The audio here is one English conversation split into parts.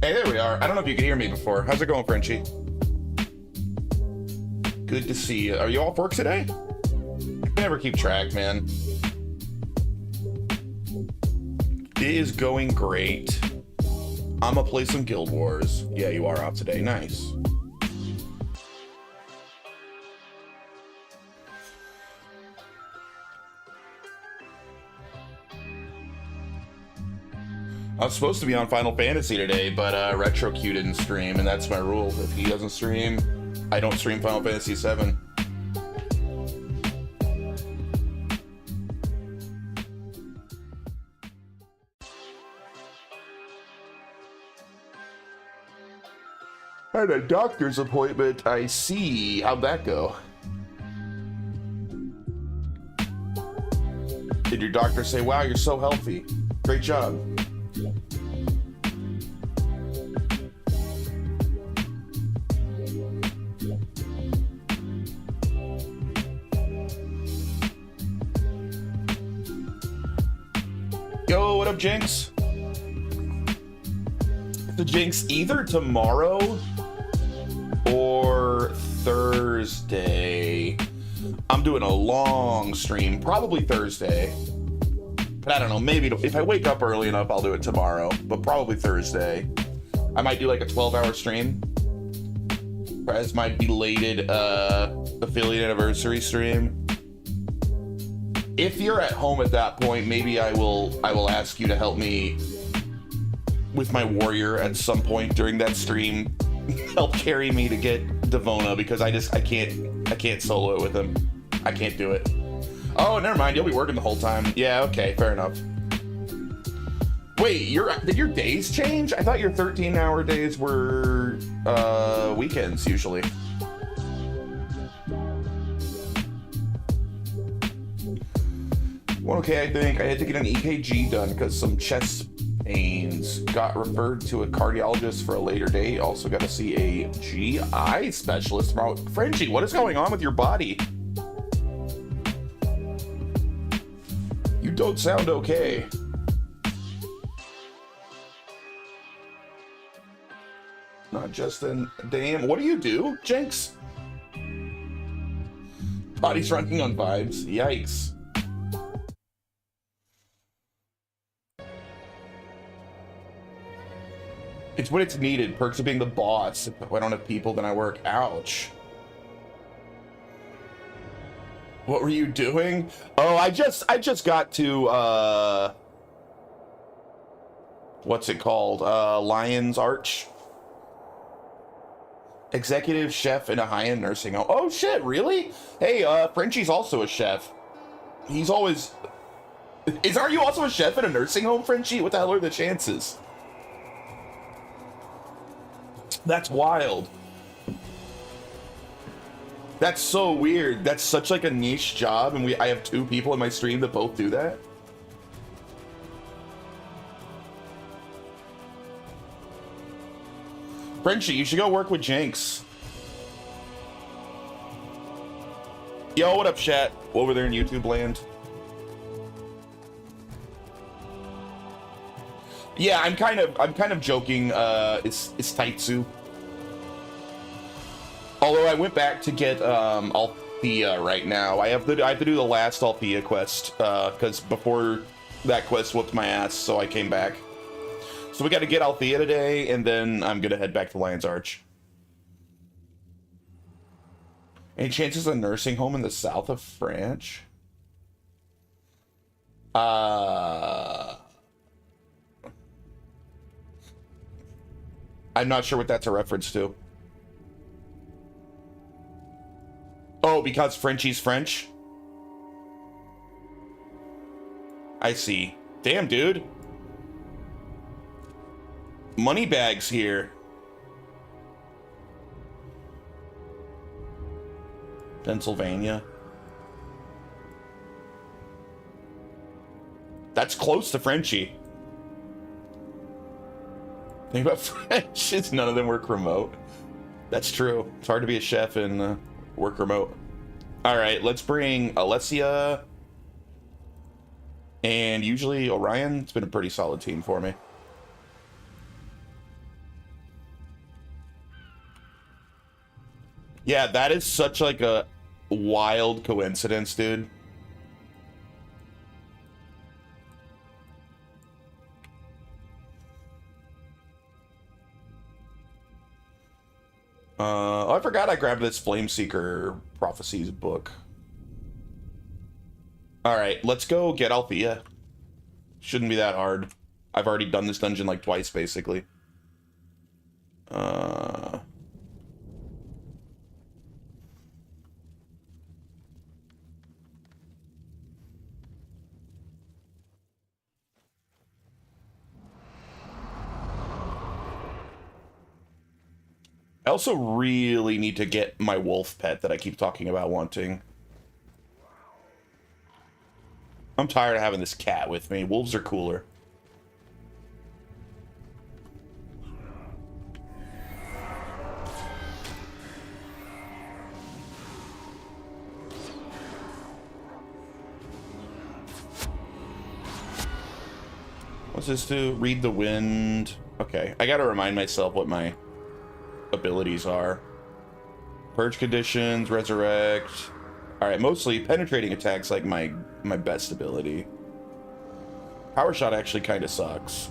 Hey, there we are. I don't know if you could hear me before. How's it going, Frenchie? Good to see you. Are you off work today? I never keep track, man. It is going great. I'm gonna play some Guild Wars. Yeah, you are off today. Nice. I was supposed to be on Final Fantasy today, but RetroQ didn't stream, and that's my rule. If he doesn't stream, I don't stream Final Fantasy VII. I had a doctor's appointment. I see. How'd that go? Did your doctor say, wow, you're so healthy? Great job. Yo, what up, Jinx? The Jinx either tomorrow or Thursday. I'm doing a long stream, probably Thursday. But I don't know, maybe if I wake up early enough, I'll do it tomorrow, but probably Thursday. I might do like a 12-hour stream as my belated affiliate anniversary stream. If you're at home at that point, maybe I will ask you to help me with my warrior at some point during that stream. Help carry me to get Devona, because I can't solo it with him. I can't do it. Oh, never mind. You'll be working the whole time. Yeah, okay, fair enough. Wait, did your days change? I thought your 13-hour days were weekends usually. Well, okay, I think I had to get an EKG done because some chest pains. Got referred to a cardiologist for a later date. Also got to see a GI specialist tomorrow. Frenchie, what is going on with your body? You don't sound okay. Not just a damn. What do you do, Jinx? Body's running on vibes. Yikes. It's when it's needed. Perks of being the boss. If I don't have people, then I work. Ouch. What were you doing? Oh, I just got to what's it called? Lion's Arch. Executive chef in a high-end nursing home. Oh shit, really? Hey, Frenchie's also a chef. He's always aren't you also a chef in a nursing home, Frenchie? What the hell are the chances? That's wild. That's so weird. That's such like a niche job, and I have 2 people in my stream that both do that. Frenchie, you should go work with Jinx. Yo, what up, chat? Over there in YouTube land. Yeah, I'm kind of joking. It's Taitsu. Although I went back to get Althea right now. I have to do the last Althea quest because before that quest whooped my ass, so I came back. So we got to get Althea today, and then I'm gonna head back to Lion's Arch. Any chances of a nursing home in the south of France? I'm not sure what that's a reference to. Oh, because Frenchie's French? I see. Damn, dude. Moneybags here. Pennsylvania. That's close to Frenchie. Think about French is none of them work remote. That's true. It's hard to be a chef and work remote. All right, let's bring Alessia. And usually Orion. It's been a pretty solid team for me. Yeah, that is such like a wild coincidence, dude. Oh, I forgot I grabbed this Flameseeker Prophecies book. Alright, let's go get Althea. Shouldn't be that hard. I've already done this dungeon like twice, basically. I also really need to get my wolf pet that I keep talking about wanting. I'm tired of having this cat with me. Wolves are cooler. What's this do? Read the wind. Okay, I gotta remind myself what my abilities are. Purge conditions, resurrect. Alright, mostly penetrating attacks like my best ability. Power shot actually kind of sucks.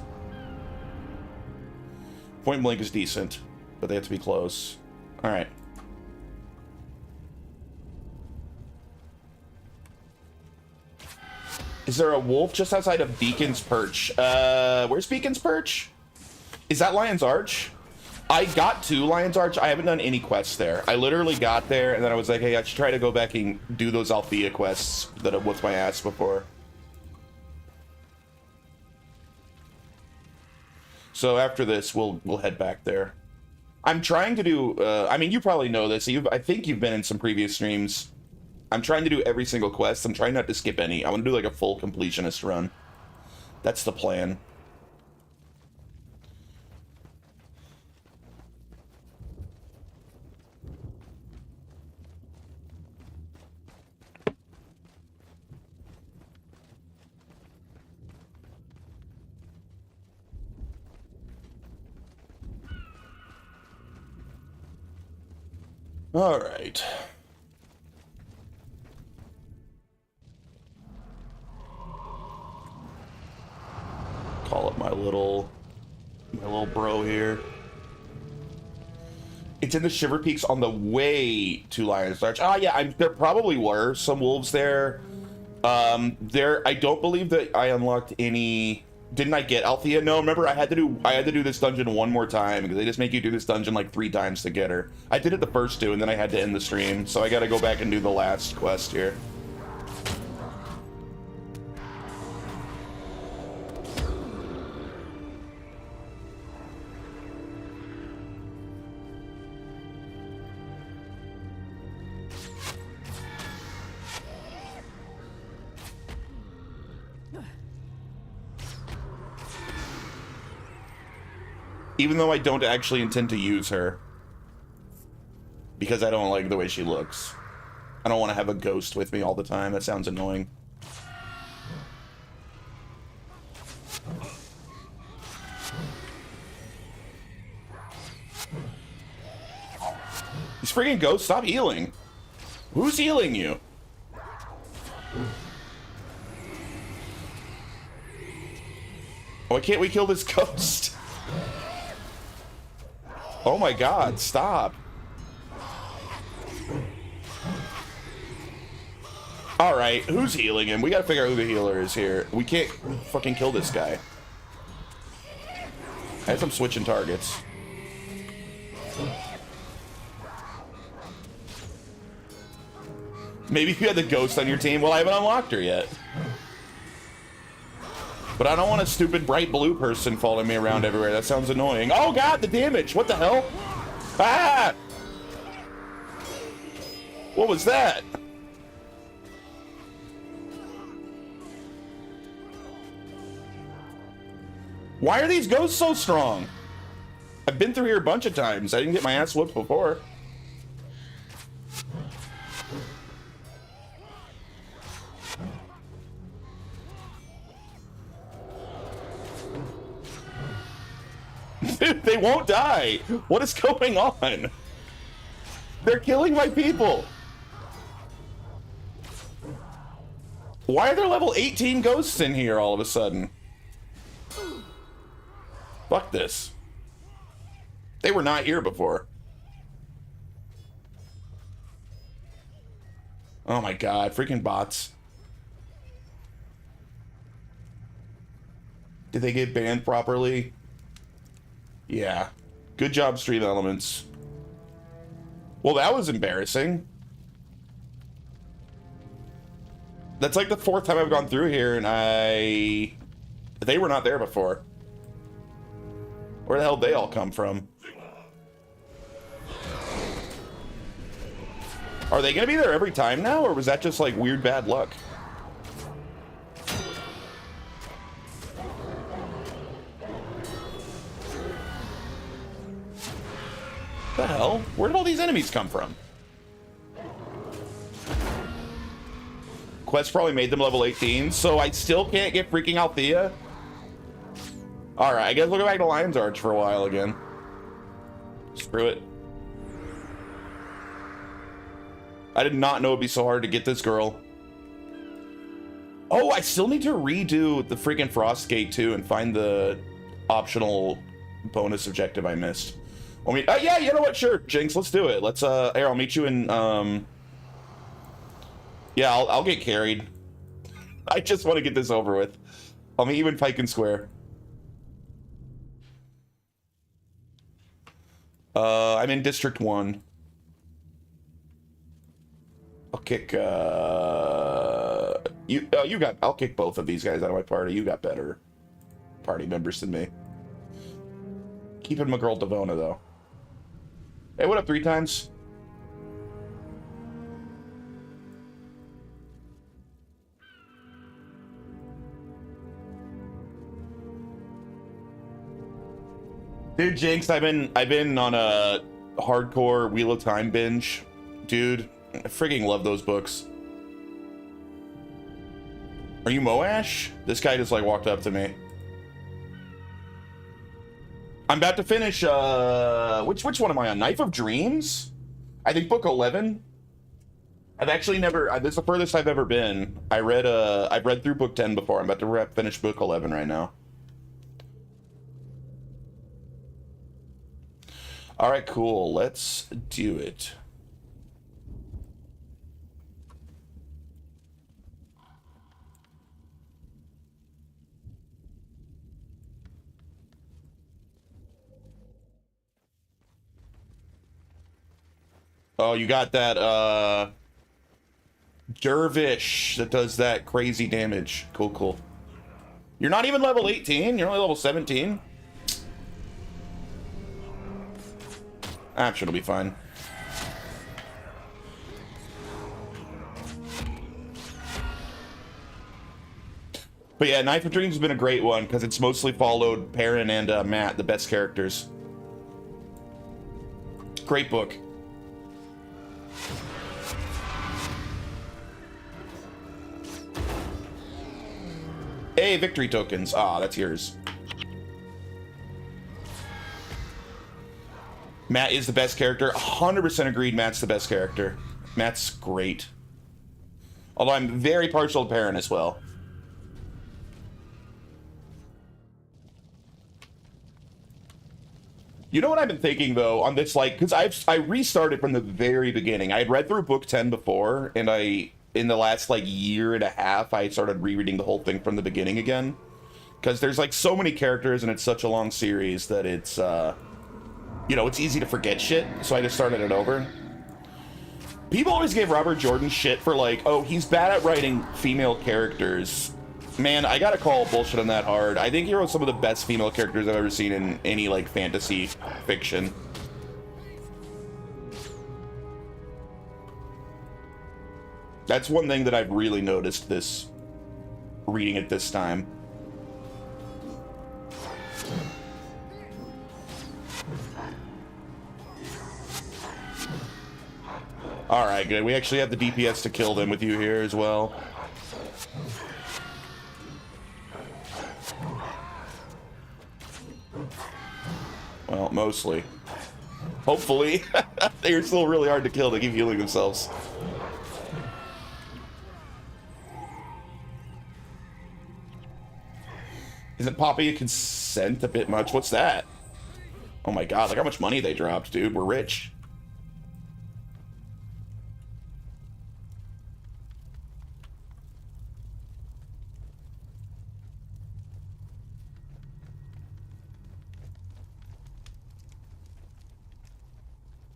Point blank is decent, but they have to be close. Alright. Is there a wolf just outside of Beacon's Perch? Where's Beacon's Perch? Is that Lion's Arch? I got to Lion's Arch. I haven't done any quests there. I literally got there, and then I was like, hey, I should try to go back and do those Althea quests that have whooped my ass before. So after this, we'll head back there. I'm trying to do... I mean, you probably know this. I think you've been in some previous streams. I'm trying to do every single quest. I'm trying not to skip any. I want to do like a full completionist run. That's the plan. All right. Call up my little bro here. It's in the Shiver Peaks on the way to Lion's Arch. Ah, yeah, there probably were some wolves there. I don't believe that I unlocked any. Didn't I get Althea? No, remember I had to do this dungeon one more time because they just make you do this dungeon like 3 times to get her. I did it the first 2 and then I had to end the stream, so I got to go back and do the last quest here. Even though I don't actually intend to use her. Because I don't like the way she looks. I don't want to have a ghost with me all the time. That sounds annoying. These freaking ghosts, stop healing. Who's healing you? Why can't we kill this ghost? Oh my god, stop. Alright, who's healing him? We gotta figure out who the healer is here. We can't fucking kill this guy. I guess I'm switching targets. Maybe if you had the ghost on your team. Well, I haven't unlocked her yet. But I don't want a stupid bright blue person following me around everywhere. That sounds annoying. Oh god, the damage! What the hell? Ah! What was that? Why are these ghosts so strong? I've been through here a bunch of times. I didn't get my ass whooped before. Dude, they won't die. What is going on? They're killing my people. Why are there level 18 ghosts in here all of a sudden? Fuck this. They were not here before. Oh my god, freaking bots. Did they get banned properly? Yeah. Good job, Stream Elements. Well, that was embarrassing. That's like the 4th time I've gone through here, and they were not there before. Where the hell did they all come from? Are they gonna be there every time now, or was that just like weird bad luck? What the hell? Where did all these enemies come from? Quest probably made them level 18, so I still can't get freaking Althea? Alright, I guess we'll go back to Lion's Arch for a while again. Screw it. I did not know it'd be so hard to get this girl. Oh, I still need to redo the freaking Frostgate too and find the optional bonus objective I missed. I mean, yeah, you know what? Sure, Jinx, let's do it. Let's, here, I'll meet you in, yeah, I'll get carried. I just want to get this over with. I'll meet you in Pike and Square. I'm in District 1. I'll kick, I'll kick both of these guys out of my party. You got better party members than me. Keeping my girl Devona, though. Hey, what up, 3 times? Dude, Jinx, I've been on a hardcore Wheel of Time binge. Dude, I freaking love those books. Are you Moash? This guy just like walked up to me. I'm about to finish, which one am I on? Knife of Dreams? I think book 11. I've actually never, this is the furthest I've ever been. I've read through book 10 before. I'm about to finish book 11 right now. All right, cool. Let's do it. Oh, you got that, Dervish that does that crazy damage. Cool, cool. You're not even level 18. You're only level 17. I'm sure it'll be fine. But yeah, Knife of Dreams has been a great one because it's mostly followed Perrin and Matt, the best characters. Great book. Hey, victory tokens. Ah, that's yours. Matt is the best character. 100% agreed Matt's the best character. Matt's great. Although I'm very partial to Perrin as well. You know what I've been thinking, though, on this, like, because I restarted from the very beginning. I had read through book 10 before, and in the last, like, year and a half, I started rereading the whole thing from the beginning again. Because there's, like, so many characters, and it's such a long series that it's, you know, it's easy to forget shit, so I just started it over. People always gave Robert Jordan shit for, like, oh, he's bad at writing female characters. Man, I gotta call bullshit on that hard. I think he wrote some of the best female characters I've ever seen in any, like, fantasy fiction. That's one thing that I've really noticed reading it this time. Alright, good. We actually have the DPS to kill them with you here as well. Well, mostly. Hopefully. They're still really hard to kill. They keep healing themselves. Isn't Poppy a consent a bit much? What's that? Oh my god, look how much money they dropped, dude. We're rich.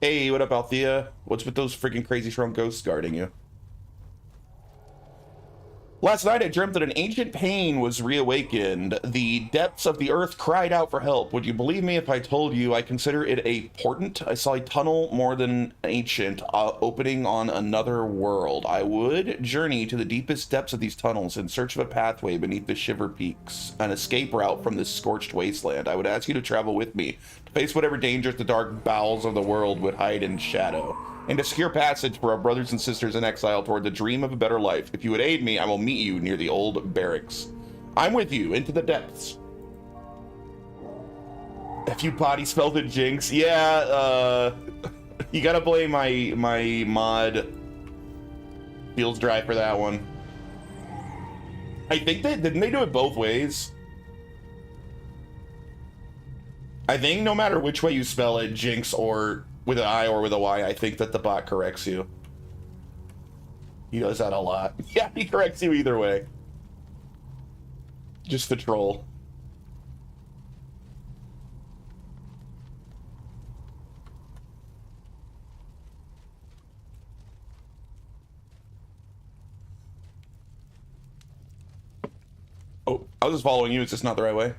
Hey, what up, Althea? What's with those freaking crazy shrunk ghosts guarding you? Last night I dreamt that an ancient pain was reawakened. The depths of the earth cried out for help. Would you believe me if I told you I consider it a portent? I saw a tunnel more than ancient, opening on another world. I would journey to the deepest depths of these tunnels in search of a pathway beneath the Shiver Peaks, an escape route from this scorched wasteland. I would ask you to travel with me, to face whatever dangers the dark bowels of the world would hide in shadow, and to secure passage for our brothers and sisters in exile toward the dream of a better life. If you would aid me, I will meet you near the old barracks. I'm with you, into the depths. A few potty spelled in Jinx. Yeah, you gotta blame my mod Feels Dry for that one. I think didn't they do it both ways? I think no matter which way you spell it, Jinx or with an I or with a Y, I think that the bot corrects you. He does that a lot. Yeah, he corrects you either way. Just the troll. Oh, I was just following you. It's just not the right way.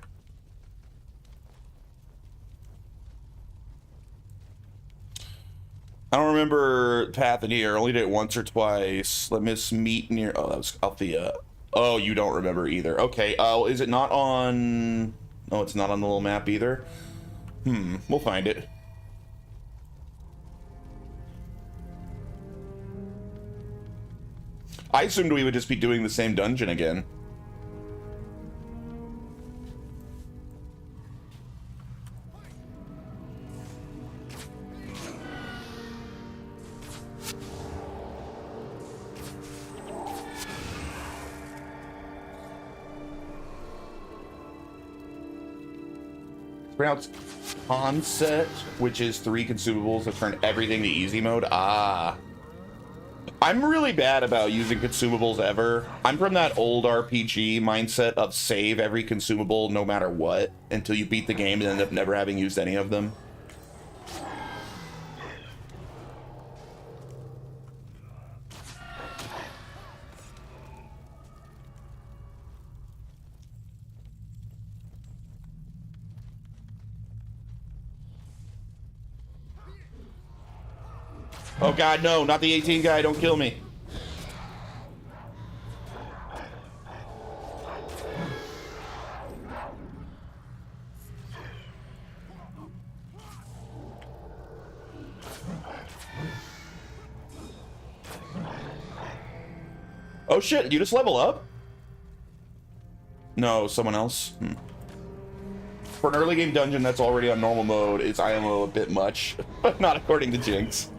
I don't remember path in here. I only did it once or twice. Let me meet near. Oh, that was Althea. Oh, you don't remember either. Okay. Is it not on? No, it's not on the little map either. We'll find it. I assumed we would just be doing the same dungeon again. Pronounced concept, which is 3 consumables that turn everything to easy mode. Ah. I'm really bad about using consumables ever. I'm from that old RPG mindset of save every consumable no matter what until you beat the game and end up never having used any of them. Oh god, no, not the 18 guy, don't kill me. Oh shit, you just level up? No, someone else. For an early game dungeon that's already on normal mode, it's IMO a bit much, but not according to Jinx.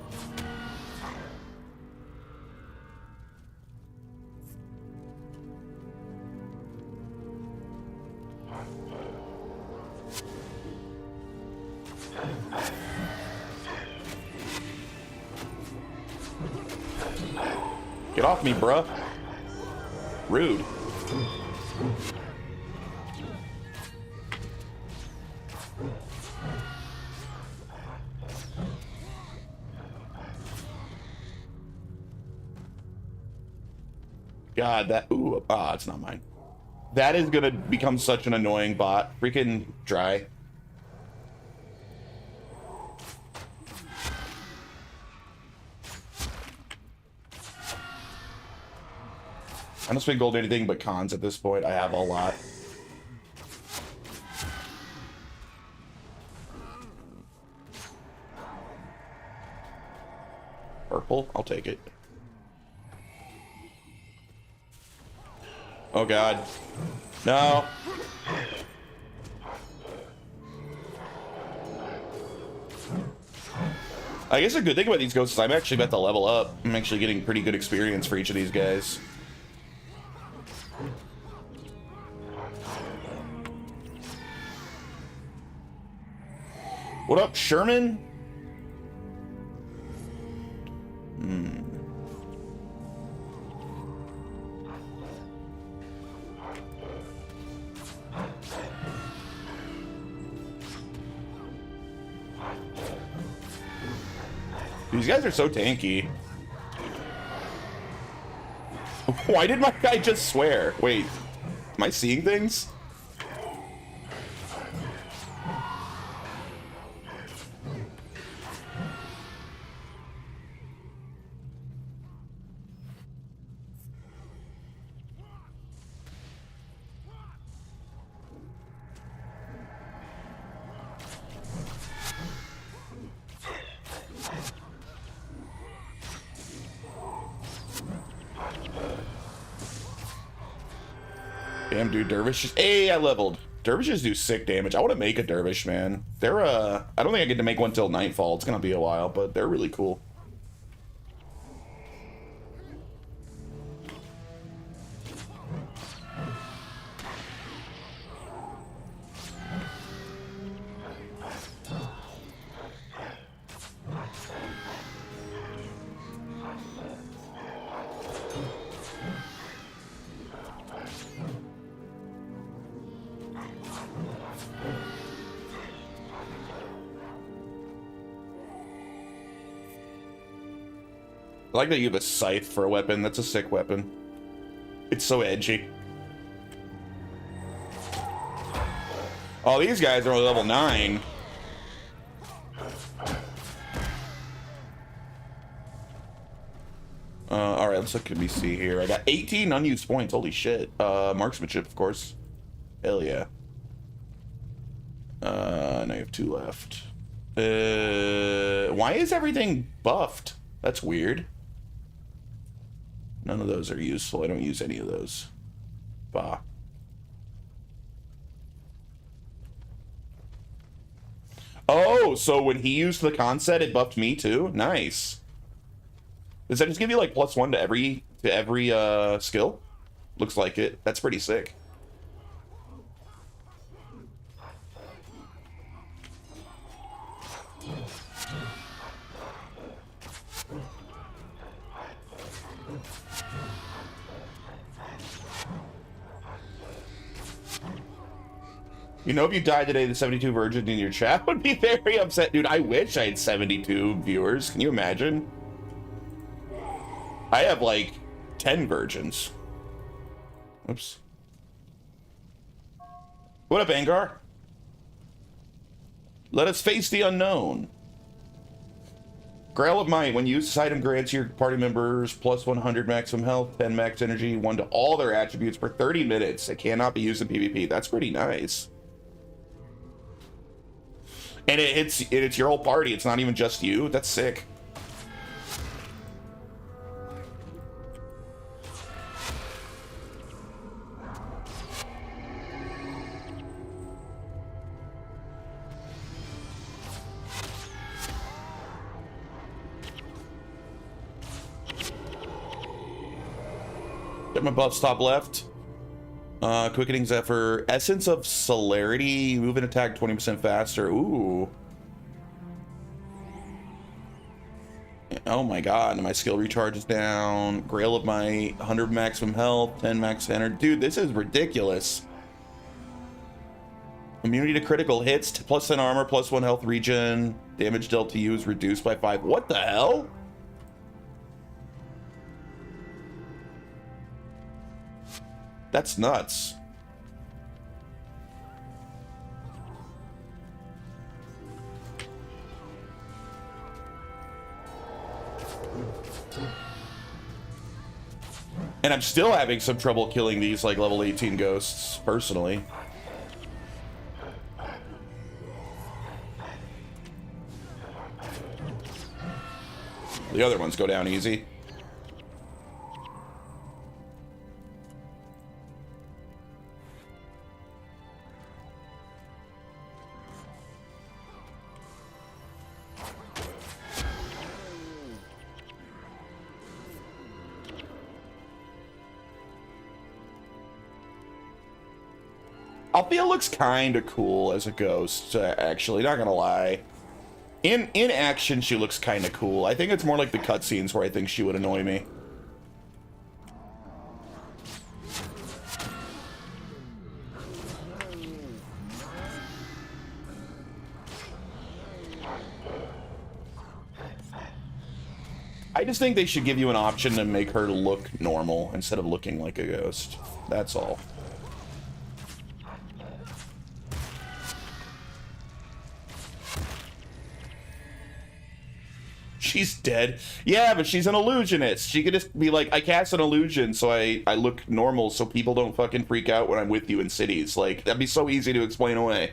Get off me, bruh. Rude. God, that... Ooh, it's not mine. That is gonna become such an annoying bot. Freaking dry. I don't spend gold anything but cons at this point. I have a lot. Purple? I'll take it. Oh god. No. I guess a good thing about these ghosts is I'm actually about to level up. I'm actually getting pretty good experience for each of these guys. What up, Sherman? These guys are so tanky. Why did my guy just swear? Wait, am I seeing things? Damn, dude, dervishes. Hey, I leveled. Dervishes do sick damage. I want to make a dervish, man. They're I don't think I get to make one till nightfall. It's gonna be a while, but they're really cool. I like that you have a scythe for a weapon. That's a sick weapon. It's so edgy. Oh, these guys are only level 9. Alright, let's look at BC here. I got 18 unused points. Holy shit. Marksmanship, of course. Hell yeah. Now you have 2 left. Why is everything buffed? That's weird. None of those are useful. I don't use any of those. Bah. Oh, so when he used the concept, it buffed me too? Nice. Does that just give you like +1 to every skill? Looks like it. That's pretty sick. You know, if you died today, the 72 virgins in your chat would be very upset. Dude, I wish I had 72 viewers. Can you imagine? I have like 10 virgins. Oops. What up, Angar? Let us face the unknown. Grail of Might. When used, this item grants your party members +100 maximum health, 10 max energy, 1 to all their attributes for 30 minutes. It cannot be used in PvP. That's pretty nice. And it's your whole party. It's not even just you. That's sick. Get my buffs top left. Quickening Zephyr. Essence of Celerity. Move and attack 20% faster. Ooh. Oh my god. My skill recharge is down. Grail of Might. 100 maximum health. 10 max energy. Dude, this is ridiculous. Immunity to critical hits. +10 armor. +1 health regen. Damage dealt to you is reduced by 5. What the hell? That's nuts. And I'm still having some trouble killing these like level 18 ghosts, personally. The other ones go down easy. Althea looks kind of cool as a ghost, actually, not gonna lie. In action, she looks kind of cool. I think it's more like the cutscenes where I think she would annoy me. I just think they should give you an option to make her look normal instead of looking like a ghost. That's all. She's dead. Yeah, but she's an illusionist. She could just be like, I cast an illusion so I look normal so people don't fucking freak out when I'm with you in cities. Like, that'd be so easy to explain away.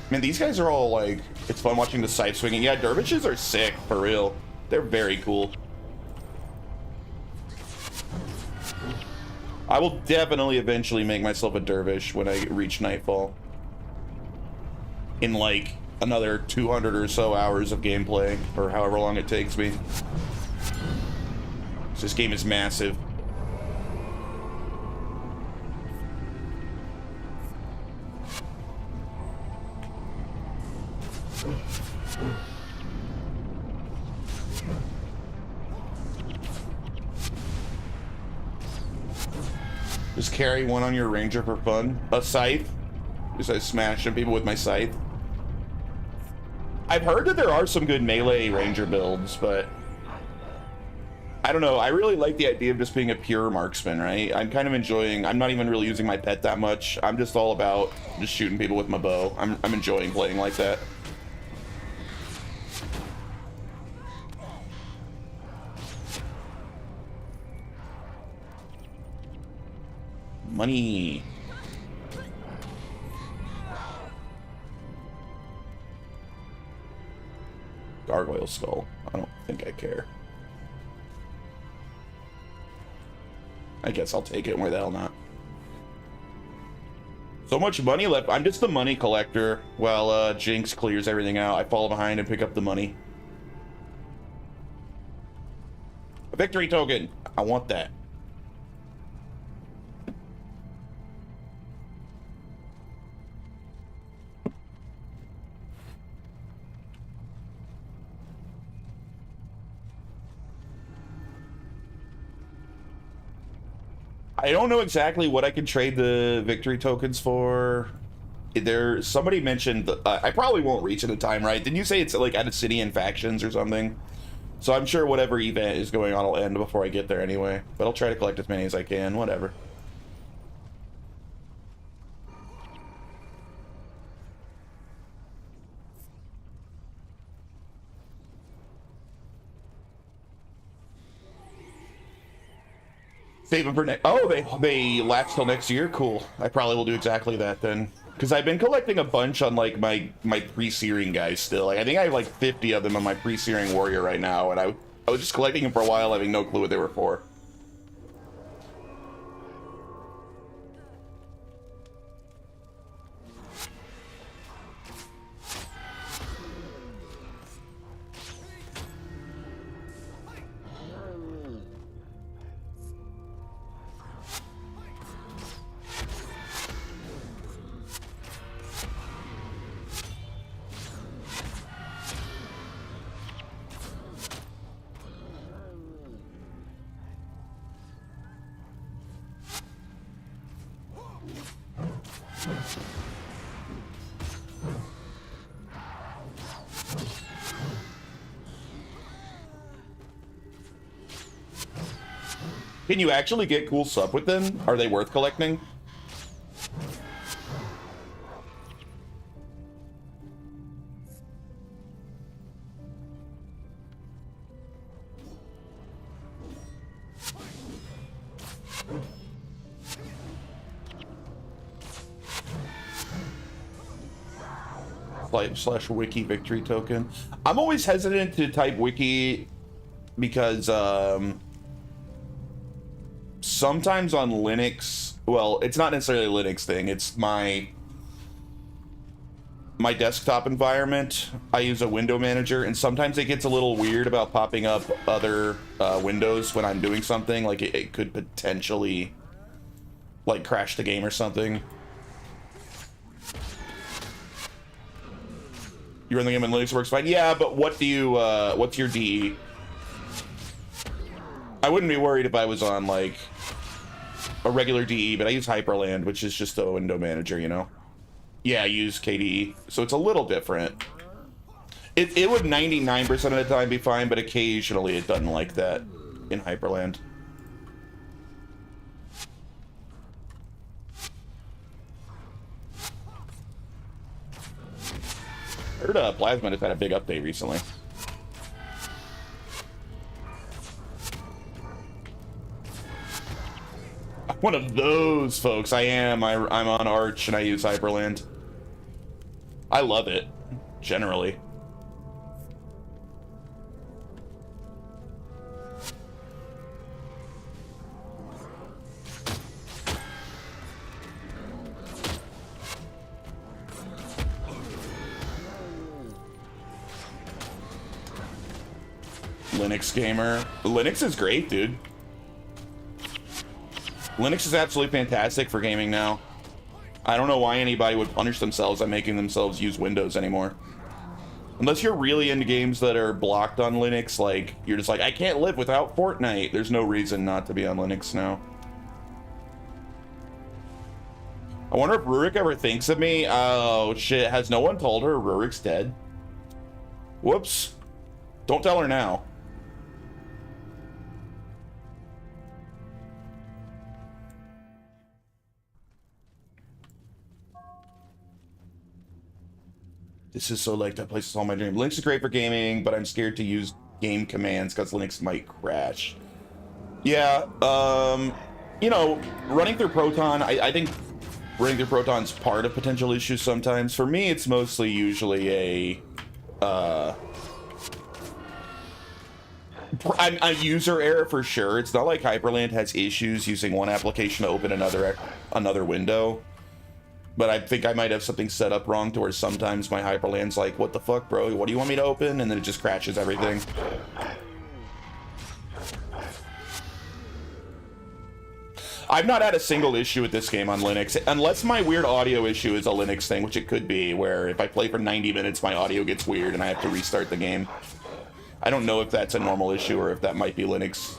Man, these guys are all like, it's fun watching the side swinging. Yeah, dervishes are sick, for real. They're very cool. I will definitely eventually make myself a dervish when I reach Nightfall. In like another 200 or so hours of gameplay, or however long it takes me. This game is massive. Just carry one on your ranger for fun. A scythe. Just I smashing people with my scythe. I've heard that there are some good melee ranger builds, but I don't know. I really like the idea of just being a pure marksman, right? I'm kind of enjoying, I'm not even really using my pet that much. I'm just all about just shooting people with my bow. I'm enjoying playing like that. Money. Gargoyle skull. I don't think I care. I guess I'll take it. Where the hell not? So much money left. I'm just the money collector while Jinx clears everything out. I fall behind and pick up the money. A victory token. I want that. I don't know exactly what I can trade the victory tokens for. Somebody mentioned, I probably won't reach it in time, right? Didn't you say it's like at a city and factions or something? So I'm sure whatever event is going on will end before I get there anyway. But I'll try to collect as many as I can, whatever. Save them for next. Oh, they last till next year. Cool. I probably will do exactly that then, because I've been collecting a bunch on like my pre-searing guys still. Like I think I have like 50 of them on my pre-searing warrior right now, and I was just collecting them for a while, having no clue what they were for. Can you actually get cool stuff with them? Are they worth collecting? / wiki victory token. I'm always hesitant to type wiki because sometimes on Linux, well, it's not necessarily a Linux thing. It's my desktop environment. I use a window manager, and sometimes it gets a little weird about popping up other windows when I'm doing something. Like it could potentially like crash the game or something. You run the game in Linux, works fine. Yeah, but what do you what's your DE? I wouldn't be worried if I was on like a regular DE, but I use Hyperland, which is just a window manager, you know. Yeah, I use KDE, so it's a little different. It would 99% of the time be fine, but occasionally it doesn't like that in Hyperland. I heard Plasma has had a big update recently. One of those folks. I am. I'm on Arch and I use Hyperland. I love it, generally. Linux gamer. Linux is great, dude. Linux is absolutely fantastic for gaming now. I don't know why anybody would punish themselves by making themselves use Windows anymore. Unless you're really into games that are blocked on Linux, like, you're just like, I can't live without Fortnite. There's no reason not to be on Linux now. I wonder if Rurik ever thinks of me. Oh, shit. Has no one told her Rurik's dead? Whoops. Don't tell her now. This is so like that place is all my dream. Linux is great for gaming, but I'm scared to use game commands because Linux might crash. Yeah, you know, running through Proton, I think running through Proton's part of potential issues sometimes. For me, it's mostly usually a user error for sure. It's not like Hyperland has issues using one application to open another window. But I think I might have something set up wrong to where sometimes my Hyperland's like, what the fuck, bro? What do you want me to open? And then it just crashes everything. I've not had a single issue with this game on Linux, unless my weird audio issue is a Linux thing, which it could be, where if I play for 90 minutes, my audio gets weird and I have to restart the game. I don't know if that's a normal issue or if that might be Linux.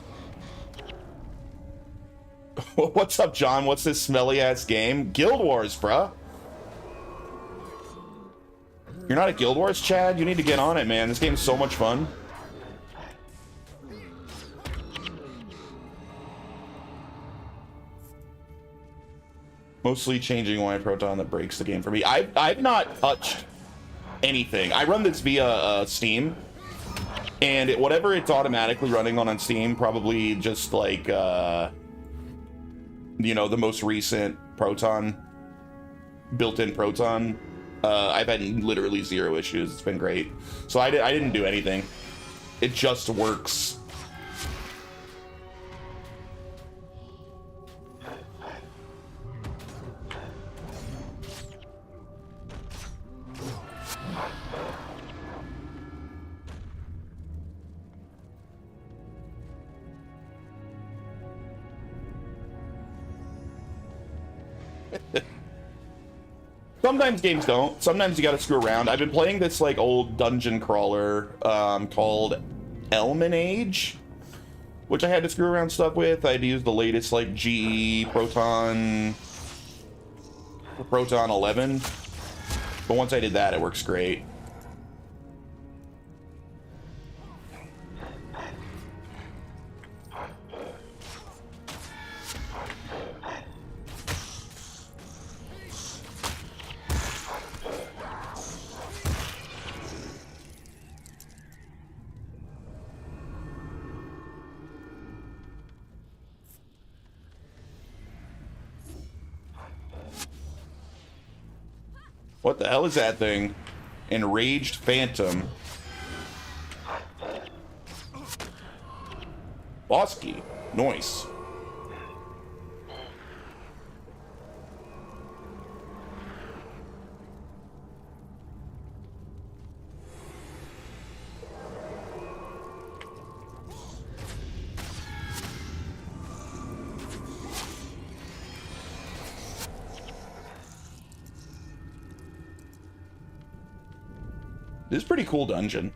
What's up, John? What's this smelly-ass game? Guild Wars, bruh. You're not at Guild Wars, Chad? You need to get on it, man. This game's so much fun. Mostly changing Y Proton that breaks the game for me. I've not touched anything. I run this via Steam. And whatever it's automatically running on Steam, probably just like... you know, the most recent Proton, built-in Proton, I've had literally 0 issues. It's been great. So I didn't do anything. It just works. Sometimes games don't. Sometimes you gotta screw around. I've been playing this like old dungeon crawler called Elman Age, which I had to screw around stuff with. I had to use the latest like GE Proton 11. But once I did that, it works great. What the hell is that thing? Enraged Phantom. Boss key. Nice. This is a pretty cool dungeon.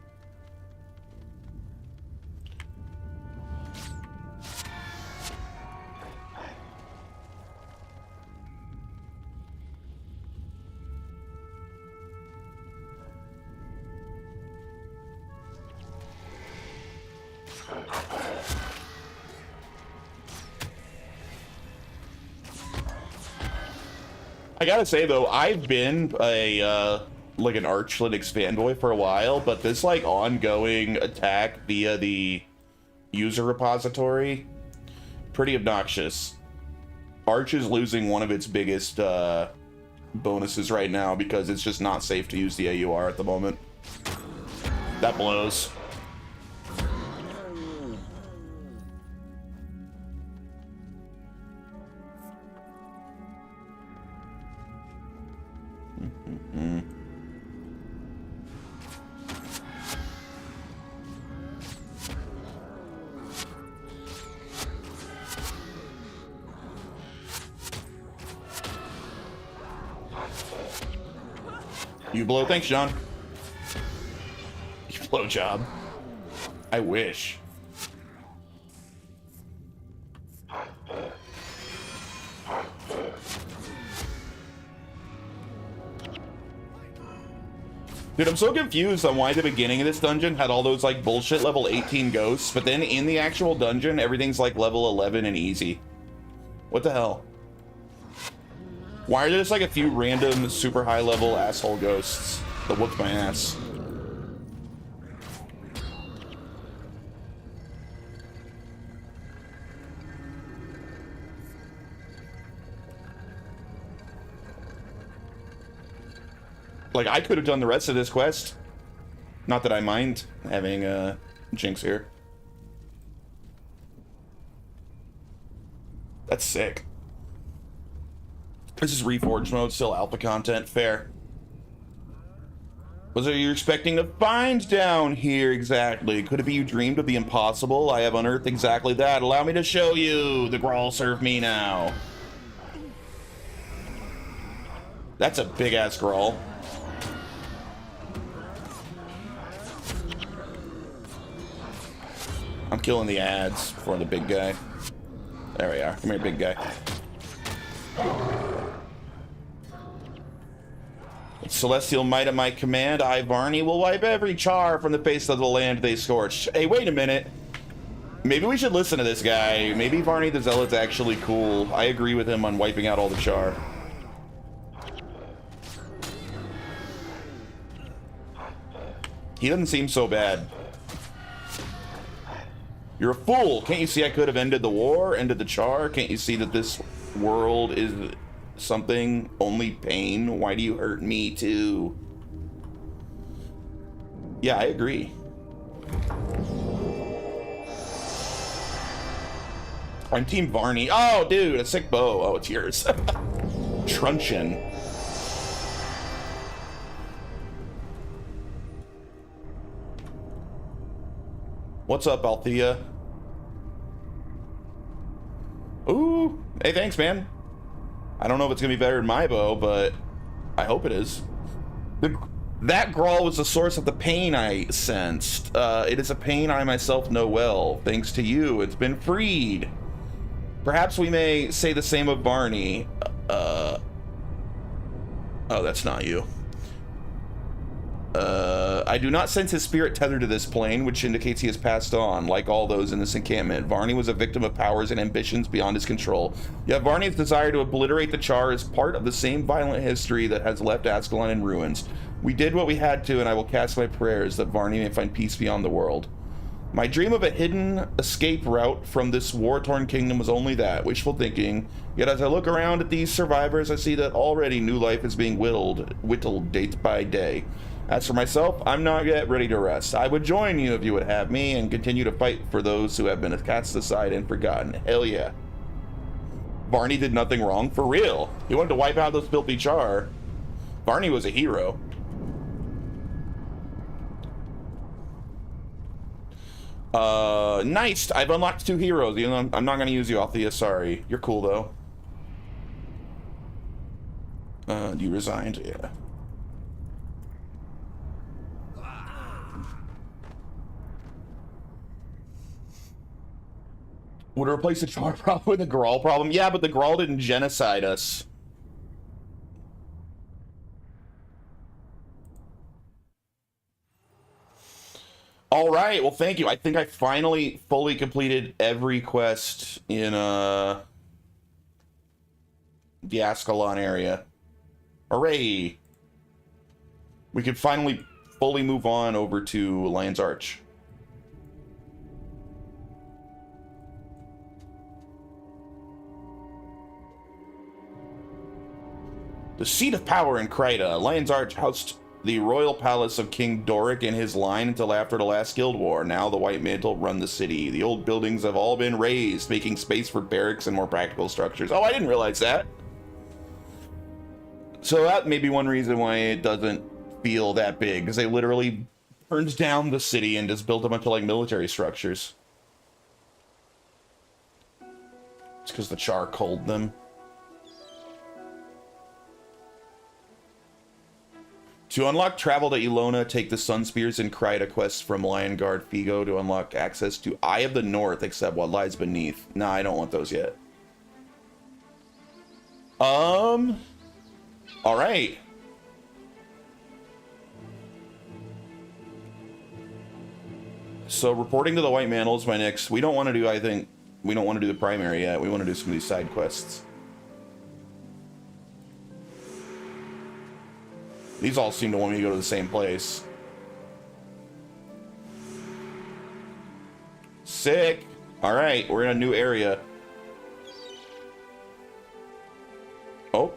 I gotta say though, I've been a like an Arch Linux fanboy for a while, but this like ongoing attack via the user repository, pretty obnoxious. Arch is losing one of its biggest bonuses right now because it's just not safe to use the AUR at the moment. That blows. You blow. Thanks, John. You blow job. I wish. Dude, I'm so confused on why the beginning of this dungeon had all those like bullshit level 18 ghosts, but then in the actual dungeon, everything's like level 11 and easy. What the hell? Why are there just like a few random super high level asshole ghosts that whooped my ass? Like, I could have done the rest of this quest. Not that I mind having Jinx here. That's sick. This is Reforged mode, still alpha content, fair. What are you expecting to find down here exactly? Could it be you dreamed of the impossible? I have unearthed exactly that. Allow me to show you. The Grawl serve me now. That's a big ass Grawl. I'm killing the ads for the big guy. There we are. Come here, big guy. With celestial might at my command, I, Varney, will wipe every char from the face of the land they scorched. Hey, wait a minute. Maybe we should listen to this guy. Maybe Varney the Zealot's actually cool. I agree with him on wiping out all the char. He doesn't seem so bad. You're a fool. Can't you see I could have ended the war, ended the char? Can't you see that this world is something only pain? Why do you hurt me too? Yeah, I agree. I'm Team Varney. Oh, dude, a sick bow. Oh, it's yours. Truncheon. What's up, Althea? Ooh, hey, thanks, man. I don't know if it's gonna be better than my bow, but I hope it is. That Grawl was the source of the pain I sensed. It is a pain I myself know well. Thanks to you, it's been freed. Perhaps we may say the same of Varney. Oh, that's not you. I do not sense his spirit tethered to this plane, which indicates he has passed on, like all those in this encampment. Varney was a victim of powers and ambitions beyond his control. Yet Varney's desire to obliterate the Char is part of the same violent history that has left Ascalon in ruins. We did what we had to, and I will cast my prayers that Varney may find peace beyond the world. My dream of a hidden escape route from this war-torn kingdom was only that, wishful thinking. Yet as I look around at these survivors, I see that already new life is being whittled day by day. As for myself, I'm not yet ready to rest. I would join you if you would have me and continue to fight for those who have been cast aside and forgotten. Hell yeah. Barney did nothing wrong? For real. He wanted to wipe out those filthy char. Barney was a hero. Nice. I've unlocked 2 heroes. You know, I'm not going to use you, Althea. Sorry. You're cool, though. You resigned? Yeah. Would it replace the char problem with the Grawl problem? Yeah, but the Grawl didn't genocide us. All right, well, thank you. I think I finally fully completed every quest in the Ascalon area. Hooray! We could finally fully move on over to Lion's Arch. The seat of power in Kryta, Lion's Arch housed the royal palace of King Doric and his line until after the last guild war. Now the White Mantle run the city. The old buildings have all been razed, making space for barracks and more practical structures. Oh, I didn't realize that. So that may be one reason why it doesn't feel that big, because they literally burned down the city and just built a bunch of like military structures. It's because the Char culled them. To unlock travel to Ilona, take the Sun Spears and Kryta quests from Lion Guard Figo to unlock access to Eye of the North, except what lies beneath. Nah, I don't want those yet. All right. So reporting to the White Mantle is my next. We don't want to do, I think, we don't want to do the primary yet. We want to do some of these side quests. These all seem to want me to go to the same place. Sick. All right, we're in a new area. Oh,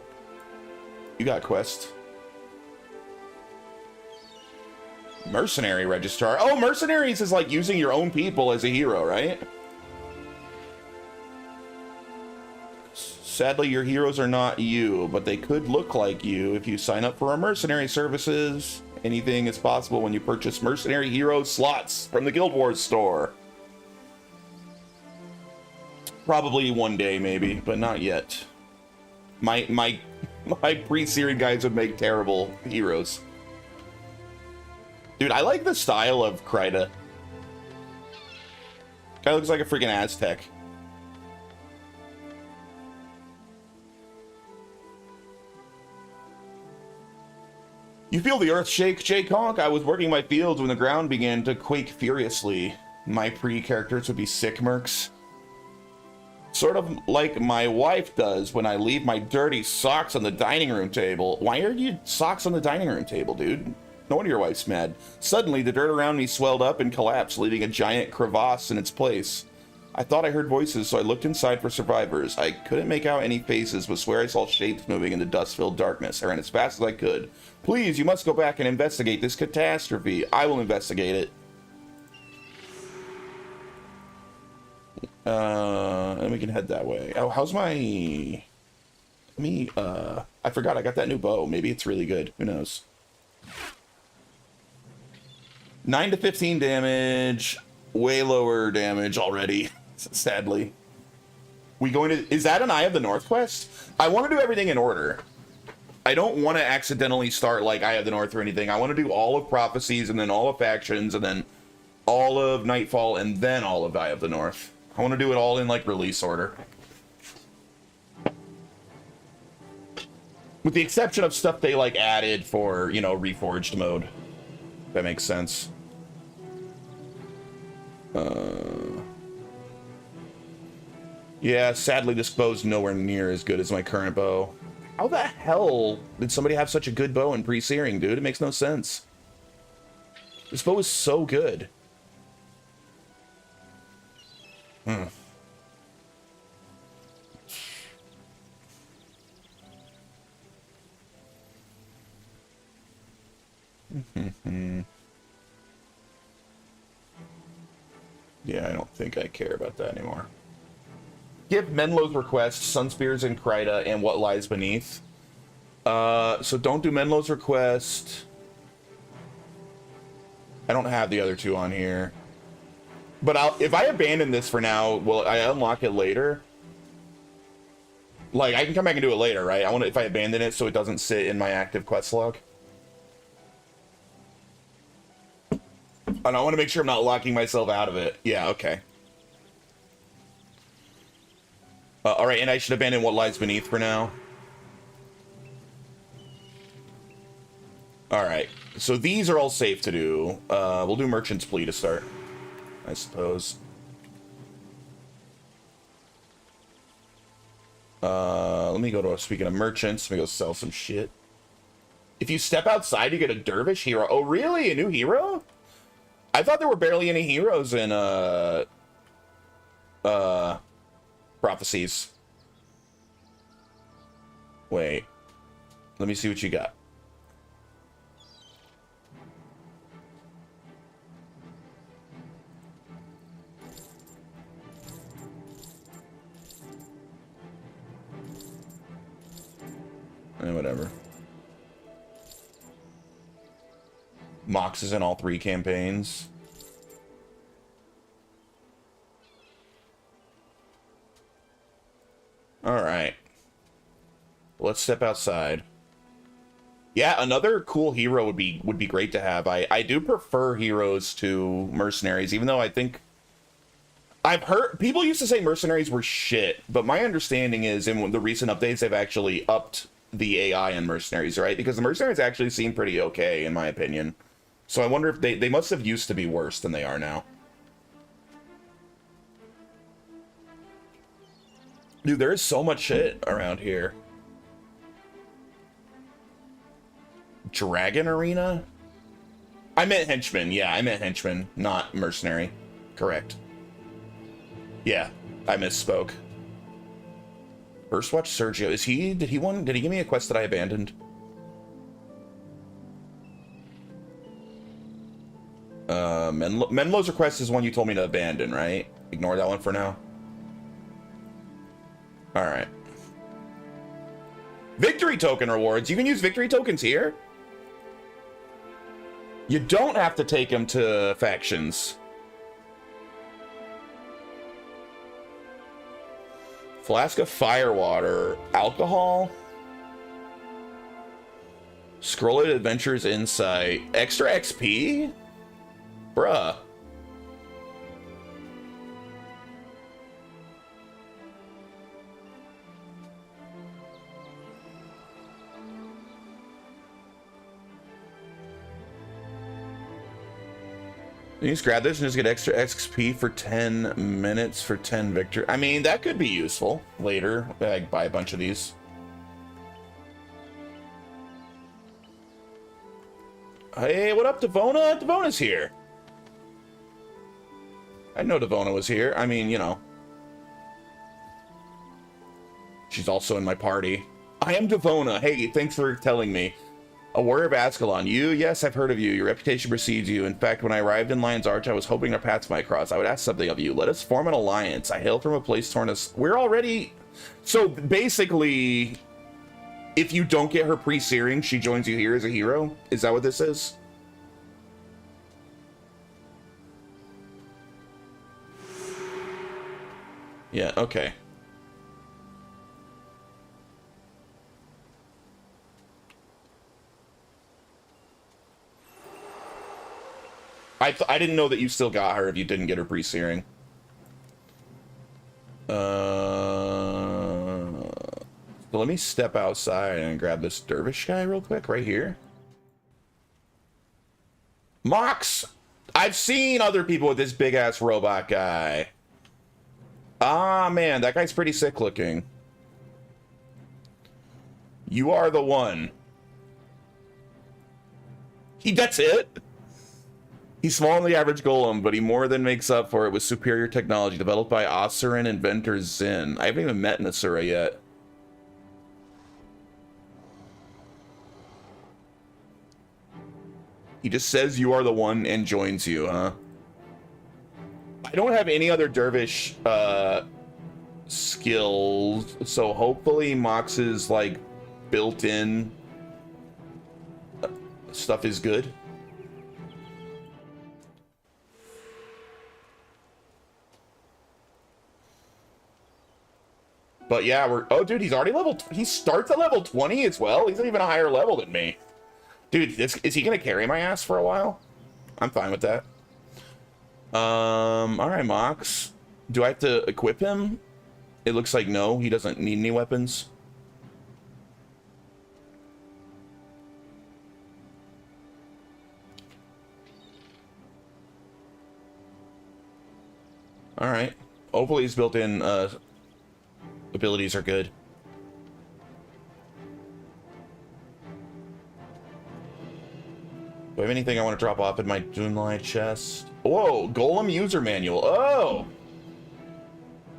you got a quest. Mercenary Registrar. Oh, mercenaries is like using your own people as a hero, right? Sadly, your heroes are not you, but they could look like you if you sign up for our mercenary services. Anything is possible when you purchase mercenary hero slots from the Guild Wars store. Probably one day, maybe, but not yet. My pre-series guys would make terrible heroes. Dude, I like the style of Kryta. Guy looks like a freaking Aztec. You feel the earth shake, Jake Honk. I was working my fields when the ground began to quake furiously. My pre-characters would be sick mercs. Sort of like my wife does when I leave my dirty socks on the dining room table. Why are you socks on the dining room table, dude? No wonder your wife's mad. Suddenly, the dirt around me swelled up and collapsed, leaving a giant crevasse in its place. I thought I heard voices, so I looked inside for survivors. I couldn't make out any faces, but swear I saw shapes moving in the dust-filled darkness. I ran as fast as I could. Please, you must go back and investigate this catastrophe. I will investigate it. And we can head that way. Oh, how's my... I forgot I got that new bow. Maybe it's really good. Who knows? 9 to 15 damage. Way lower damage already. Sadly. We going to... Is that an Eye of the North quest? I want to do everything in order. I don't want to accidentally start like Eye of the North or anything. I want to do all of Prophecies and then all of Factions and then all of Nightfall and then all of Eye of the North. I want to do it all in like release order. With the exception of stuff they like added for, you know, Reforged mode. If that makes sense. Yeah, sadly this bow's nowhere near as good as my current bow. How the hell did somebody have such a good bow in pre-searing, dude? It makes no sense. This bow is so good. Yeah, I don't think I care about that anymore. Give Menlo's request, Sunspears and Kryta, and What Lies Beneath. So don't do Menlo's request. I don't have the other two on here. But if I abandon this for now, will I unlock it later? Like, I can come back and do it later, right? I want to, if I abandon it so it doesn't sit in my active quest log. And I want to make sure I'm not locking myself out of it. Yeah, okay. All right, and I should abandon What Lies Beneath for now. All right, so these are all safe to do. We'll do Merchant's Plea to start, I suppose. Let me go to, speaking of merchants, let me go sell some shit. If you step outside, you get a dervish hero. Oh, really? A new hero? I thought there were barely any heroes in, Prophecies. Wait. Let me see what you got. Whatever. Mox is in all 3 campaigns. All right. Let's step outside. Yeah, another cool hero would be great to have. I do prefer heroes to mercenaries, even though I think I've heard people used to say mercenaries were shit, but my understanding is in the recent updates they've actually upped the AI in mercenaries, right? Because the mercenaries actually seem pretty okay, in my opinion. So I wonder if they must have used to be worse than they are now. Dude, there is so much shit around here. Dragon Arena? I meant henchman. Yeah, I meant henchman, not mercenary. Correct. Yeah, I misspoke. First watch Sergio. Is he, did he give me a quest that I abandoned? Menlo's request is one you told me to abandon, right? Ignore that one for now. Alright. Victory token rewards. You can use victory tokens here. You don't have to take them to factions. Flask of firewater. Alcohol. Scrolling Adventures Insight. Extra XP? Bruh. You just grab this and just get extra XP for 10 minutes for 10 victory. I mean, that could be useful later. I buy a bunch of these. Hey, what up, Devona? Devona's here. I know Devona was here. I mean, you know. She's also in my party. I am Devona. Hey, thanks for telling me. A warrior of Ascalon. You? Yes, I've heard of you. Your reputation precedes you. In fact, when I arrived in Lion's Arch, I was hoping our paths might cross. I would ask something of you. Let us form an alliance. I hail from a place torn as... We're already... So, basically, if you don't get her pre-searing, she joins you here as a hero? Is that what this is? Yeah, okay. I didn't know that you still got her if you didn't get her pre-searing. So let me step outside and grab this dervish guy real quick right here. Mox! I've seen other people with this big-ass robot guy. Ah, man, that guy's pretty sick looking. You are the one. That's it? He's smaller than the average golem, but he more than makes up for it with superior technology developed by Asuran inventor Zin. I haven't even met Nasura yet. He just says you are the one and joins you, huh? I don't have any other dervish skills, so hopefully Mox's like built-in stuff is good. But yeah, oh dude, he's already he starts at level 20 as well. He's even a higher level than me. Dude, is he gonna carry my ass for a while? I'm fine with that. All right, Mox. Do I have to equip him? It looks like no, he doesn't need any weapons. All right. Hopefully his built-in abilities are good. Do I have anything I want to drop off in my Dunlai chest? Whoa, Golem user manual. Oh!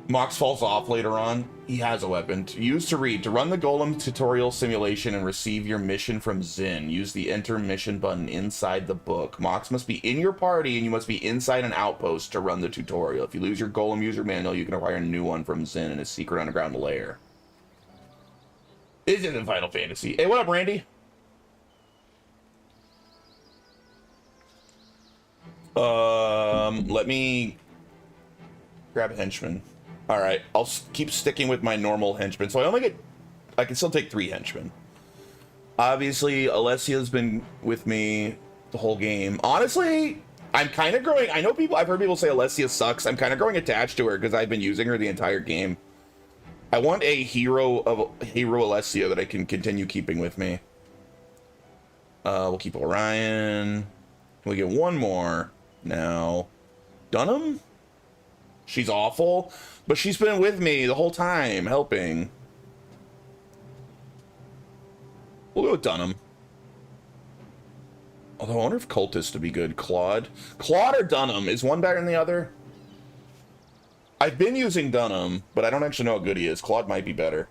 Mox falls off later on. He has a weapon. Use to read. To run the Golem tutorial simulation and receive your mission from Zin, use the enter mission button inside the book. Mox must be in your party and you must be inside an outpost to run the tutorial. If you lose your Golem user manual, you can acquire a new one from Zin in his secret underground lair. This isn't Final Fantasy. Hey, what up, Randy? Let me grab a henchman. All right, I'll keep sticking with my normal henchman. So I can still take 3 henchmen. Obviously, Alessia's been with me the whole game. Honestly, I'm kind of growing. I've heard people say Alessia sucks. I'm kind of growing attached to her because I've been using her the entire game. I want a hero Alessia that I can continue keeping with me. We'll keep Orion. We get one more now. Dunham? She's awful, but she's been with me the whole time, helping. We'll go with Dunham. Although I wonder if Cultist would be good. Claude or Dunham? Is one better than the other? I've been using Dunham, but I don't actually know how good he is. Claude might be better.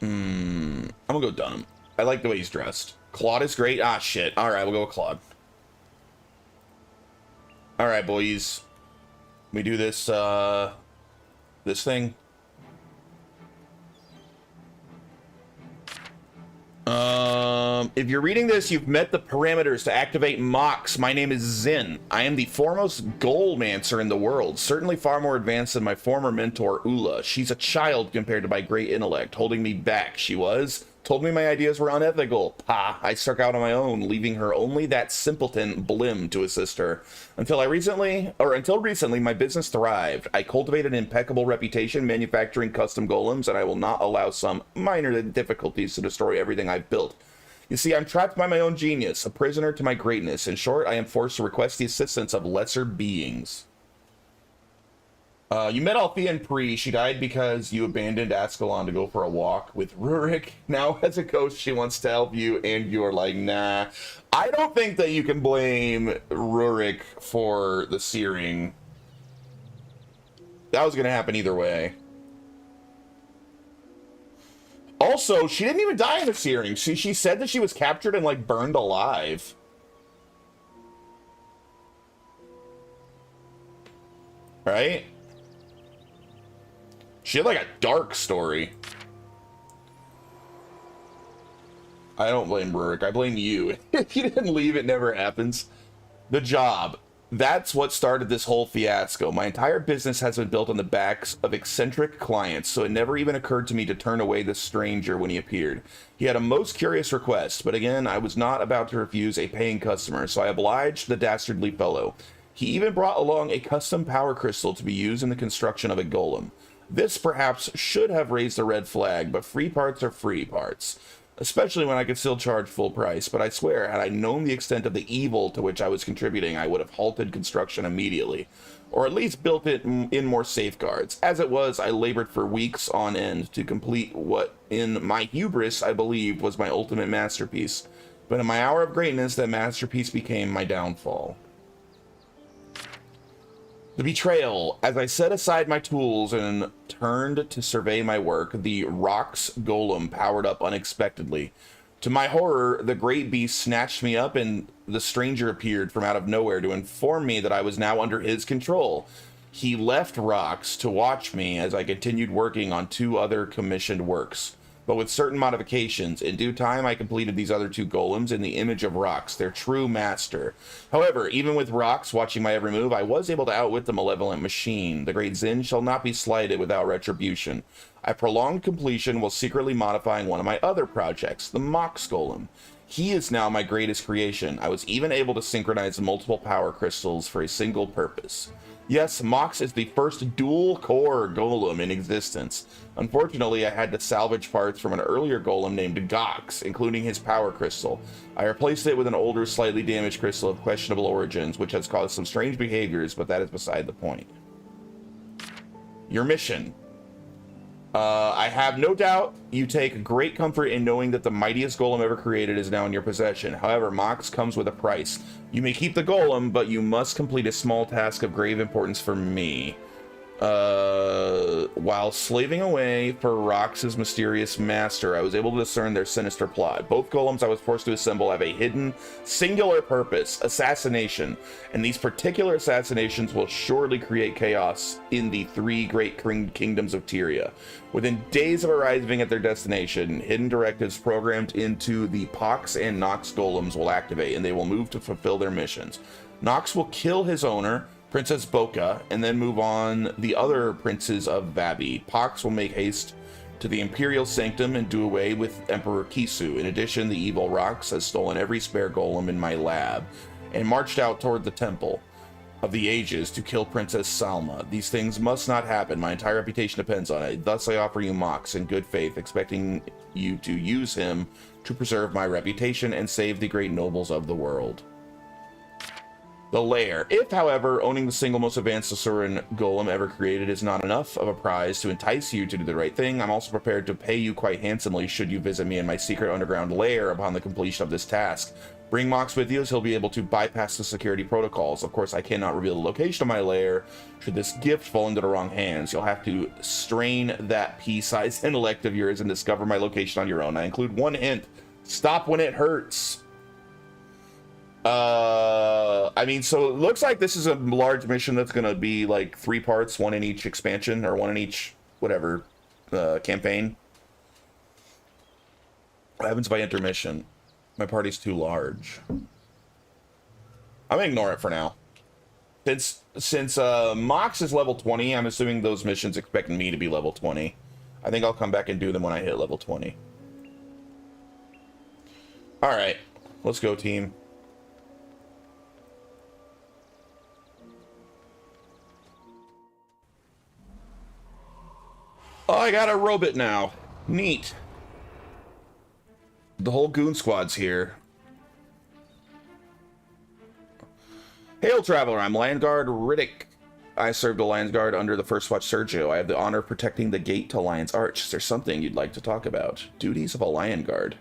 I'm gonna go Dunham. I like the way he's dressed. Claude is great. Ah, shit. All right, we'll go with Claude. All right, boys. We do this, this thing. If you're reading this, you've met the parameters to activate Mox. My name is Zin. I am the foremost goalmancer in the world, certainly far more advanced than my former mentor, Ula. She's a child compared to my great intellect, holding me back, she was. Told me my ideas were unethical. Pah, I struck out on my own, leaving her only that simpleton Blim to assist her. Until recently, my business thrived. I cultivated an impeccable reputation manufacturing custom golems, and I will not allow some minor difficulties to destroy everything I've built. You see, I'm trapped by my own genius, a prisoner to my greatness. In short, I am forced to request the assistance of lesser beings. You met Althea and Pri. She died because you abandoned Ascalon to go for a walk with Rurik. Now, as a ghost, she wants to help you, and you're like, nah. I don't think that you can blame Rurik for the searing. That was going to happen either way. Also, she didn't even die in the searing. She said that she was captured and, like, burned alive. Right? She had, like, a dark story. I don't blame Rurik. I blame you. If you didn't leave, it never happens. The job. That's what started this whole fiasco. My entire business has been built on the backs of eccentric clients, so it never even occurred to me to turn away this stranger when he appeared. He had a most curious request, but again, I was not about to refuse a paying customer, so I obliged the dastardly fellow. He even brought along a custom power crystal to be used in the construction of a golem. This perhaps should have raised a red flag, but free parts are free parts. Especially when I could still charge full price, but I swear, had I known the extent of the evil to which I was contributing, I would have halted construction immediately, or at least built it in more safeguards. As it was, I labored for weeks on end to complete what, in my hubris, I believed was my ultimate masterpiece. But in my hour of greatness, that masterpiece became my downfall. The betrayal. As I set aside my tools and turned to survey my work, the Rock's golem powered up unexpectedly. To my horror, the great beast snatched me up and the stranger appeared from out of nowhere to inform me that I was now under his control. He left Rox to watch me as I continued working on 2 other commissioned works. But with certain modifications, in due time I completed these other 2 golems in the image of Rox, their true master. However, even with Rox watching my every move, I was able to outwit the malevolent machine. The great Zin shall not be slighted without retribution. I prolonged completion while secretly modifying one of my other projects, the Mox Golem. He is now my greatest creation. I was even able to synchronize multiple power crystals for a single purpose. Yes, Mox is the first dual-core golem in existence. Unfortunately, I had to salvage parts from an earlier golem named Gox, including his power crystal. I replaced it with an older, slightly damaged crystal of questionable origins, which has caused some strange behaviors, but that is beside the point. Your mission. I have no doubt you take great comfort in knowing that the mightiest golem ever created is now in your possession. However, Mox comes with a price. You may keep the golem, but you must complete a small task of grave importance for me. While slaving away for Rox's mysterious master, I was able to discern their sinister plot. Both golems I was forced to assemble have a hidden, singular purpose, assassination, and these particular assassinations will surely create chaos in the 3 great kingdoms of Tyria. Within days of arriving at their destination, hidden directives programmed into the Pox and Nox golems will activate, and they will move to fulfill their missions. Nox will kill his owner, Princess Boca, and then move on the other princes of Vabi. Pox will make haste to the Imperial Sanctum and do away with Emperor Kisu. In addition, the evil Rox has stolen every spare golem in my lab and marched out toward the Temple of the Ages to kill Princess Salma. These things must not happen. My entire reputation depends on it. Thus I offer you Mox in good faith, expecting you to use him to preserve my reputation and save the great nobles of the world. The Lair. If, however, owning the single most advanced Asuran golem ever created is not enough of a prize to entice you to do the right thing, I'm also prepared to pay you quite handsomely should you visit me in my secret underground lair upon the completion of this task. Bring Mox with you as he'll be able to bypass the security protocols. Of course, I cannot reveal the location of my lair should this gift fall into the wrong hands. You'll have to strain that pea-sized intellect of yours and discover my location on your own. I include one hint. Stop when it hurts. I mean, so it looks like this is a large mission that's going to be like 3 parts, 1 in each expansion, or 1 in each, whatever, campaign. What happens by intermission? My party's too large. I'm gonna ignore it for now. Since Mox is level 20, I'm assuming those missions expect me to be level 20. I think I'll come back and do them when I hit level 20. Alright, let's go, team. Oh, I got a robot now. Neat. The whole goon squad's here. Hail, traveler. I'm Lionsguard Riddick. I served the Lionsguard under the First Watch Sergio. I have the honor of protecting the gate to Lion's Arch. Is there something you'd like to talk about? Duties of a Lionsguard.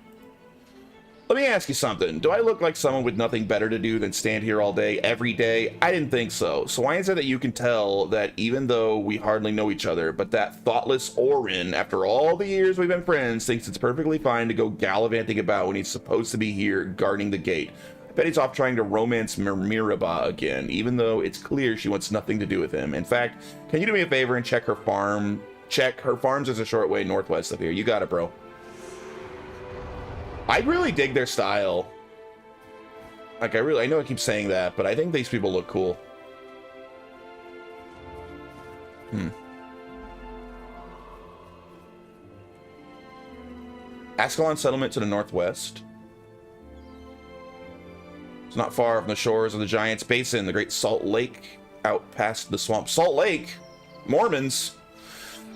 Let me ask you something. Do I look like someone with nothing better to do than stand here all day, every day? I didn't think so. So why is it that you can tell that even though we hardly know each other, but that thoughtless Orin, after all the years we've been friends, thinks it's perfectly fine to go gallivanting about when he's supposed to be here guarding the gate? I bet he's off trying to romance Miraba again, even though it's clear she wants nothing to do with him. In fact, can you do me a favor and check her farm? Check her farms is a short way northwest of here. You got it, bro. I really dig their style. Like, I know I keep saying that, but I think these people look cool. Ascalon settlement to the northwest. It's not far from the shores of the Giants Basin, the Great Salt Lake, out past the swamp. Salt Lake? Mormons?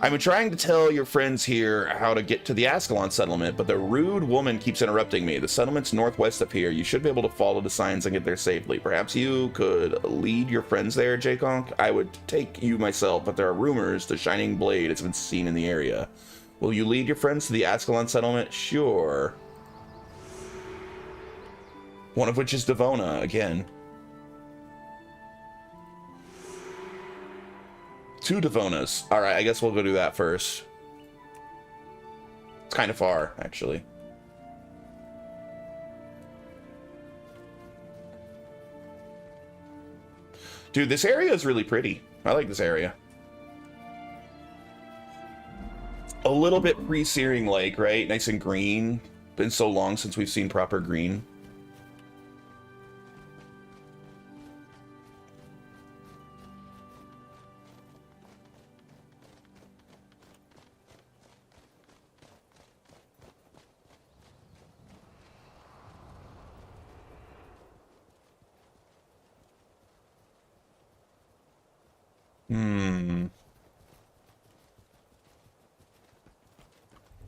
I've been trying to tell your friends here how to get to the Ascalon settlement, but the rude woman keeps interrupting me. The settlement's northwest of here. You should be able to follow the signs and get there safely. Perhaps you could lead your friends there, Jayconk? I would take you myself, but there are rumors the Shining Blade has been seen in the area. Will you lead your friends to the Ascalon settlement? Sure. One of which is Devona, again. 2 Devonas. Alright, I guess we'll go do that first. It's kind of far, actually. Dude, this area is really pretty. I like this area. A little bit pre-searing lake, right? Nice and green. Been so long since we've seen proper green.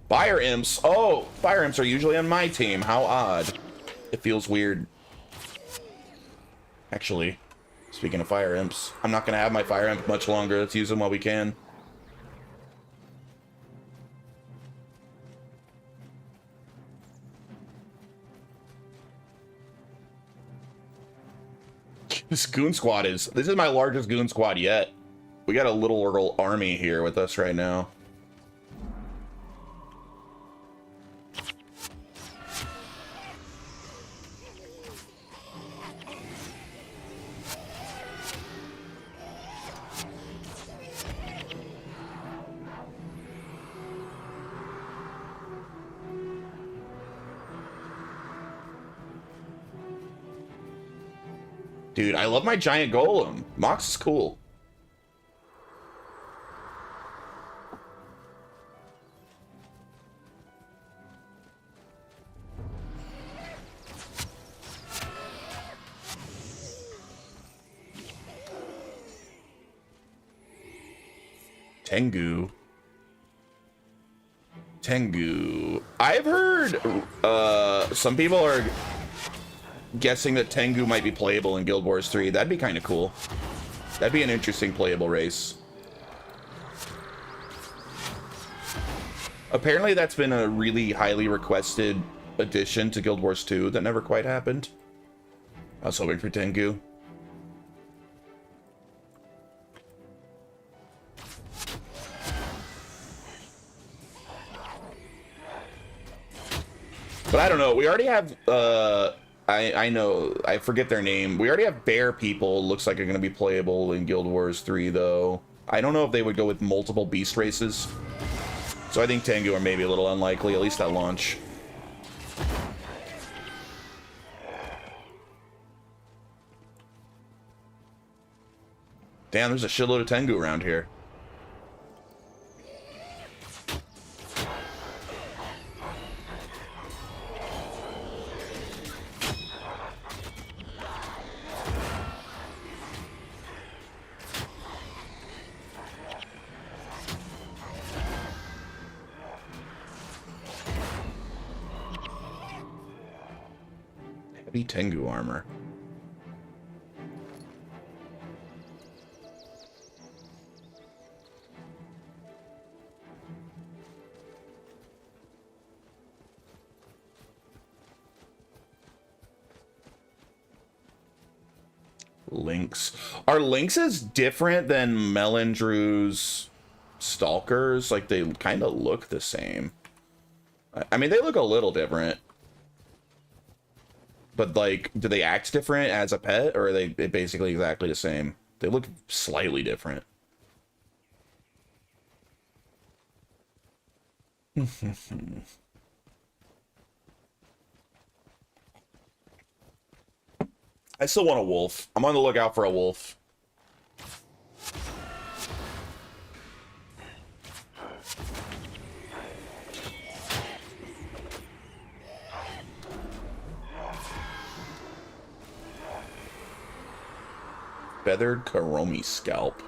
Fire imps. Oh, fire imps are usually on my team. How odd. It feels weird. Actually, speaking of fire imps, I'm not going to have my fire imp much longer. Let's use them while we can. This goon squad this is my largest goon squad yet. We got a little army here with us right now. Dude, I love my giant golem. Mox is cool. Tengu. I've heard some people are guessing that Tengu might be playable in Guild Wars 3. That'd be kind of cool. That'd be an interesting playable race. Apparently that's been a really highly requested addition to Guild Wars 2 that never quite happened. I was hoping for Tengu. But I don't know. We already have I know, I forget their name. We already have bear people, looks like are going to be playable in Guild Wars 3, though. I don't know if they would go with multiple beast races. So I think Tengu are maybe a little unlikely, at least at launch. Damn, there's a shitload of Tengu around here. Heavy Tengu armor. Lynx. Are lynxes different than Melindru's stalkers? Like, they kind of look the same. I mean, they look a little different. But, like, do they act different as a pet, or are they basically exactly the same? They look slightly different. I still want a wolf. I'm on the lookout for a wolf. Feathered Karomi scalp.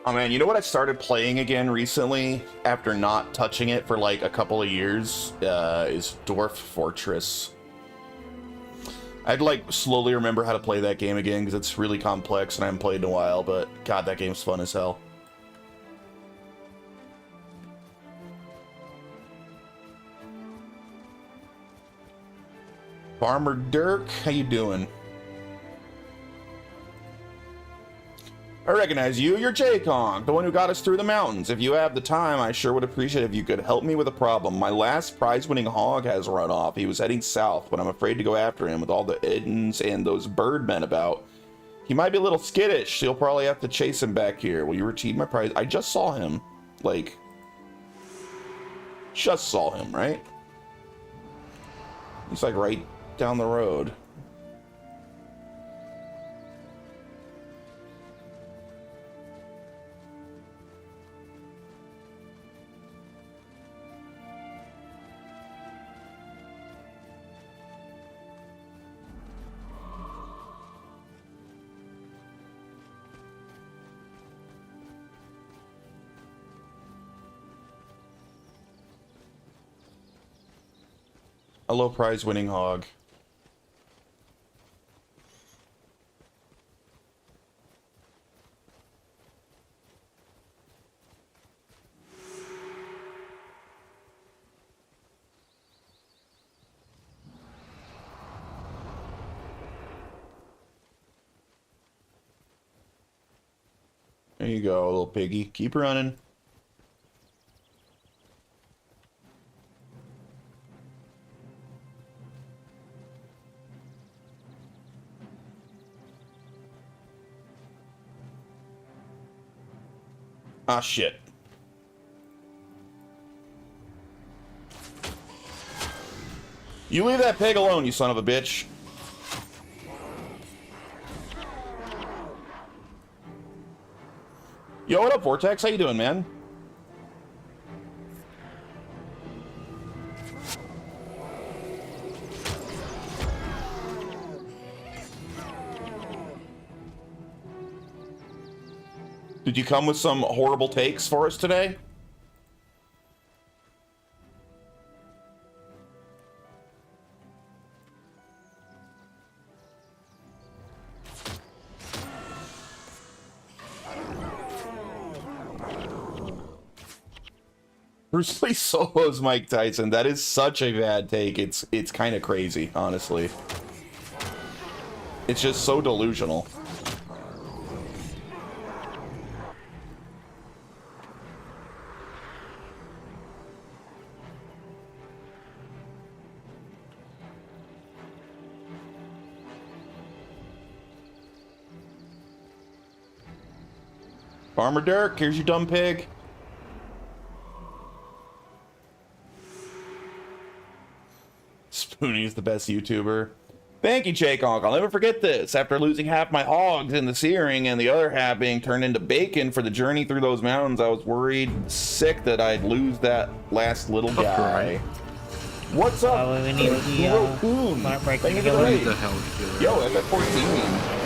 Oh man, you know what I started playing again recently after not touching it for like a couple of years? Is Dwarf Fortress. I'd like slowly remember how to play that game again because it's really complex and I haven't played in a while, but god, that game's fun as hell. Farmer Dirk, how you doing? I recognize you. You're J-Kong, the one who got us through the mountains. If you have the time, I sure would appreciate it if you could help me with a problem. My last prize-winning hog has run off. He was heading south, but I'm afraid to go after him with all the Edens and those birdmen about. He might be a little skittish, so you'll probably have to chase him back here. Will you retrieve my prize? I just saw him. Like, just saw him, right? He's like right down the road. A low prize winning hog. There you go, little piggy. Keep running. Ah, shit. You leave that pig alone, you son of a bitch. Yo, what up, Vortex? How you doing, man? Did you come with some horrible takes for us today? Bruce Lee solos Mike Tyson. That is such a bad take. It's kind of crazy, honestly. It's just so delusional. Farmer Dirk, here's your dumb pig. Spoonie's the best YouTuber. Thank you, J-Konk. I'll never forget this. After losing half my hogs in the searing and the other half being turned into bacon for the journey through those mountains, I was worried sick that I'd lose that last little guy. What's up? We need the Thank you for the raid. Yo, FF14.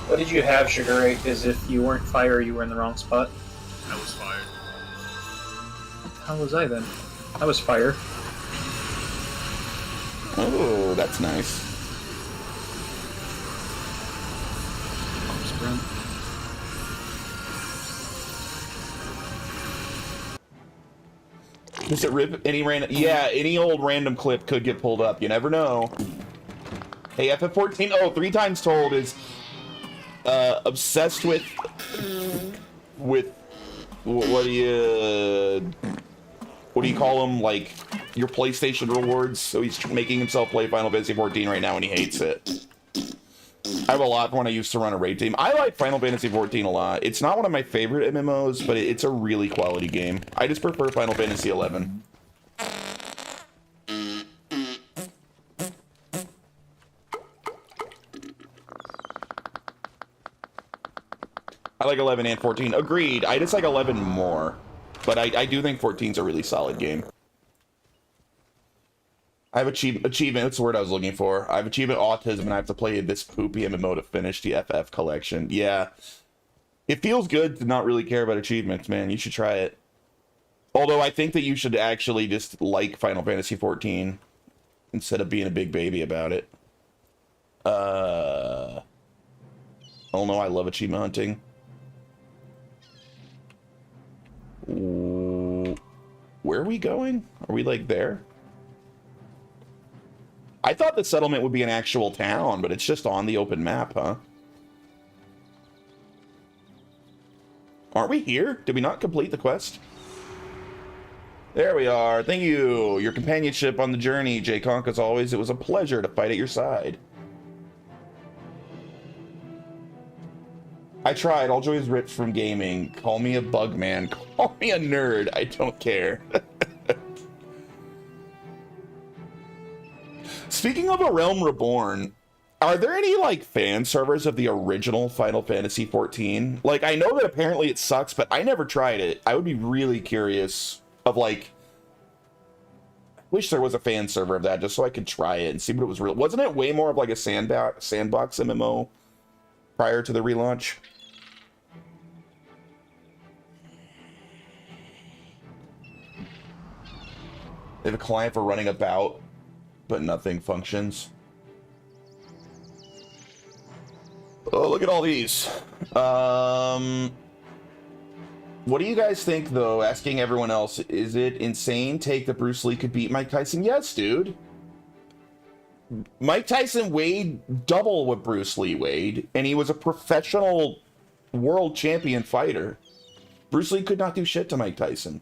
What did you have, Sugar Ray? Because if you weren't fire, you were in the wrong spot. I was fired. How was I then? I was fire. Oh, that's nice. Sprint. Does it rip any random? Yeah, any old random clip could get pulled up. You never know. Hey, FF14. Oh, 3 times told is obsessed with what do you call them? Like your PlayStation rewards. So he's making himself play Final Fantasy 14 right now, and he hates it. I have a lot when I used to run a raid team. I like Final Fantasy 14 a lot. It's not one of my favorite MMOs, but it's a really quality game. I just prefer Final Fantasy 11. I like 11 and 14. Agreed. I just like 11 more. But I do think 14's a really solid game. I have achievement. That's the word I was looking for. I have achievement autism, and I have to play this poopy MMO to finish the FF collection. Yeah. It feels good to not really care about achievements, man. You should try it. Although I think that you should actually just like Final Fantasy XIV instead of being a big baby about it. Oh no, I love achievement hunting. Ooh, where are we going? Are we like there? I thought the settlement would be an actual town, but it's just on the open map, huh? Aren't we here? Did we not complete the quest? There we are. Thank you. Your companionship on the journey, J-Conk, as always. It was a pleasure to fight at your side. I tried. All joy is ripped from gaming. Call me a bug man. Call me a nerd. I don't care. Speaking of A Realm Reborn, are there any, like, fan servers of the original Final Fantasy XIV? Like, I know that apparently it sucks, but I never tried it. I would be really curious of, like... I wish there was a fan server of that, just so I could try it and see what it was real. Wasn't it way more of, like, a sandbox MMO prior to the relaunch? They have a client for running about, but nothing functions. Oh, look at all these. What do you guys think, though? Asking everyone else, is it insane take that Bruce Lee could beat Mike Tyson? Yes, dude. Mike Tyson weighed double what Bruce Lee weighed, and he was a professional world champion fighter. Bruce Lee could not do shit to Mike Tyson.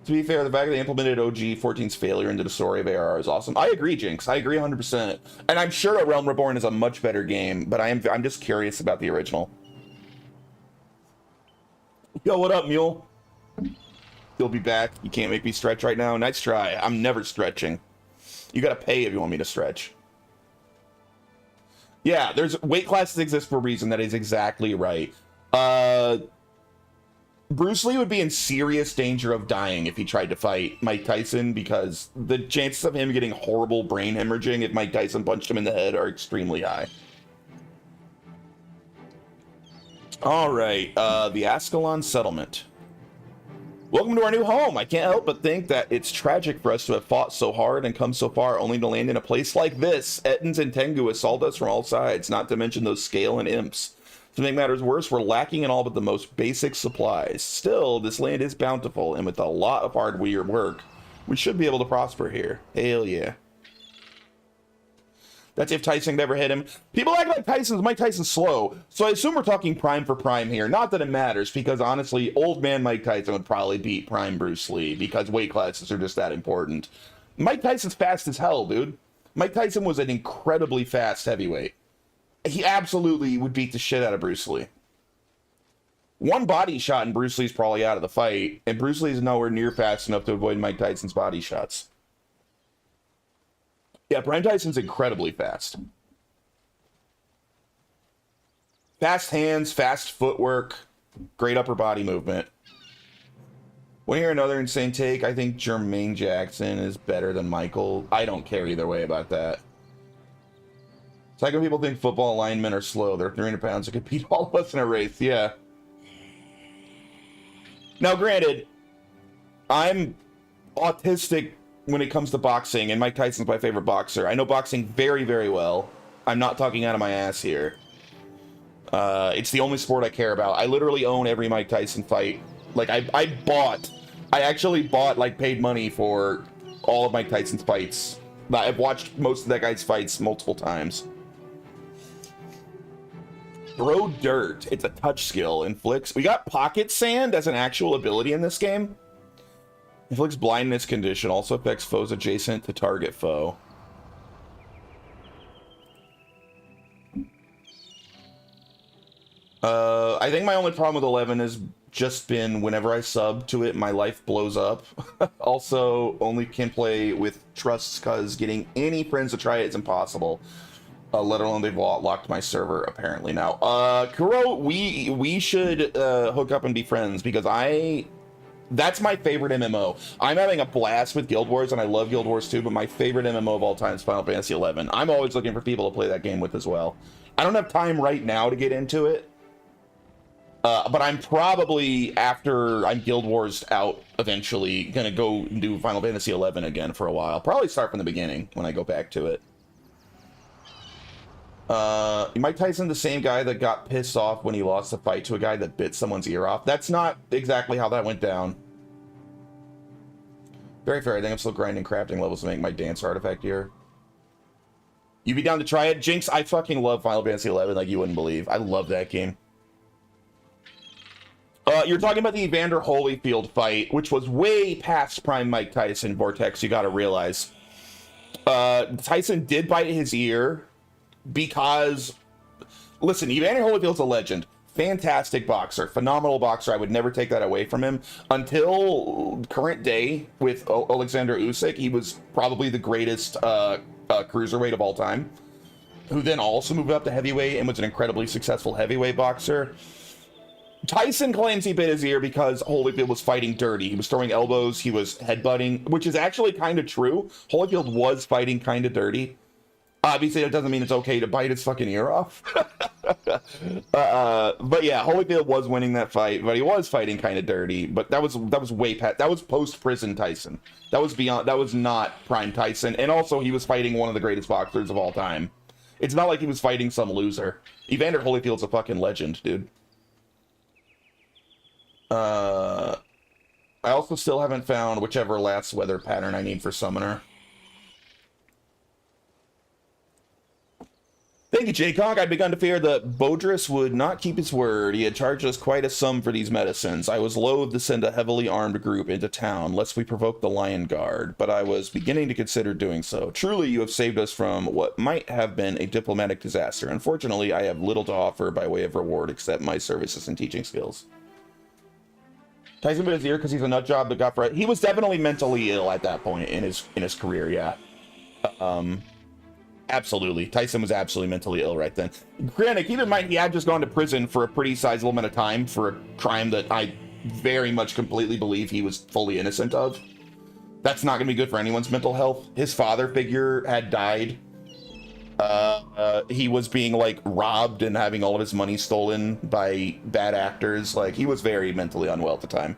To be fair, the fact that they implemented OG 14's failure into the story of ARR is awesome. I agree, Jinx. I agree 100%. And I'm sure A Realm Reborn is a much better game, but I'm just curious about the original. Yo, what up, Mule? You'll be back. You can't make me stretch right now. Nice try. I'm never stretching. You gotta pay if you want me to stretch. Yeah, there's weight classes exist for a reason. That is exactly right. Bruce Lee would be in serious danger of dying if he tried to fight Mike Tyson, because the chances of him getting horrible brain hemorrhaging if Mike Tyson punched him in the head are extremely high. All right, the Ascalon settlement. Welcome to our new home. I can't help but think that it's tragic for us to have fought so hard and come so far only to land in a place like this. Ettins and Tengu assault us from all sides, not to mention those Scale and Imps. To make matters worse, we're lacking in all but the most basic supplies. Still, this land is bountiful, and with a lot of hard work, we should be able to prosper here. Hell yeah. That's if Tyson never hit him. People act like Mike Tyson's slow, so I assume we're talking prime for prime here. Not that it matters, because honestly, old man Mike Tyson would probably beat prime Bruce Lee, because weight classes are just that important. Mike Tyson's fast as hell, dude. Mike Tyson was an incredibly fast heavyweight. He absolutely would beat the shit out of Bruce Lee. One body shot and Bruce Lee's probably out of the fight, and Bruce Lee's nowhere near fast enough to avoid Mike Tyson's body shots. Yeah, Prime Tyson's incredibly fast. Fast hands, fast footwork, great upper body movement. Want to hear another insane take? I think Jermaine Jackson is better than Michael. I don't care either way about that. It's like when people think football linemen are slow. They're 300 pounds that could beat all of us in a race. Yeah. Now, granted, I'm autistic when it comes to boxing, and Mike Tyson's my favorite boxer. I know boxing very, very well. I'm not talking out of my ass here. It's the only sport I care about. I literally own every Mike Tyson fight. Like, I actually bought, like, paid money for all of Mike Tyson's fights. I've watched most of that guy's fights multiple times. Throw dirt. It's a touch skill. Inflicts. We got pocket sand as an actual ability in this game. Inflicts blindness condition. Also affects foes adjacent to target foe. I think my only problem with 11 has just been whenever I sub to it, my life blows up. Also, only can play with trusts because getting any friends to try it is impossible. Let alone they've locked my server apparently now. Kuro, we should hook up and be friends, because that's my favorite MMO. I'm having a blast with Guild Wars, and I love Guild Wars too, but my favorite MMO of all time is Final Fantasy XI. I'm always looking for people to play that game with as well. I don't have time right now to get into it. But I'm probably, after I'm Guild Wars out, eventually gonna go do Final Fantasy 11 again for a while. Probably start from the beginning when I go back to it. Mike Tyson, the same guy that got pissed off when he lost the fight to a guy that bit someone's ear off. That's not exactly how that went down. Very fair. I think I'm still grinding crafting levels to make my dance artifact here. You be down to try it? Jinx, I fucking love Final Fantasy 11 like you wouldn't believe. I love that game. You're talking about the Evander Holyfield fight, which was way past prime Mike Tyson, Vortex, you gotta realize. Tyson did bite his ear because, listen, Evander Holyfield's a legend. Fantastic boxer, phenomenal boxer. I would never take that away from him. Until current day with Alexander Usyk, he was probably the greatest cruiserweight of all time, who then also moved up to heavyweight and was an incredibly successful heavyweight boxer. Tyson claims he bit his ear because Holyfield was fighting dirty. He was throwing elbows, he was headbutting, which is actually kind of true. Holyfield was fighting kind of dirty. Obviously, that doesn't mean it's okay to bite his fucking ear off. But yeah, Holyfield was winning that fight, but he was fighting kind of dirty. But that was way past. That was post prison Tyson. That was beyond. That was not prime Tyson. And also, he was fighting one of the greatest boxers of all time. It's not like he was fighting some loser. Evander Holyfield's a fucking legend, dude. I also still haven't found whichever last weather pattern I need for Summoner. Thank you, Jaycock. I'd begun to fear that Bodris would not keep his word. He had charged us quite a sum for these medicines. I was loath to send a heavily armed group into town, lest we provoke the Lion Guard, but I was beginning to consider doing so. Truly, you have saved us from what might have been a diplomatic disaster. Unfortunately, I have little to offer by way of reward except my services and teaching skills. Tyson bit his ear because he's a nut job that got for it. He was definitely mentally ill at that point in his career, yeah. Absolutely. Tyson was absolutely mentally ill right then. Granted, keep in mind he had just gone to prison for a pretty sizable amount of time for a crime that I very much completely believe he was fully innocent of. That's not going to be good for anyone's mental health. His father figure had died. He was being like robbed and having all of his money stolen by bad actors. Like, he was very mentally unwell at the time.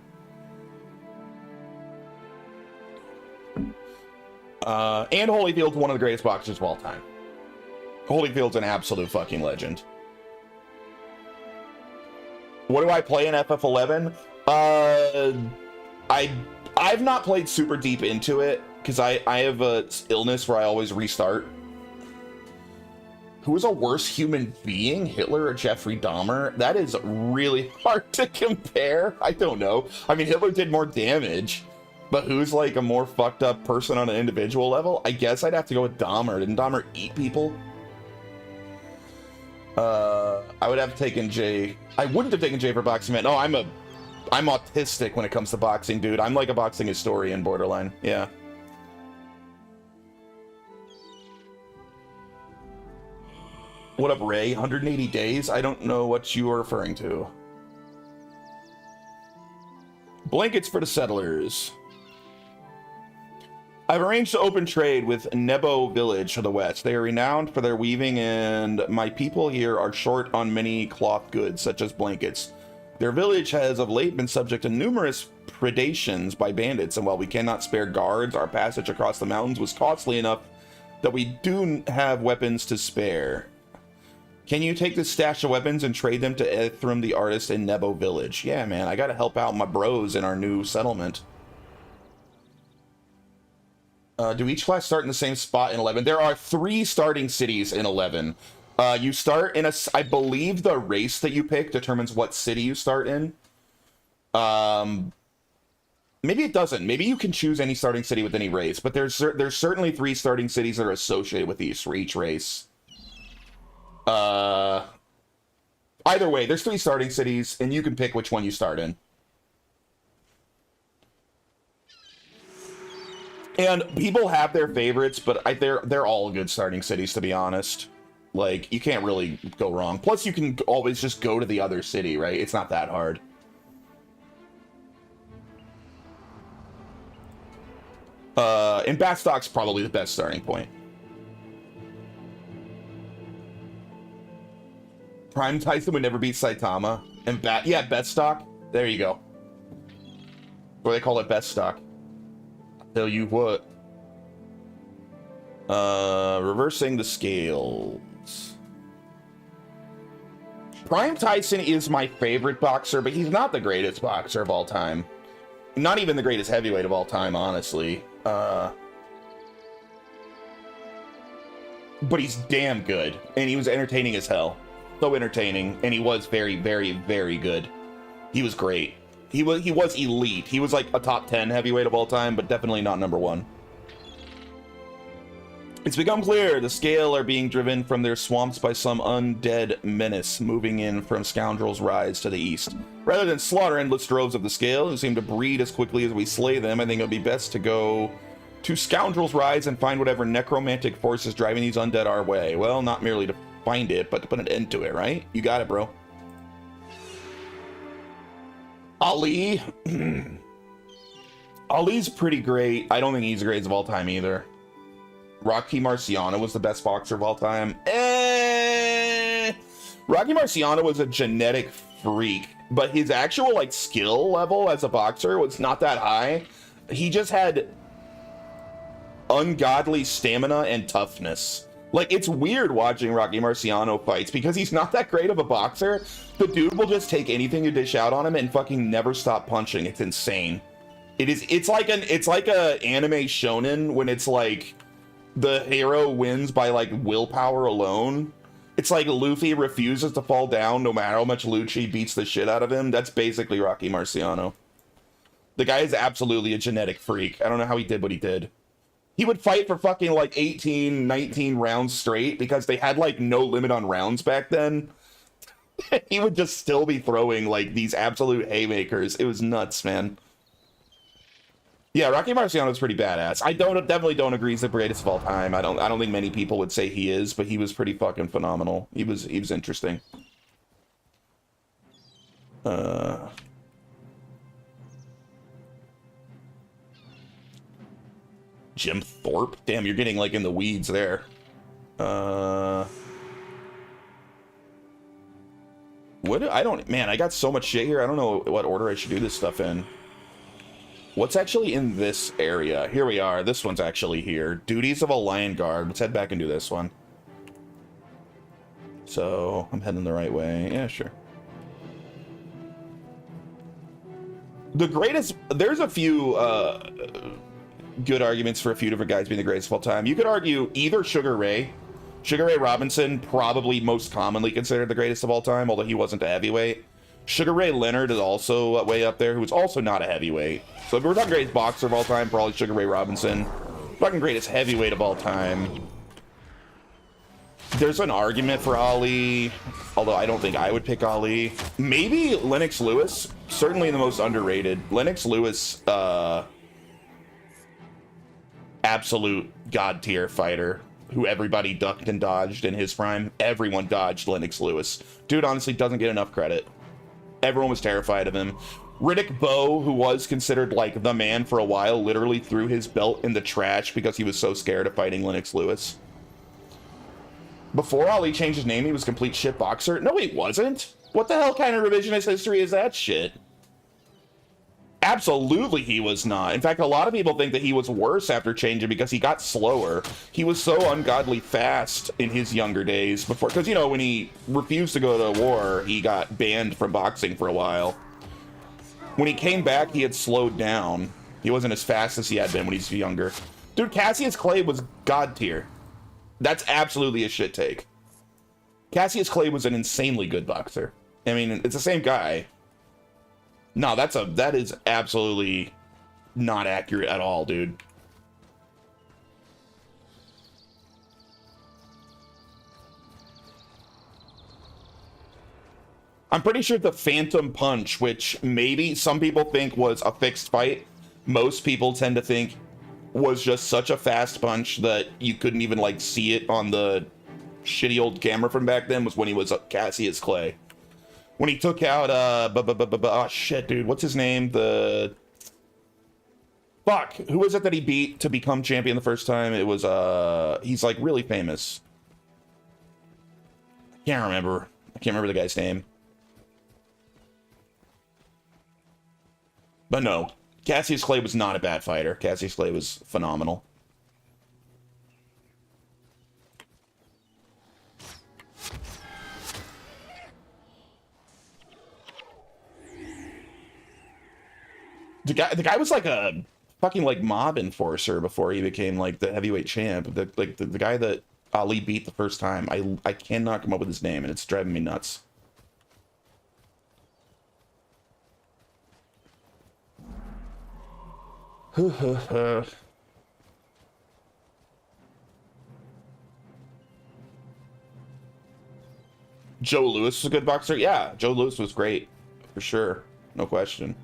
And Holyfield's one of the greatest boxers of all time. Holyfield's an absolute fucking legend. What do I play in FF11? I've not played super deep into it because I have a illness where I always restart. Who is a worse human being, Hitler or Jeffrey Dahmer? That is really hard to compare. I don't know. I mean, Hitler did more damage, but who's like a more fucked up person on an individual level? I guess I'd have to go with Dahmer. Didn't Dahmer eat people? I would have taken Jay. I wouldn't have taken Jay for boxing, man. No, I'm autistic when it comes to boxing, dude. I'm like a boxing historian, borderline. Yeah. What up, Ray? 180 days? I don't know what you are referring to. Blankets for the settlers. I've arranged to open trade with Nebo village to the west. They are renowned for their weaving, and my people here are short on many cloth goods, such as blankets. Their village has of late been subject to numerous predations by bandits, and while we cannot spare guards, our passage across the mountains was costly enough that we do have weapons to spare. Can you take this stash of weapons and trade them to Ethram the artist in Nebo village? Yeah, man, I gotta help out my bros in our new settlement. Do each class start in the same spot in 11? There are 3 starting cities in 11. You start in I believe the race that you pick determines what city you start in. Maybe it doesn't. Maybe you can choose any starting city with any race, but there's certainly 3 starting cities that are associated with each race. Either way, there's 3 starting cities, and you can pick which one you start in. And people have their favorites, but they're all good starting cities, to be honest. Like, you can't really go wrong. Plus, you can always just go to the other city, right? It's not that hard. And Bastock's probably the best starting point. Prime Tyson would never beat Saitama. And yeah, best stock. There you go. Or they call it best stock. I'll tell you what. Reversing the scales. Prime Tyson is my favorite boxer, but he's not the greatest boxer of all time. Not even the greatest heavyweight of all time, honestly. But he's damn good, and he was entertaining as hell. So entertaining, and he was very, very, very good. He was great. He was elite. He was like a top 10 heavyweight of all time, but definitely not number 1. It's become clear the Scale are being driven from their swamps by some undead menace moving in from Scoundrel's Rise to the east. Rather than slaughter endless droves of the Scale, who seem to breed as quickly as we slay them, I think it would be best to go to Scoundrel's Rise and find whatever necromantic force is driving these undead our way. Well, not merely to find it, but to put an end to it, right? You got it, bro. Ali. Ali's pretty great. I don't think he's the greatest of all time either. Rocky Marciano was the best boxer of all time. Rocky Marciano was a genetic freak, but his actual like skill level as a boxer was not that high. He just had ungodly stamina and toughness. Like, it's weird watching Rocky Marciano fights because he's not that great of a boxer. The dude will just take anything you dish out on him and fucking never stop punching. It's insane. It's like a anime shonen when it's like the hero wins by like willpower alone. It's like Luffy refuses to fall down no matter how much Lucci beats the shit out of him. That's basically Rocky Marciano. The guy is absolutely a genetic freak. I don't know how he did what he did. He would fight for fucking like 18, 19 rounds straight because they had like no limit on rounds back then. He would just still be throwing like these absolute haymakers. It was nuts, man. Yeah, Rocky Marciano is pretty badass. I definitely don't agree he's the greatest of all time. I don't think many people would say he is, but he was pretty fucking phenomenal. He was interesting. Jim Thorpe? Damn, you're getting like in the weeds there. Man, I got so much shit here. I don't know what order I should do this stuff in. What's actually in this area? Here we are. This one's actually here. Duties of a Lion Guard. Let's head back and do this one. So, I'm heading the right way. Yeah, sure. The greatest... There's a few good arguments for a few different guys being the greatest of all time. You could argue either Sugar Ray. Sugar Ray Robinson, probably most commonly considered the greatest of all time, although he wasn't a heavyweight. Sugar Ray Leonard is also way up there, who is also not a heavyweight. So if we're talking greatest boxer of all time, probably Sugar Ray Robinson. Fucking greatest heavyweight of all time. There's an argument for Ali, although I don't think I would pick Ali. Maybe Lennox Lewis, certainly the most underrated. Lennox Lewis, absolute god tier fighter who everybody ducked and dodged in his prime. Everyone dodged Lennox Lewis. Dude honestly doesn't get enough credit. Everyone was terrified of him. Riddick Bowe, who was considered like the man for a while, literally threw his belt in the trash because he was so scared of fighting Lennox Lewis. Before Ali changed his name, he was a complete shit boxer. No, he wasn't. What the hell kind of revisionist history is that shit? Absolutely he was not. In fact, a lot of people think that he was worse after changing because he got slower. He was so ungodly fast in his younger days before, because, you know, when he refused to go to war, he got banned from boxing for a while. When he came back, he had slowed down. He wasn't as fast as he had been when he was younger. Dude, Cassius Clay was god tier. That's absolutely a shit take. Cassius Clay was an insanely good boxer. I mean, it's the same guy. No, that is absolutely not accurate at all, dude. I'm pretty sure the Phantom Punch, which maybe some people think was a fixed fight, most people tend to think was just such a fast punch that you couldn't even like see it on the shitty old camera from back then, was when he was Cassius Clay. When he took out, oh shit, dude, what's his name? Fuck, who was it that he beat to become champion the first time? It was, he's like really famous. I I can't remember the guy's name. But no, Cassius Clay was not a bad fighter. Cassius Clay was phenomenal. The guy was like a fucking like mob enforcer before he became like the heavyweight champ. The guy that Ali beat the first time. I cannot come up with his name, and it's driving me nuts. Joe Louis was a good boxer. Yeah, Joe Louis was great for sure, no question.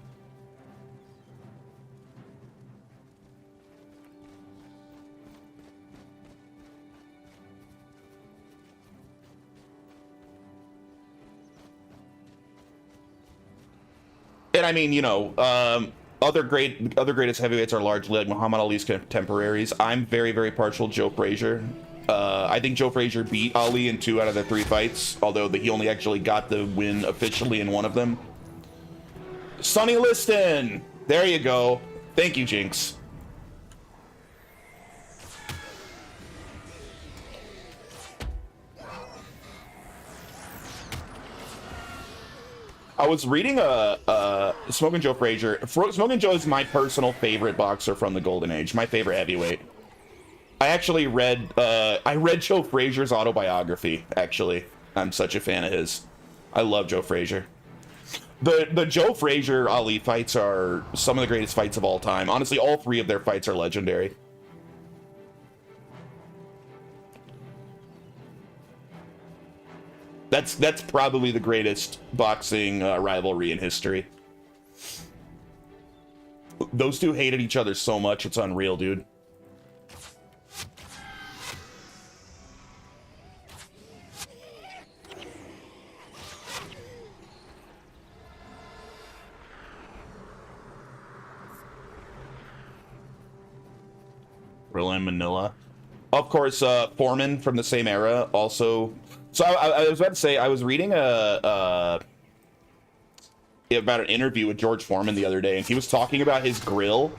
And I mean, you know, other greatest heavyweights are largely like Muhammad Ali's contemporaries. I'm very, very partial to Joe Frazier. I think Joe Frazier beat Ali in 2 out of the 3 fights, although he only actually got the win officially in one of them. Sonny Liston! There you go. Thank you, Jinx. I was reading Smoking Joe Frazier. Smoking Joe is my personal favorite boxer from the Golden Age. My favorite heavyweight. I actually read Joe Frazier's autobiography. Actually, I'm such a fan of his. I love Joe Frazier. The Joe Frazier Ali fights are some of the greatest fights of all time. Honestly, all 3 of their fights are legendary. That's probably the greatest boxing rivalry in history. Those 2 hated each other so much, it's unreal, dude. Berlin, Manila. Of course, Foreman from the same era also. So I was about to say, I was reading about an interview with George Foreman the other day, and he was talking about his grill.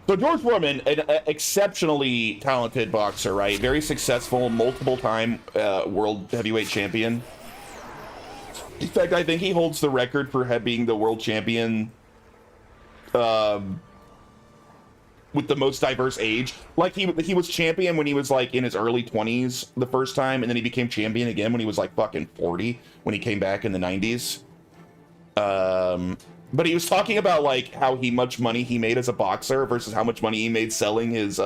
So George Foreman, an exceptionally talented boxer, right? Very successful, multiple-time world heavyweight champion. In fact, I think he holds the record for being the world champion with the most diverse age. Like, he was champion when he was, like, in his early 20s the first time, and then he became champion again when he was, like, fucking 40, when he came back in the 90s. But he was talking about, like, how much money he made as a boxer versus how much money he made selling his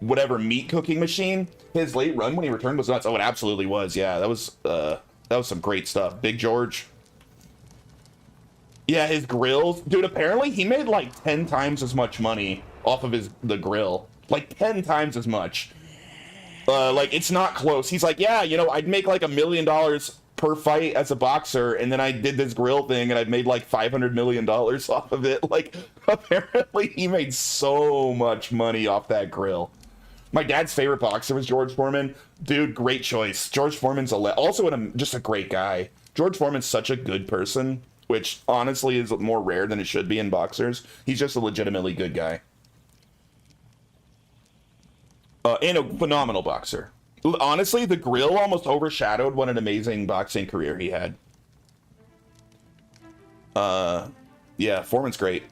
whatever meat cooking machine. His late run when he returned was nuts. Oh, it absolutely was. Yeah, that was some great stuff. Big George. Yeah, his grills. Dude, apparently he made like 10 times as much money off of the grill. Like 10 times as much. Like, it's not close. He's like, yeah, you know, I'd make like $1 million per fight as a boxer, and then I did this grill thing and I'd made like $500 million off of it. Like, apparently he made so much money off that grill. My dad's favorite boxer was George Foreman. Dude, great choice. George Foreman's also just a great guy. George Foreman's such a good person, which honestly is more rare than it should be in boxers. He's just a legitimately good guy. And a phenomenal boxer. Honestly, the grill almost overshadowed what an amazing boxing career he had. Yeah, Foreman's great.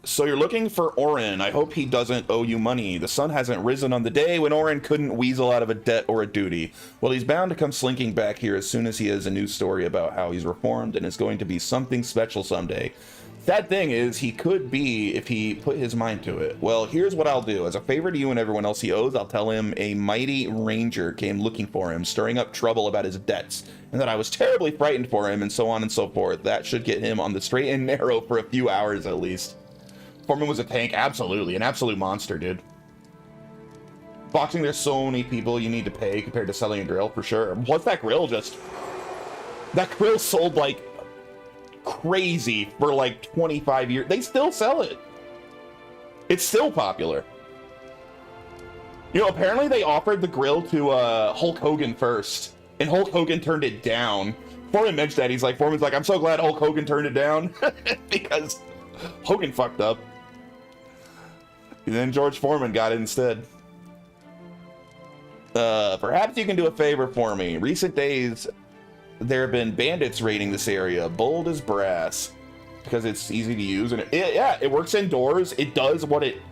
So you're looking for Oren. I hope he doesn't owe you money. The sun hasn't risen on the day when Oren couldn't weasel out of a debt or a duty. Well, he's bound to come slinking back here as soon as he has a new story about how he's reformed and is going to be something special someday. Sad thing is, he could be if he put his mind to it. Well, here's what I'll do. As a favor to you and everyone else he owes, I'll tell him a mighty ranger came looking for him, stirring up trouble about his debts, and that I was terribly frightened for him, and so on and so forth. That should get him on the straight and narrow for a few hours at least. Foreman was a tank, absolutely. An absolute monster, dude. Boxing, there's so many people you need to pay compared to selling a grill, for sure. What's that grill just... That grill sold like crazy for like 25 years. They still sell it. It's still popular. You know, apparently they offered the grill to Hulk Hogan first. And Hulk Hogan turned it down. Foreman mentioned that. He's like, Foreman's like, I'm so glad Hulk Hogan turned it down because Hogan fucked up. And then George Foreman got it instead. Perhaps you can do a favor for me. Recent days, there have been bandits raiding this area, bold as brass, because it's easy to use. And it works indoors. It does what it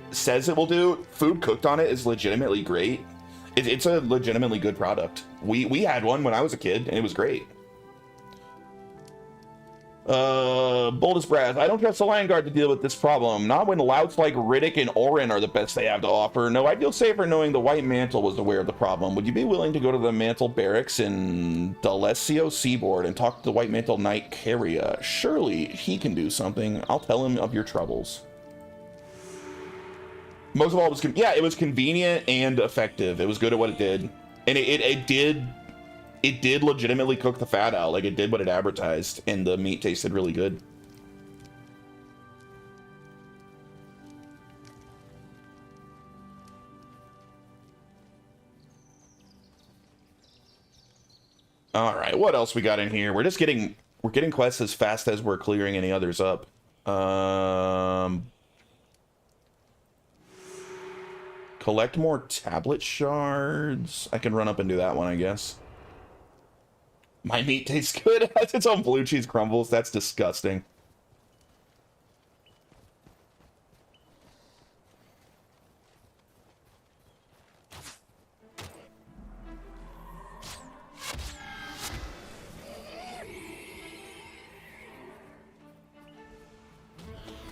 says it will do. Food cooked on it is legitimately great. It's a legitimately good product. We had one when I was a kid, and it was great. Bold as brass. I don't trust the Lion Guard to deal with this problem. Not when louts like Riddick and Orin are the best they have to offer. No, I'd feel safer knowing the White Mantle was aware of the problem. Would you be willing to go to the Mantle Barracks in D'Alessio Seaboard and talk to the White Mantle Knight Carria? Surely he can do something. I'll tell him of your troubles. Most of all, it was convenient and effective. It was good at what it did. And it did legitimately cook the fat out. Like, it did what it advertised, and the meat tasted really good. All right, what else we got in here? We're getting quests as fast as we're clearing any others up. Collect more tablet shards. I can run up and do that one, I guess. My meat tastes good. It has its own blue cheese crumbles. That's disgusting.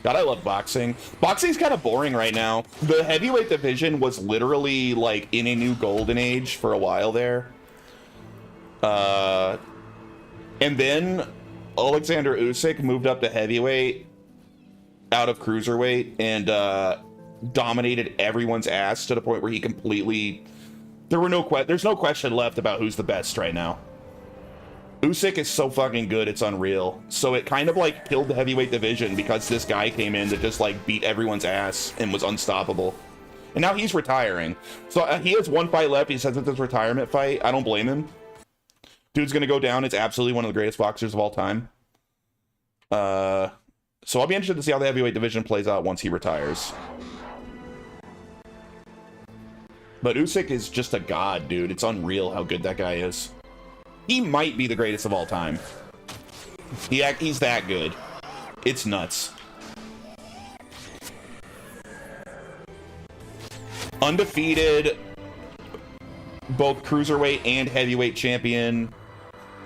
God, I love boxing. Boxing's kind of boring right now. The heavyweight division was literally like in a new golden age for a while there. And then Alexander Usyk moved up to heavyweight out of cruiserweight and dominated everyone's ass to the point where he completely... There's no question left about who's the best right now. Usyk is so fucking good, it's unreal. So it kind of like killed the heavyweight division because this guy came in that just like beat everyone's ass and was unstoppable. And now he's retiring. So he has one fight left. He says it's his retirement fight. I don't blame him. Dude's gonna go down. It's absolutely one of the greatest boxers of all time. So I'll be interested to see how the heavyweight division plays out once he retires. But Usyk is just a god, dude. It's unreal how good that guy is. He might be the greatest of all time. He's that good. It's nuts. Undefeated, both cruiserweight and heavyweight champion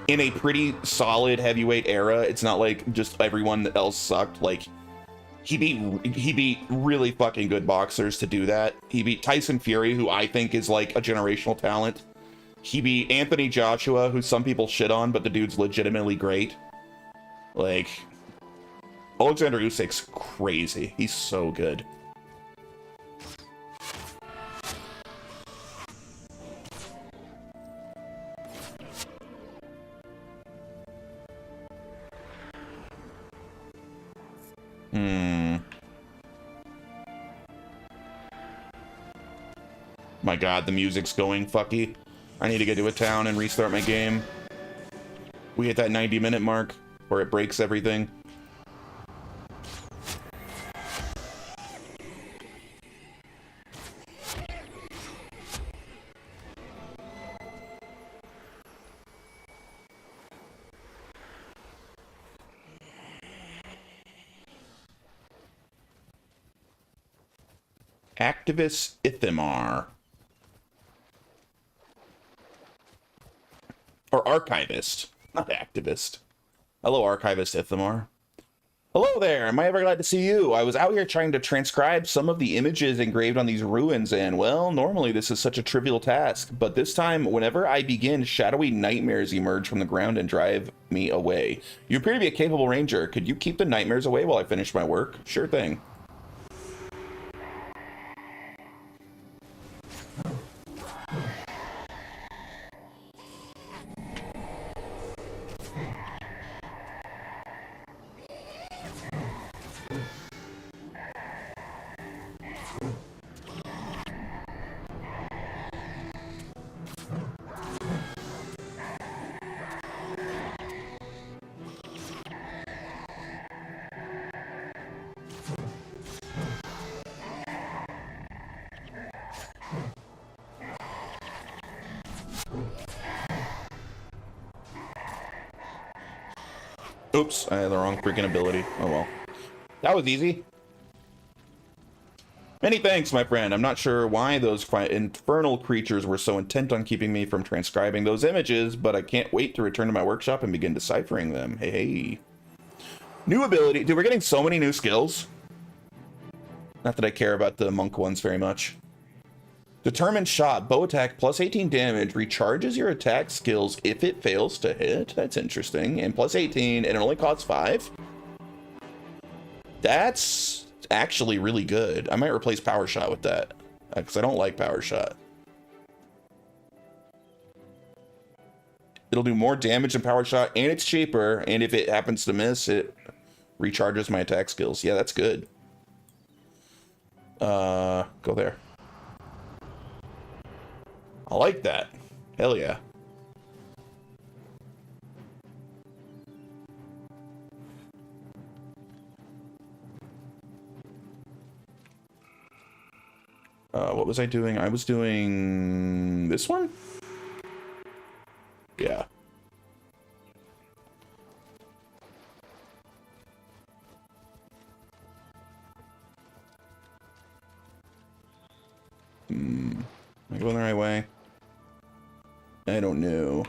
in a pretty solid heavyweight era. It's not like just everyone else sucked. Like, he beat really fucking good boxers to do that. He beat Tyson Fury, who I think is like a generational talent. He beat Anthony Joshua, who some people shit on, but the dude's legitimately great. Like, Alexander Usyk's crazy. He's so good. My god, the music's going fucky. I need to get to a town and restart my game. We hit that 90-minute mark where it breaks everything. Activist Ithamar. Or archivist, not activist. Hello, archivist Ithamar. Hello there, am I ever glad to see you? I was out here trying to transcribe some of the images engraved on these ruins, and, well, normally this is such a trivial task, but this time, whenever I begin, shadowy nightmares emerge from the ground and drive me away. You appear to be a capable ranger. Could you keep the nightmares away while I finish my work? Sure thing. Oops, I had the wrong freaking ability. Oh well. That was easy. Many thanks, my friend. I'm not sure why those infernal creatures were so intent on keeping me from transcribing those images, but I can't wait to return to my workshop and begin deciphering them. Hey, hey. New ability. Dude, we're getting so many new skills. Not that I care about the monk ones very much. Determined shot. Bow attack plus 18 damage. Recharges your attack skills if it fails to hit. That's interesting. And plus 18, and it only costs 5. That's actually really good. I might replace power shot with that because I don't like power shot. It'll do more damage than power shot, and it's cheaper, and if it happens to miss, it recharges my attack skills. Yeah, that's good. Go there. I like that. Hell yeah. What was I doing? I was doing this one? Yeah. Am I going the right way? I don't know.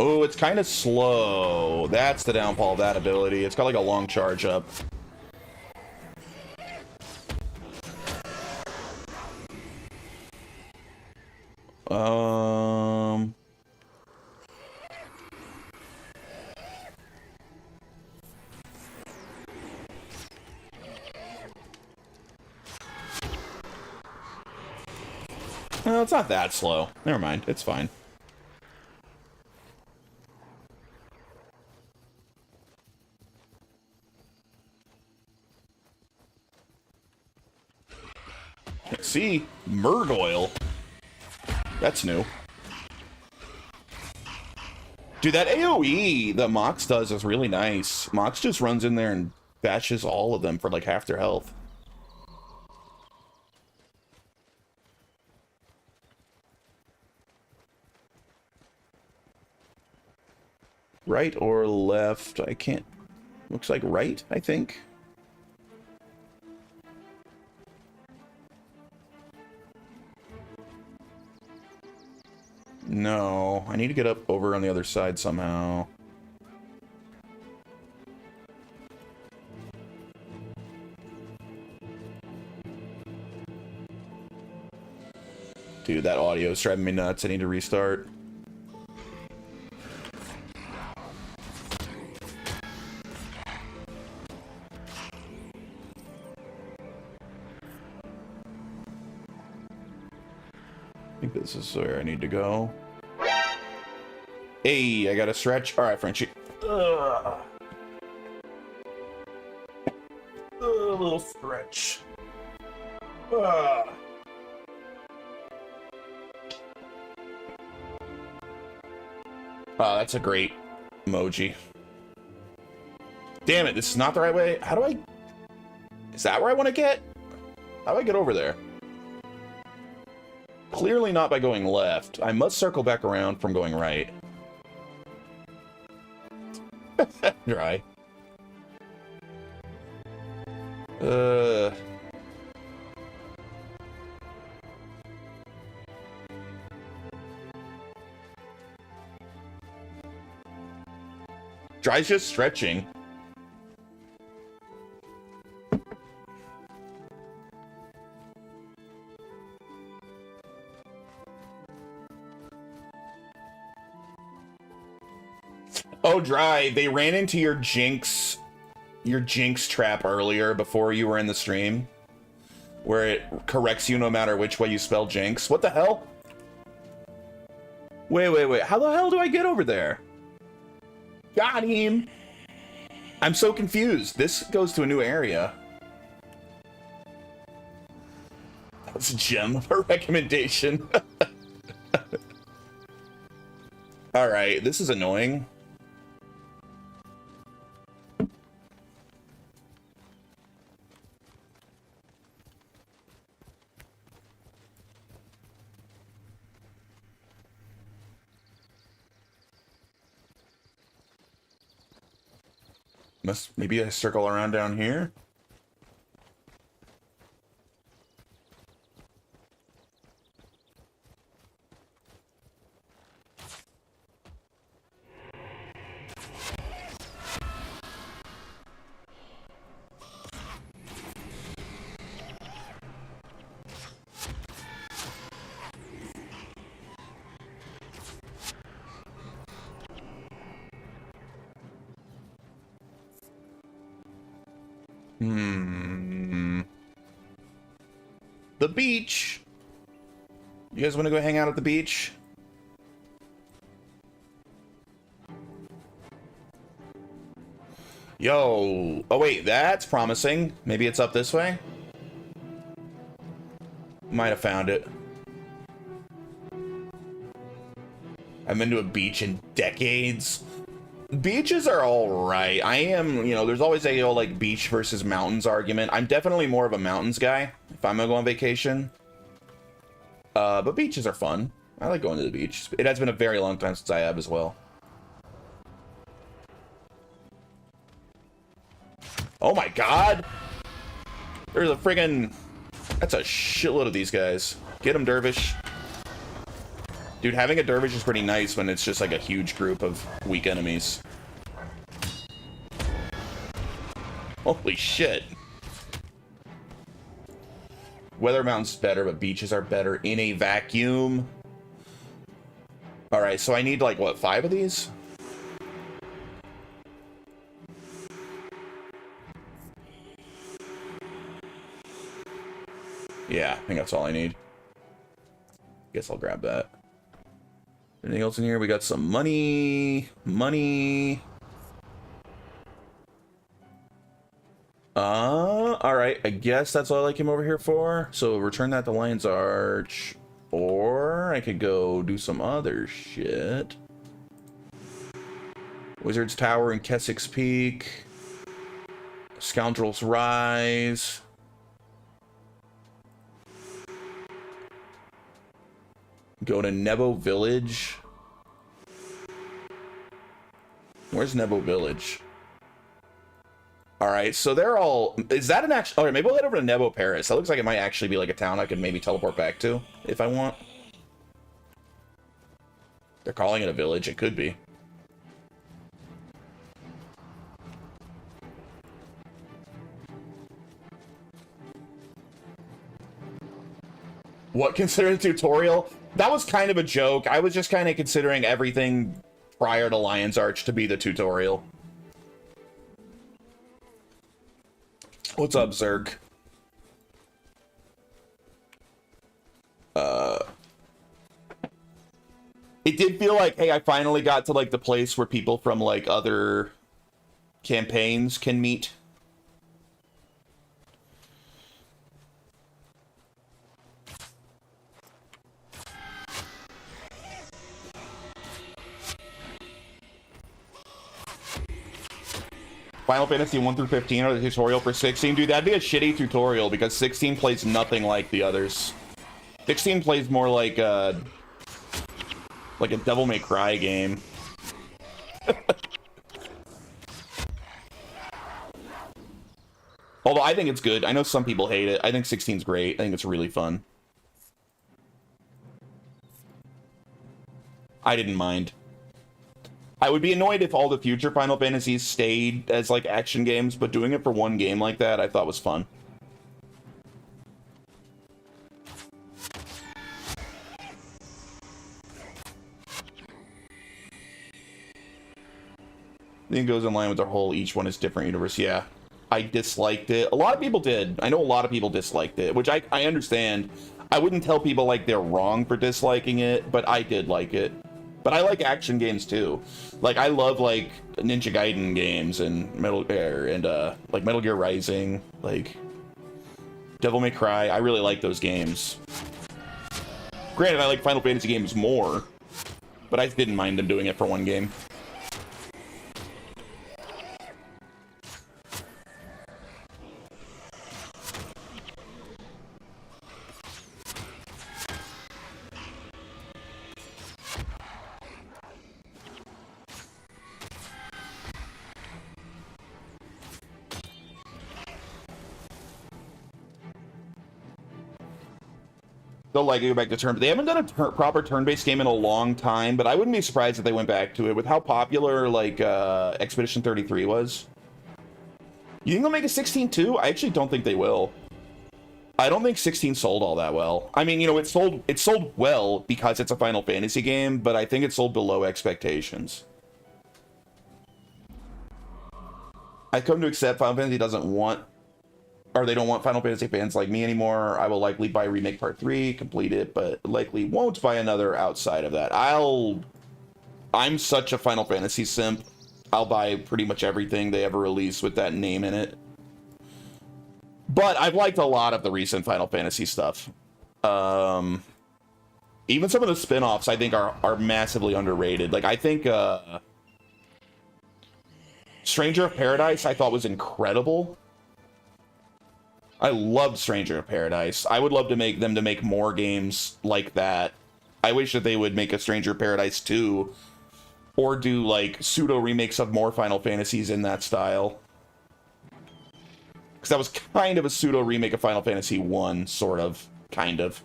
Oh, it's kind of slow. That's the downfall of that ability. It's got like a long charge up. No, it's not that slow. Never mind. It's fine. See? Murgoyle. That's new. Dude, that AoE that Mox does is really nice. Mox just runs in there and bashes all of them for like half their health. Right or left? I can't... Looks like right, I think. No, I need to get up over on the other side somehow. Dude, that audio is driving me nuts. I need to restart. I think this is where I need to go. Hey, I got to stretch. All right, Frenchie. A little stretch. Oh, that's a great emoji. Damn it, this is not the right way. How do I... Is that where I want to get? How do I get over there? Clearly not by going left. I must circle back around from going right. Dry. Dry's just stretching. Oh, Dry, they ran into your Jinx trap earlier before you were in the stream, where it corrects you no matter which way you spell Jinx. What the hell? Wait. How the hell do I get over there? Got him. I'm so confused. This goes to a new area. That was a gem of a recommendation. All right, this is annoying. Maybe I circle around down here. The beach. You guys want to go hang out at the beach? Yo. Oh, wait, that's promising. Maybe it's up this way? Might have found it. I haven't been to a beach in decades. Beaches are all right. I am, you know, there's always a like beach versus mountains argument. I'm definitely more of a mountains guy if I'm gonna go on vacation. But beaches are fun. I like going to the beach. It has been a very long time since I have as well. Oh my god! There's a friggin'... That's a shitload of these guys. Get him, Dervish. Dude, having a Dervish is pretty nice when it's just like a huge group of weak enemies. Holy shit. Weather Mountain's better, but beaches are better in a vacuum. Alright, so I need like, what, 5 of these? Yeah, I think that's all I need. Guess I'll grab that. Anything else in here? We got some money. Money. Alright. I guess that's all I came over here for. So return that to Lion's Arch. Or I could go do some other shit. Wizard's Tower and Keswick's Peak. Scoundrel's Rise. Go to Nebo Village. Where's Nebo Village? Alright, so they're all... Is that an actual... Alright, maybe we'll head over to Nebo Paris. That looks like it might actually be like a town I could maybe teleport back to, if I want. They're calling it a village. It could be. What, considered a tutorial? That was kind of a joke. I was just kind of considering everything prior to Lion's Arch to be the tutorial. What's up, Zerg? It did feel like, hey, I finally got to like the place where people from like other campaigns can meet. Final Fantasy 1 through 15 or the tutorial for 16. Dude, that'd be a shitty tutorial because 16 plays nothing like the others. 16 plays more like a Devil May Cry game. Although I think it's good. I know some people hate it. I think 16's great. I think it's really fun. I didn't mind. I would be annoyed if all the future Final Fantasies stayed as like action games, but doing it for one game like that I thought was fun. I think it goes in line with their whole each one is different universe. Yeah, I disliked it. A lot of people did. I know a lot of people disliked it, which I understand. I wouldn't tell people like they're wrong for disliking it, but I did like it. But I like action games too. Like I love like Ninja Gaiden games and Metal Gear Rising, like Devil May Cry. I really like those games. Granted, I like Final Fantasy games more, but I didn't mind them doing it for one game. they'll likely go back to turn. They haven't done a proper turn-based game in a long time, but I wouldn't be surprised if they went back to it with how popular like Expedition 33 was. You think they'll make a 16 too? I actually don't think they will. I don't think 16 sold all that well. I mean, you know, it sold well because it's a Final Fantasy game, but I think it sold below expectations. I've come to accept Final Fantasy doesn't want, or they don't want Final Fantasy fans like me anymore. I will likely buy Remake Part 3, complete it, but likely won't buy another outside of that. I'm such a Final Fantasy simp. I'll buy pretty much everything they ever release with that name in it. But I've liked a lot of the recent Final Fantasy stuff. Even some of the spin-offs I think are massively underrated. Like, I think Stranger of Paradise I thought was incredible. I loved Stranger of Paradise. I would love to make more games like that. I wish that they would make a Stranger of Paradise 2 or do like pseudo remakes of more Final Fantasies in that style. Because that was kind of a pseudo remake of Final Fantasy 1, sort of, kind of.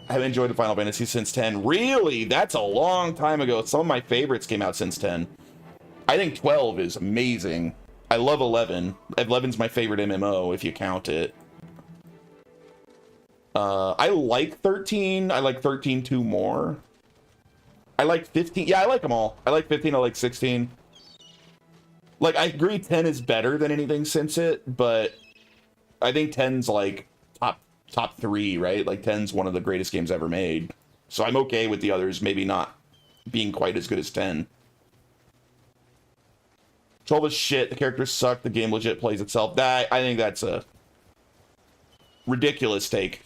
I've enjoyed the Final Fantasy since 10. Really? That's a long time ago. Some of my favorites came out since 10. I think 12 is amazing. I love 11. 11's my favorite MMO, if you count it. I like 13. I like 13 2 more. I like 15. Yeah, I like them all. I like 15. I like 16. Like, I agree 10 is better than anything since it, but I think 10's like top 3, right? Like 10's one of the greatest games ever made. So I'm okay with the others maybe not being quite as good as 10. 12 is shit. The characters suck. The game legit plays itself. That I think that's a ridiculous take.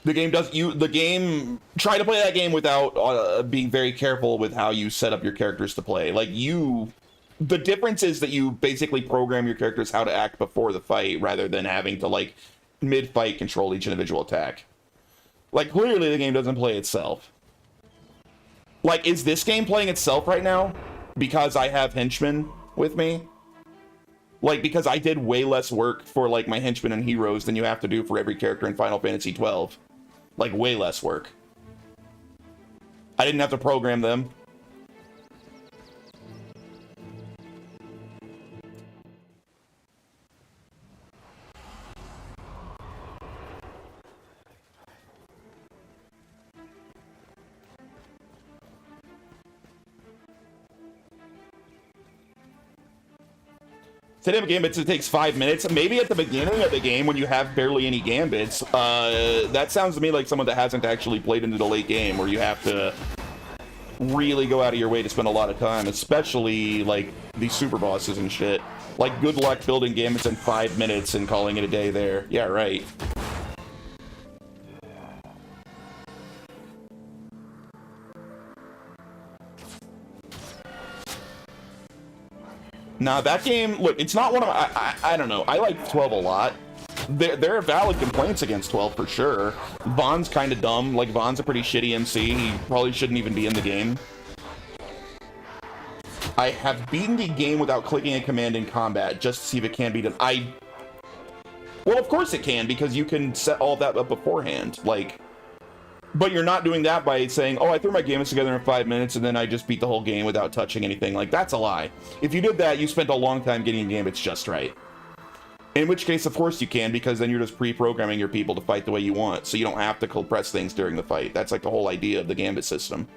The game try to play that game without being very careful with how you set up your characters to play. Like the difference is that you basically program your characters how to act before the fight rather than having to like mid-fight control each individual attack. Like clearly the game doesn't play itself. Like, is this game playing itself right now because I have henchmen with me? Like, because I did way less work for like my henchmen and heroes than you have to do for every character in Final Fantasy 12. Like, way less work. I didn't have to program them. Today of gambits, it takes 5 minutes. Maybe at the beginning of the game when you have barely any gambits. That sounds to me like someone that hasn't actually played into the late game where you have to really go out of your way to spend a lot of time, especially like these super bosses and shit. Like, good luck building gambits in 5 minutes and calling it a day there. Yeah, right. Nah, that game, look, it's not one of my, I don't know, I like 12 a lot. There are valid complaints against 12 for sure. Vaughn's kind of dumb, like Vaughn's a pretty shitty MC, he probably shouldn't even be in the game. I have beaten the game without clicking a command in combat, just to see if it can be done. Well, of course it can, because you can set all that up beforehand, like... But you're not doing that by saying, oh, I threw my gambits together in 5 minutes and then I just beat the whole game without touching anything. Like, that's a lie. If you did that, you spent a long time getting gambits just right. In which case, of course you can, because then you're just pre-programming your people to fight the way you want, so you don't have to press things during the fight. That's like the whole idea of the gambit system.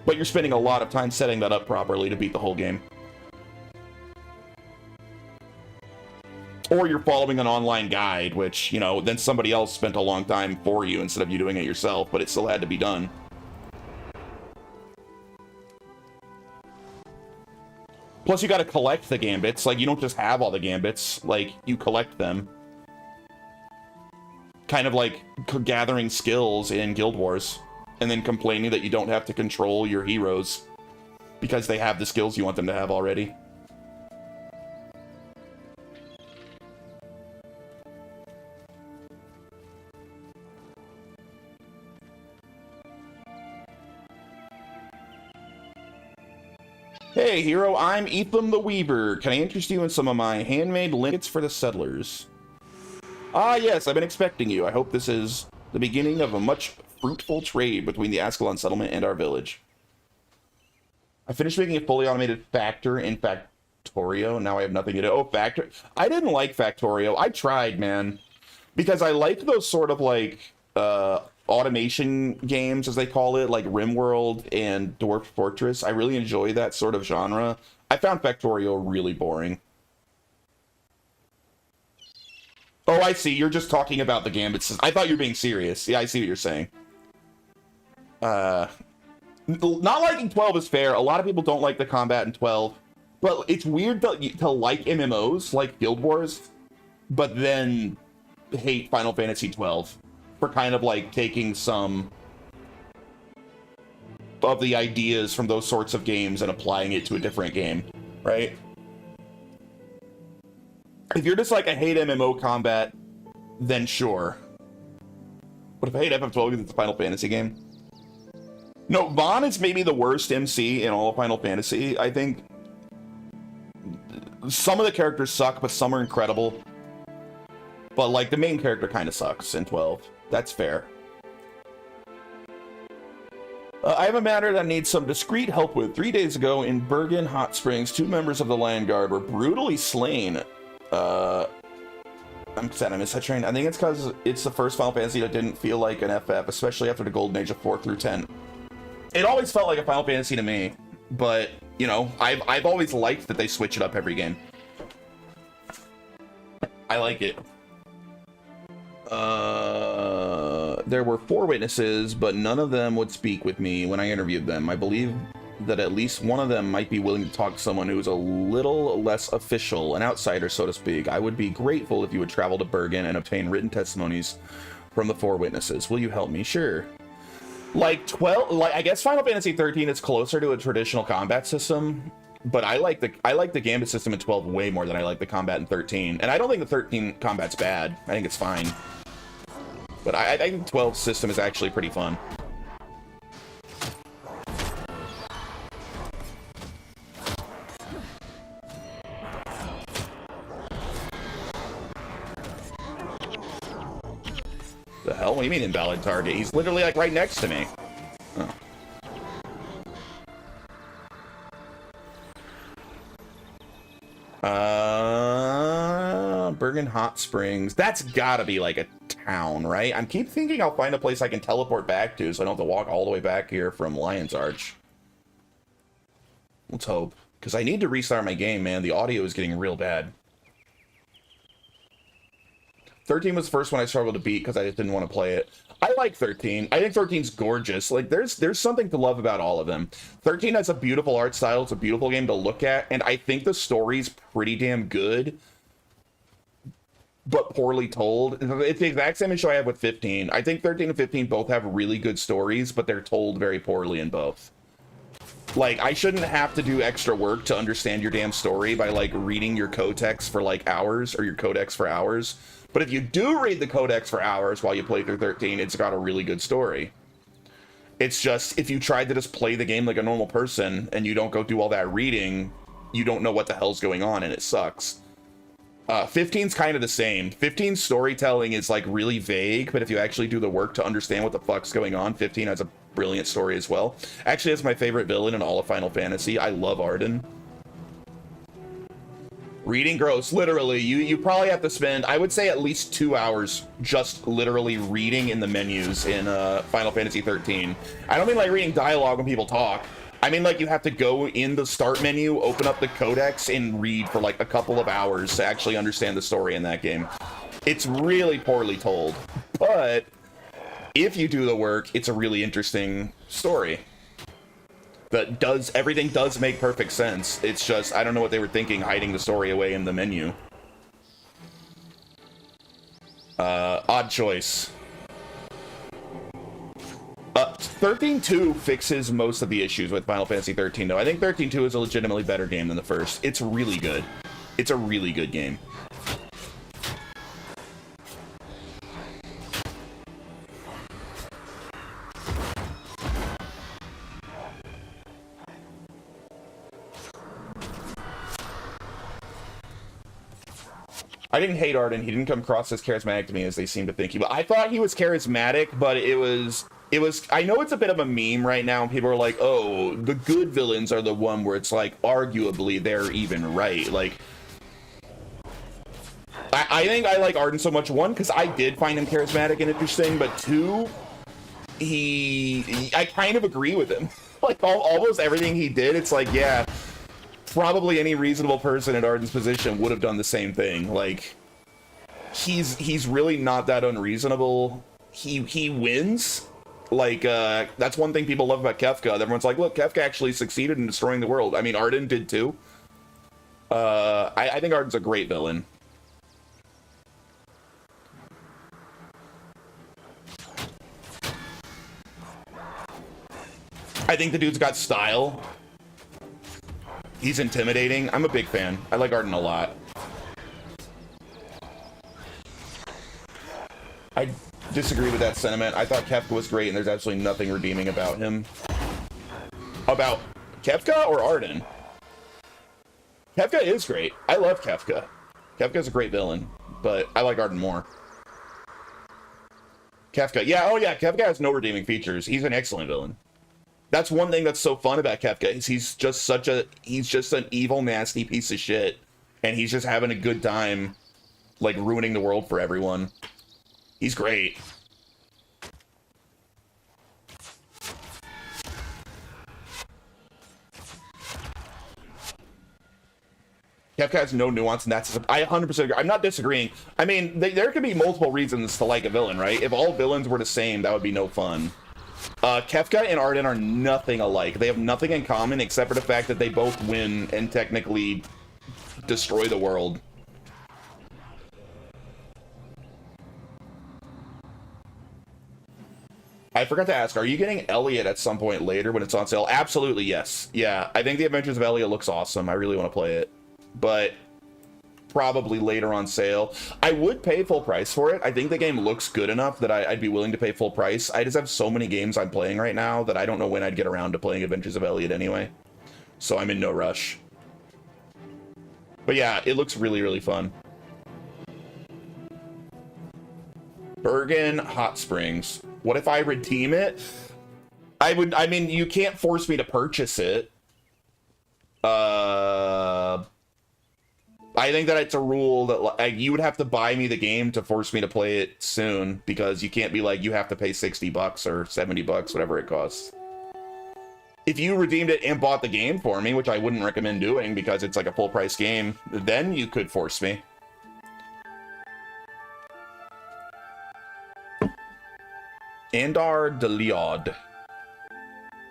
But you're spending a lot of time setting that up properly to beat the whole game. Or you're following an online guide, which, you know, then somebody else spent a long time for you instead of you doing it yourself, but it still had to be done. Plus, you gotta collect the gambits. Like, you don't just have all the gambits. Like, you collect them. Kind of like gathering skills in Guild Wars. And then complaining that you don't have to control your heroes because they have the skills you want them to have already. Hey, hero, I'm Ethan the Weaver. Can I interest you in some of my handmade linkets for the settlers? Ah, yes, I've been expecting you. I hope this is the beginning of a much fruitful trade between the Ascalon settlement and our village. I finished making a fully automated factor in Factorio. Now I have nothing to do. Oh, Factor. I didn't like Factorio. I tried, man. Because I like those sort of like automation games, as they call it, like RimWorld and Dwarf Fortress. I really enjoy that sort of genre. I found Factorio really boring. Oh, I see. You're just talking about the Gambit system. I thought you were being serious. Yeah, I see what you're saying. Not liking 12 is fair. A lot of people don't like the combat in 12. But it's weird to like MMOs, like Guild Wars, but then hate Final Fantasy 12 for kind of like taking some of the ideas from those sorts of games and applying it to a different game, right? If you're just like, I hate MMO combat, then sure. But if I hate FF12 because it's a Final Fantasy game? No, Vaughn is maybe the worst MC in all of Final Fantasy, I think. Some of the characters suck, but some are incredible. But, like, the main character kind of sucks in 12. That's fair. I have a matter that needs some discreet help with. 3 days ago in Bergen Hot Springs, 2 members of the Lion Guard were brutally slain. I'm sad I missed that train. I think it's because it's the first Final Fantasy that didn't feel like an FF, especially after the golden age of 4 through 10. It always felt like a Final Fantasy to me, but, you know, I've always liked that they switch it up every game. I like it. There were 4 witnesses, but none of them would speak with me when I interviewed them. I believe that at least one of them might be willing to talk to someone who's a little less official, an outsider, so to speak. I would be grateful if you would travel to Bergen and obtain written testimonies from the 4 witnesses. Will you help me? Sure. Like 12, like I guess Final Fantasy 13 is closer to a traditional combat system, but I like the Gambit system in 12 way more than I like the combat in 13. And I don't think the 13 combat's bad. I think it's fine. But I think 12's system is actually pretty fun. The hell? What do you mean invalid target? He's literally like right next to me. Oh. Bergen Hot Springs. That's gotta be like a town, right? I keep thinking I'll find a place I can teleport back to so I don't have to walk all the way back here from Lion's Arch. Let's hope. Because I need to restart my game, man. The audio is getting real bad. 13 was the first one I struggled to beat because I just didn't want to play it. I like 13. I think 13's gorgeous. Like, there's something to love about all of them. 13 has a beautiful art style. It's a beautiful game to look at. And I think the story's pretty damn good, but poorly told. It's the exact same issue I have with 15. I think 13 and 15 both have really good stories, but they're told very poorly in both. Like, I shouldn't have to do extra work to understand your damn story by, like, reading your codex for, like, hours, or your codex for hours. But if you do read the codex for hours while you play through 13, it's got a really good story. It's just, if you tried to just play the game like a normal person, and you don't go do all that reading, you don't know what the hell's going on, and it sucks. 15's kind of the same. 15's storytelling is, like, really vague, but if you actually do the work to understand what the fuck's going on, 15 has a brilliant story as well. Actually, it's my favorite villain in all of Final Fantasy. I love Arden. Reading gross, literally. You probably have to spend, I would say, at least 2 hours just literally reading in the menus in Final Fantasy 13. I don't mean like reading dialogue when people talk. I mean like you have to go in the start menu, open up the codex, and read for like a couple of hours to actually understand the story in that game. It's really poorly told, but if you do the work, it's a really interesting story. That does, everything does make perfect sense. It's just, I don't know what they were thinking hiding the story away in the menu. Odd choice. 13.2 fixes most of the issues with Final Fantasy 13, though. I think 13.2 is a legitimately better game than the first. It's really good. It's a really good game. I didn't hate Arden. He didn't come across as charismatic to me as they seem to think he was. I thought he was charismatic, but it was, I know it's a bit of a meme right now, and people are like, oh, the good villains are the one where it's like, arguably, they're even right. Like, I think I like Arden so much, one, because I did find him charismatic and interesting, but two, I kind of agree with him. Like, almost everything he did, it's like, yeah, probably any reasonable person in Arden's position would have done the same thing. Like, he's really not that unreasonable. He wins. Like, that's one thing people love about Kefka. Everyone's like, look, Kefka actually succeeded in destroying the world. I mean, Arden did too. I think Arden's a great villain. I think the dude's got style. He's intimidating. I'm a big fan. I like Arden a lot. I disagree with that sentiment. I thought Kefka was great, and there's absolutely nothing redeeming about him. About Kefka or Arden? Kefka is great. I love Kefka. Kefka's a great villain, but I like Arden more. Kefka, yeah, oh yeah, Kefka has no redeeming features. He's an excellent villain. That's one thing that's so fun about Kefka, is he's just an evil, nasty piece of shit, and he's just having a good time, like, ruining the world for everyone. He's great. Kefka has no nuance, and that's, I 100% agree. I'm not disagreeing. I mean, there could be multiple reasons to like a villain, right? If all villains were the same, that would be no fun. Kefka and Arden are nothing alike. They have nothing in common except for the fact that they both win and technically destroy the world. I forgot to ask, are you getting Elliot at some point later when it's on sale? Absolutely, yes. Yeah, I think The Adventures of Elliot looks awesome. I really want to play it. But probably later on sale. I would pay full price for it. I think the game looks good enough that I'd be willing to pay full price. I just have so many games I'm playing right now that I don't know when I'd get around to playing Adventures of Elliot anyway. So I'm in no rush. But yeah, it looks really, really fun. Bergen Hot Springs. What if I redeem it? I mean, you can't force me to purchase it. I think that it's a rule that like, you would have to buy me the game to force me to play it soon, because you can't be like, you have to pay $60 or $70, whatever it costs. If you redeemed it and bought the game for me, which I wouldn't recommend doing because it's like a full price game, then you could force me. Andar Deliod.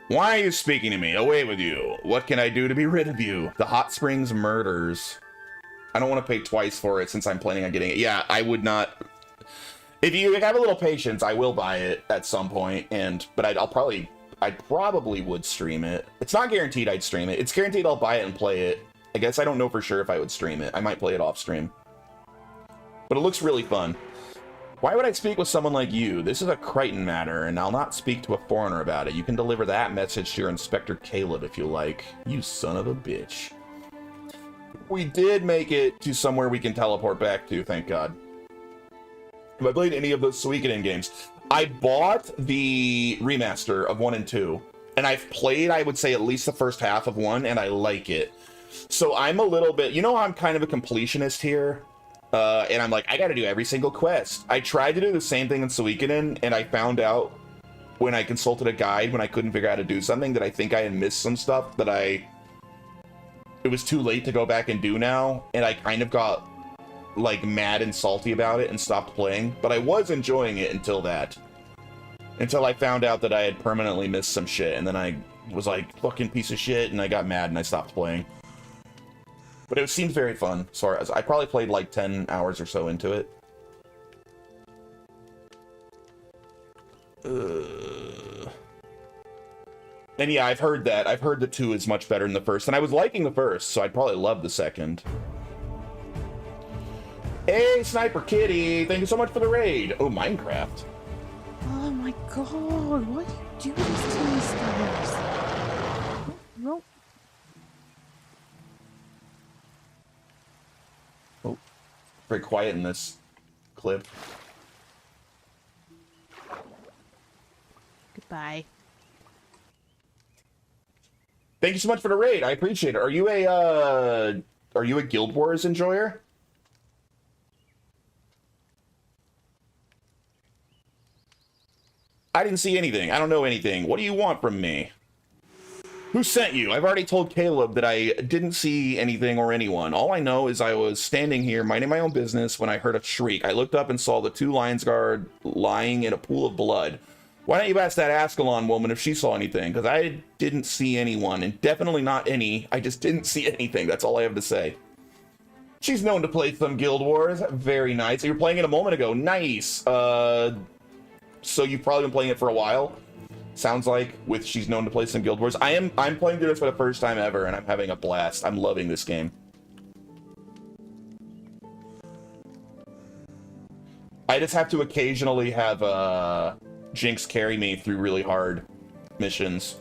Why are you speaking to me? Away with you. What can I do to be rid of you? The Hot Springs Murders. I don't want to pay twice for it since I'm planning on getting it. Yeah, I would not. If you have a little patience, I will buy it at some point, but I probably would stream it. It's not guaranteed I'd stream it. It's guaranteed I'll buy it and play it. I guess I don't know for sure if I would stream it. I might play it off stream. But it looks really fun. Why would I speak with someone like you? This is a Crichton matter, and I'll not speak to a foreigner about it. You can deliver that message to your Inspector Caleb if you like. You son of a bitch. We did make it to somewhere we can teleport back to, thank God. Have I played any of those Suikoden games? I bought the remaster of 1 and 2, and I've played, I would say, at least the first half of 1, and I like it. So I'm a little bit, I'm kind of a completionist here. And I'm like, I gotta do every single quest. I tried to do the same thing in Suikoden, and I found out when I consulted a guide, when I couldn't figure out how to do something, that I think I had missed some stuff that it was too late to go back and do now, and I kind of got, like, mad and salty about it and stopped playing. But I was enjoying it until I found out that I had permanently missed some shit, and then I was like, fucking piece of shit, and I got mad and I stopped playing. But it seems very fun. Sorry, I probably played like 10 hours or so into it. And yeah, I've heard that. I've heard the 2 is much better than the first. And I was liking the first, so I'd probably love the second. Hey, Sniper Kitty! Thank you so much for the raid! Oh, Minecraft. Oh my god, why do you do this to me, Stars? No. Very quiet in this clip. Goodbye. Thank you so much for the raid. I appreciate it. Are you a Guild Wars enjoyer? I didn't see anything. I don't know anything. What do you want from me? Who sent you? I've already told Caleb that I didn't see anything or anyone. All I know is I was standing here minding my own business when I heard a shriek. I looked up and saw the 2 Lions Guard lying in a pool of blood. Why don't you ask that Ascalon woman if she saw anything? Because I didn't see anyone, and definitely not any. I just didn't see anything. That's all I have to say. She's known to play some Guild Wars. Very nice. You were playing it a moment ago. Nice. So you've probably been playing it for a while. Sounds like with she's known to play some Guild Wars. I'm playing through this for the first time ever, and I'm having a blast. I'm loving this game. I just have to occasionally have Jinx carry me through really hard missions.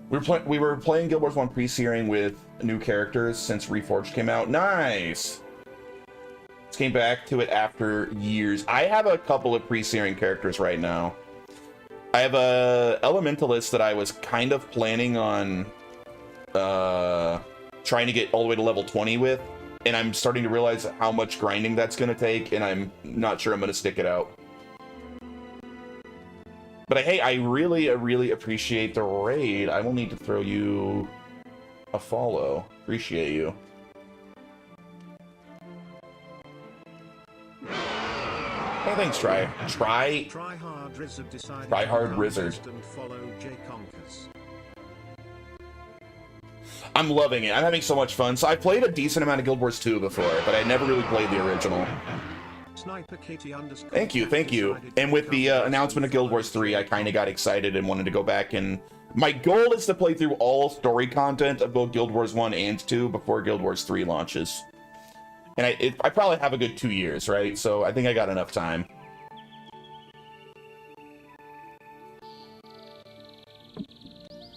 We were playing Guild Wars 1 pre-searing with new characters since Reforged came out. Nice! Came back to it after years. I have a couple of pre-searing characters right now. I have a Elementalist that I was kind of planning on trying to get all the way to level 20 with, and I'm starting to realize how much grinding that's going to take, and I'm not sure I'm going to stick it out. But hey, I really appreciate the raid. I will need to throw you a follow. Appreciate you. Hey, thanks, Try Hard Wizard. I'm loving it. I'm having so much fun. So I played a decent amount of Guild Wars 2 before, but I never really played the original. Thank you. And with the announcement of Guild Wars 3, I kind of got excited and wanted to go back, and my goal is to play through all story content of both Guild Wars 1 and 2 before Guild Wars 3 launches. And I probably have a good 2 years, right? So I think I got enough time.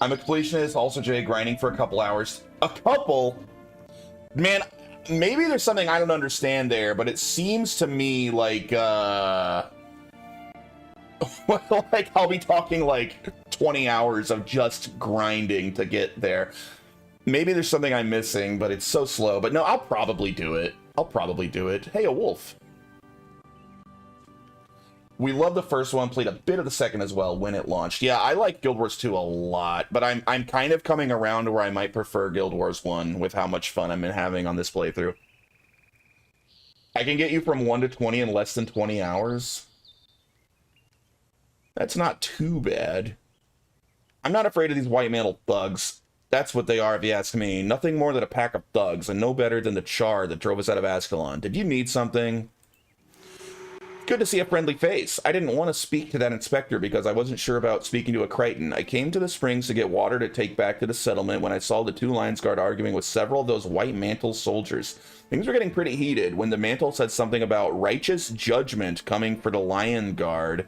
I'm a completionist, also Jay, grinding for a couple hours. A couple? Man, maybe there's something I don't understand there, but it seems to me like, like I'll be talking like 20 hours of just grinding to get there. Maybe there's something I'm missing, but it's so slow. But no, I'll probably do it. Hey, a wolf. We love the first one, played a bit of the second as well when it launched. Yeah, I like Guild Wars 2 a lot, but I'm kind of coming around to where I might prefer Guild Wars 1 with how much fun I've been having on this playthrough. I can get you from 1 to 20 in less than 20 hours. That's not too bad. I'm not afraid of these white mantle thugs. That's what they are, if you ask me. Nothing more than a pack of thugs, and no better than the char that drove us out of Ascalon. Did you need something? Good to see a friendly face. I didn't want to speak to that inspector because I wasn't sure about speaking to a Crichton. I came to the springs to get water to take back to the settlement when I saw the 2 Lions Guard arguing with several of those white mantle soldiers. Things were getting pretty heated when the mantle said something about righteous judgment coming for the Lion Guard.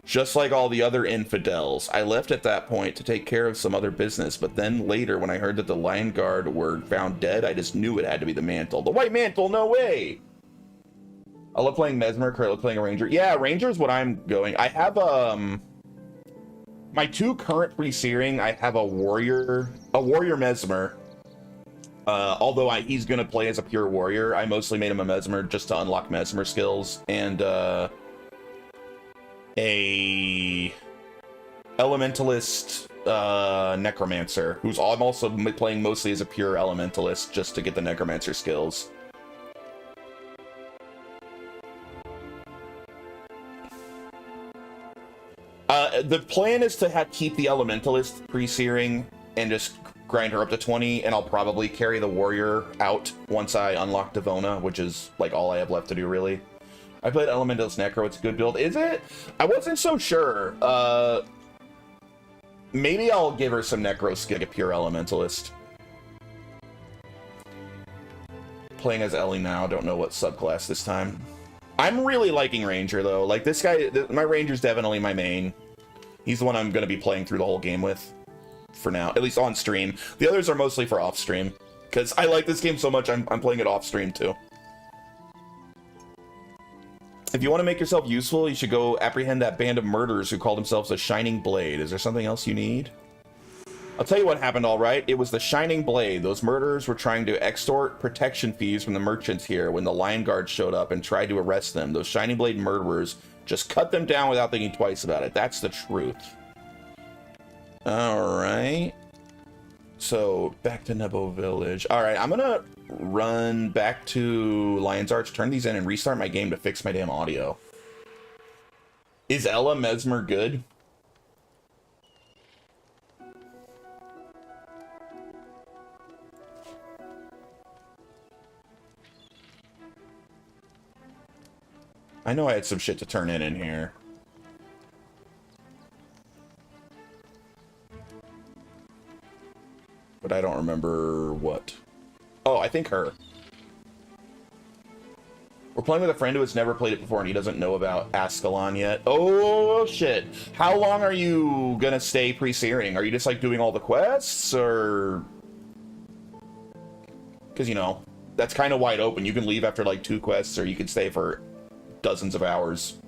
Just like all the other infidels, I left at that point to take care of some other business, but then later when I heard that the Lion Guard were found dead, I just knew it had to be the Mantle. The White Mantle, no way! I love playing Mesmer, currently playing a Ranger. Yeah, Ranger is what I'm going. I have, my 2 current pre-searing, I have a Warrior Mesmer. Although he's gonna play as a pure Warrior, I mostly made him a Mesmer just to unlock Mesmer skills, and, a Elementalist Necromancer, I'm also playing mostly as a pure Elementalist just to get the Necromancer skills. The plan is to keep the Elementalist pre-searing and just grind her up to 20, and I'll probably carry the Warrior out once I unlock Devona, which is like all I have left to do, really. I played Elementalist Necro, it's a good build. Is it? I wasn't so sure. Maybe I'll give her some Necro skill, like a pure Elementalist. Playing as Ellie now, don't know what subclass this time. I'm really liking Ranger, though. Like, this guy, my Ranger's definitely my main. He's the one I'm going to be playing through the whole game with, for now. At least on stream. The others are mostly for off-stream. Because I like this game so much, I'm playing it off-stream, too. If you want to make yourself useful, you should go apprehend that band of murderers who called themselves the Shining Blade. Is there something else you need? I'll tell you what happened, all right. It was the Shining Blade. Those murderers were trying to extort protection fees from the merchants here when the Lion Guard showed up and tried to arrest them. Those Shining Blade murderers just cut them down without thinking twice about it. That's the truth. All right. So, back to Nebo Village. All right, I'm going to run back to Lion's Arch, turn these in, and restart my game to fix my damn audio. Is Ella Mesmer good? I know I had some shit to turn in here. But I don't remember what. Oh, I think her. We're playing with a friend who has never played it before and he doesn't know about Ascalon yet. Oh, shit. How long are you gonna stay pre-searing? Are you just, like, doing all the quests, or... Because, you know, that's kind of wide open. You can leave after, like, 2 quests, or you can stay for dozens of hours.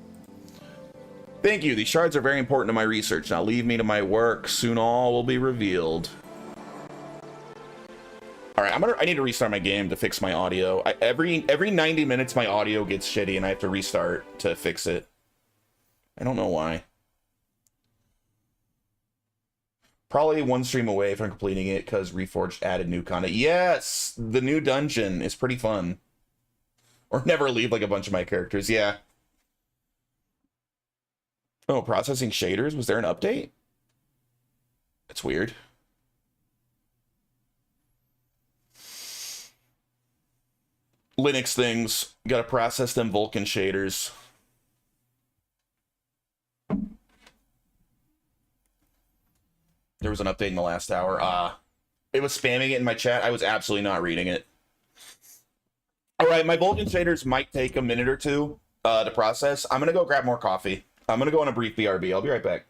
Thank you. These shards are very important to my research. Now leave me to my work. Soon all will be revealed. All right, I need to restart my game to fix my audio. Every 90 minutes, my audio gets shitty, and I have to restart to fix it. I don't know why. Probably one stream away from completing it because Reforged added new content. Yes, the new dungeon is pretty fun. Or never leave like a bunch of my characters. Yeah. Oh, processing shaders. Was there an update? That's weird. Linux things. You gotta process them Vulkan shaders. There was an update in the last hour. It was spamming it in my chat. I was absolutely not reading it. All right, my Vulkan shaders might take a minute or two to process. I'm gonna go grab more coffee. I'm gonna go on a brief BRB. I'll be right back.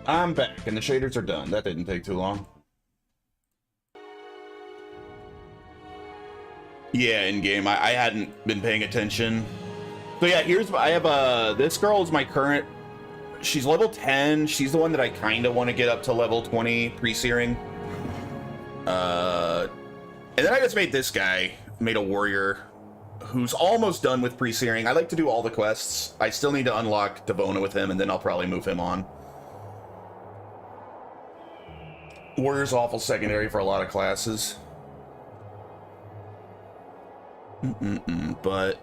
I'm back, and the shaders are done. That didn't take too long. Yeah, in game, I hadn't been paying attention. So yeah, I have this girl is my current. She's level 10. She's the one that I kind of want to get up to level 20 pre-searing. And then I just made this guy, made a warrior who's almost done with pre-searing. I like to do all the quests. I still need to unlock Devona with him, and then I'll probably move him on. Warrior's awful secondary for a lot of classes. But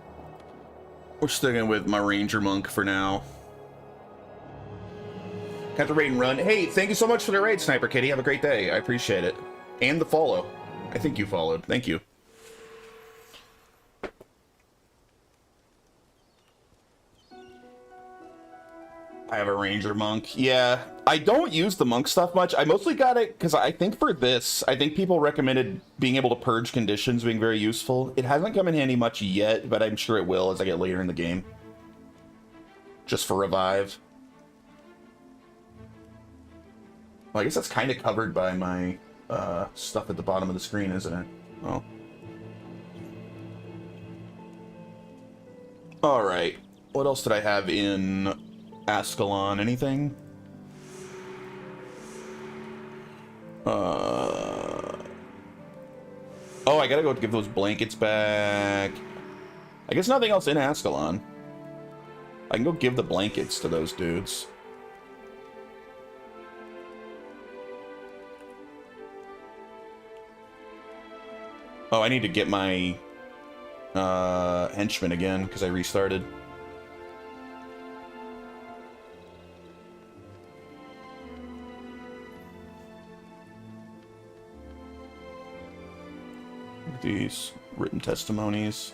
we're sticking with my Ranger Monk for now. Got the raid and run. Hey, thank you so much for the raid, Sniper Kitty. Have a great day. I appreciate it. And the follow. I think you followed. Thank you. I have a Ranger Monk. Yeah, I don't use the Monk stuff much. I mostly got it because I think for this, I think people recommended being able to purge conditions being very useful. It hasn't come in handy much yet, but I'm sure it will as I get later in the game. Just for revive. Well, I guess that's kind of covered by my stuff at the bottom of the screen, isn't it? Oh. Alright. What else did I have in Ascalon? Anything? Oh, I gotta go give those blankets back. I guess nothing else in Ascalon. I can go give the blankets to those dudes. Oh, I need to get my henchman again because I restarted. These written testimonies.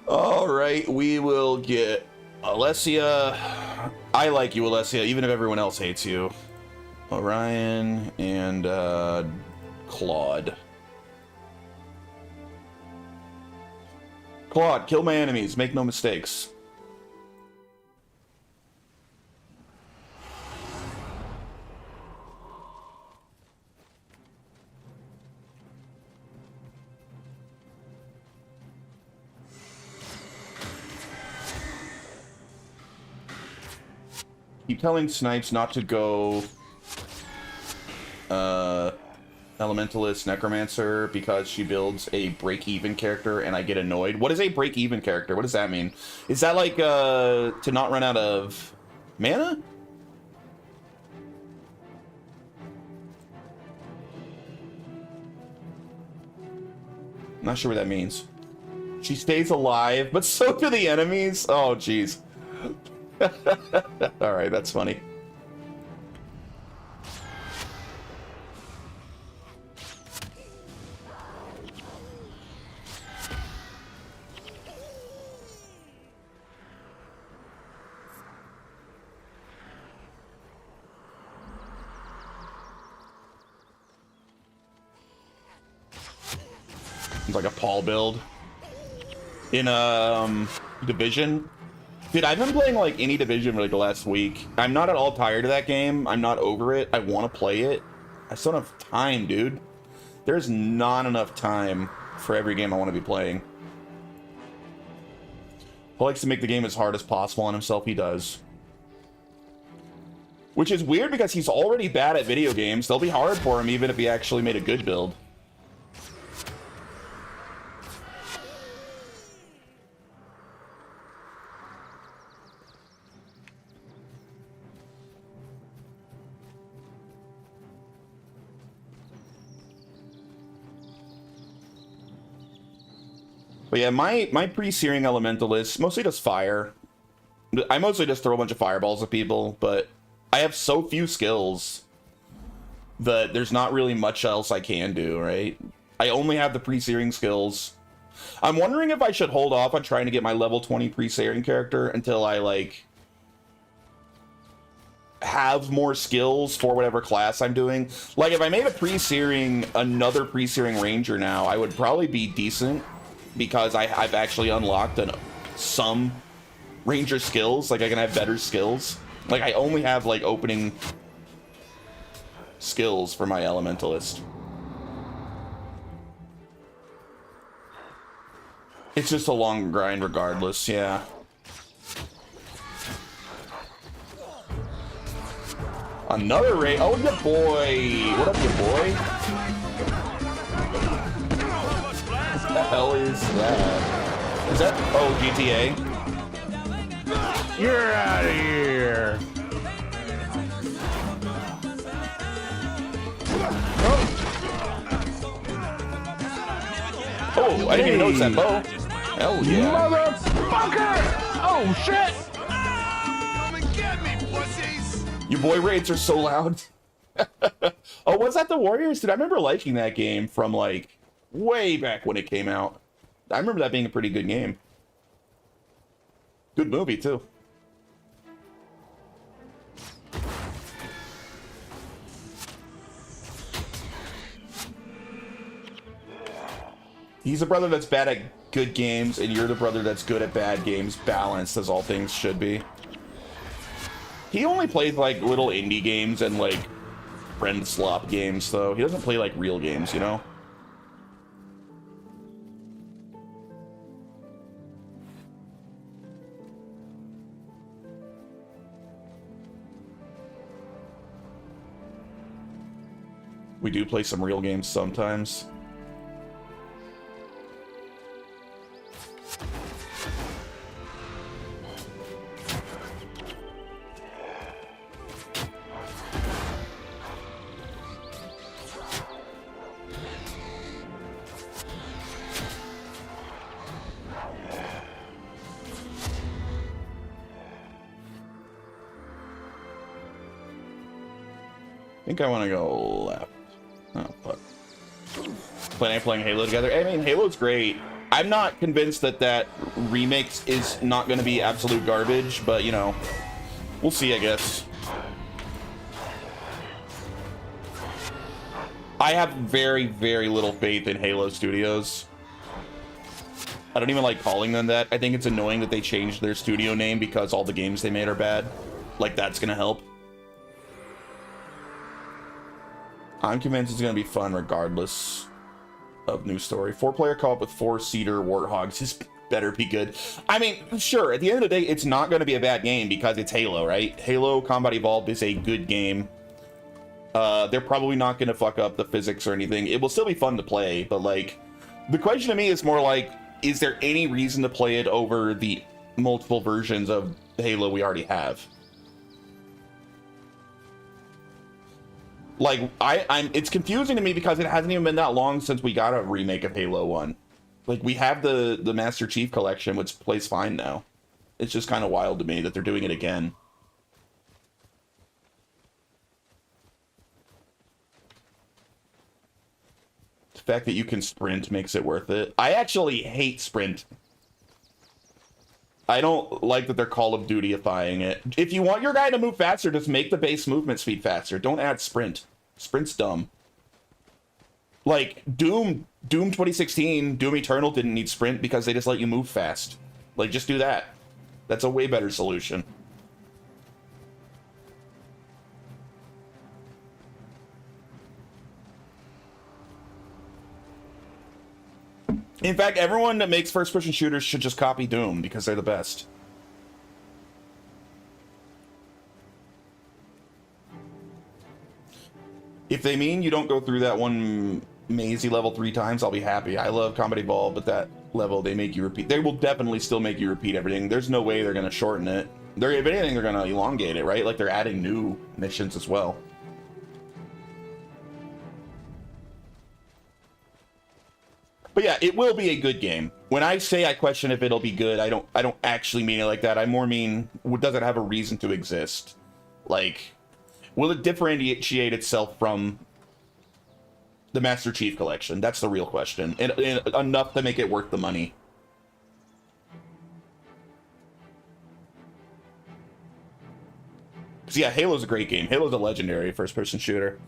All right, we will get Alessia. I like you, Alessia, even if everyone else hates you. Orion and Claude. Claude, kill my enemies. Make no mistakes. Keep telling Snipes not to go Elementalist Necromancer because she builds a break-even character and I get annoyed. What is a break-even character? What does that mean? Is that like to not run out of mana? I'm not sure what that means. She stays alive, but so do the enemies? Oh, jeez. Alright, that's funny. It's like a Paul build. In Division. Dude, I've been playing like any Division for like the last week. I'm not at all tired of that game. I'm not over it. I want to play it. I still don't have time, dude. There's not enough time for every game I want to be playing. Paul likes to make the game as hard as possible on himself. He does. Which is weird because he's already bad at video games. They'll be hard for him even if he actually made a good build. But yeah, my pre-searing elementalist mostly does fire. I mostly just throw a bunch of fireballs at people, but I have so few skills that there's not really much else I can do, right? I only have the pre-searing skills. I'm wondering if I should hold off on trying to get my level 20 pre-searing character until I, like, have more skills for whatever class I'm doing. Like, if I made a pre-searing, another pre-searing ranger now, I would probably be decent. Because I've actually unlocked some ranger skills. Like, I can have better skills. Like, I only have, like, opening skills for my elementalist. It's just a long grind regardless, yeah. Another raid. Oh, your boy. What up, your boy? What the hell is that? Is that? Oh, GTA. You're out of here. Oh, I didn't even notice that bow. Hell yeah. Motherfucker! Oh, shit! Come and get me, pussies! Your boy raids are so loud. Oh, was that the Warriors? Dude, I remember liking that game from like way back when it came out. I remember that being a pretty good game. Good movie too. He's a brother that's bad at good games, and you're the brother that's good at bad games, balanced as all things should be. He only plays like little indie games and like friend slop games, though. He doesn't play like real games, you know? We do play some real games sometimes. I think I want to go left. Oh, fuck. Playing Halo together. I mean, Halo's great. I'm not convinced that that remix is not going to be absolute garbage, but, you know, we'll see, I guess. I have very, very little faith in Halo Studios. I don't even like calling them that. I think it's annoying that they changed their studio name because all the games they made are bad. Like, that's going to help. I'm convinced it's going to be fun regardless of new story. 4-player co-op with 4-seater warthogs is better be good. I mean, sure, at the end of the day, it's not going to be a bad game because it's Halo, right? Halo Combat Evolved is a good game. They're probably not going to fuck up the physics or anything. It will still be fun to play, but, like, the question to me is more like, is there any reason to play it over the multiple versions of Halo we already have? Like, it's confusing to me because it hasn't even been that long since we got a remake of Halo 1. Like, we have the Master Chief Collection, which plays fine now. It's just kind of wild to me that they're doing it again. The fact that you can sprint makes it worth it. I actually hate sprint. I don't like that they're Call of Duty-ifying it. If you want your guy to move faster, just make the base movement speed faster. Don't add sprint. Sprint's dumb. Like, Doom 2016, Doom Eternal didn't need sprint because they just let you move fast. Like, just do that. That's a way better solution. In fact, everyone that makes first-person shooters should just copy Doom because they're the best. If they mean you don't go through that one mazy level 3 times, I'll be happy. I love Combat Evolved, but that level, they make you repeat. They will definitely still make you repeat everything. There's no way they're going to shorten it. If anything, they're going to elongate it, right? Like, they're adding new missions as well. But yeah, it will be a good game. When I say I question if it'll be good, I don't actually mean it like that. I more mean, does it have a reason to exist? Like, will it differentiate itself from the Master Chief Collection? That's the real question. And enough to make it worth the money. So yeah, Halo's a great game. Halo's a legendary first-person shooter.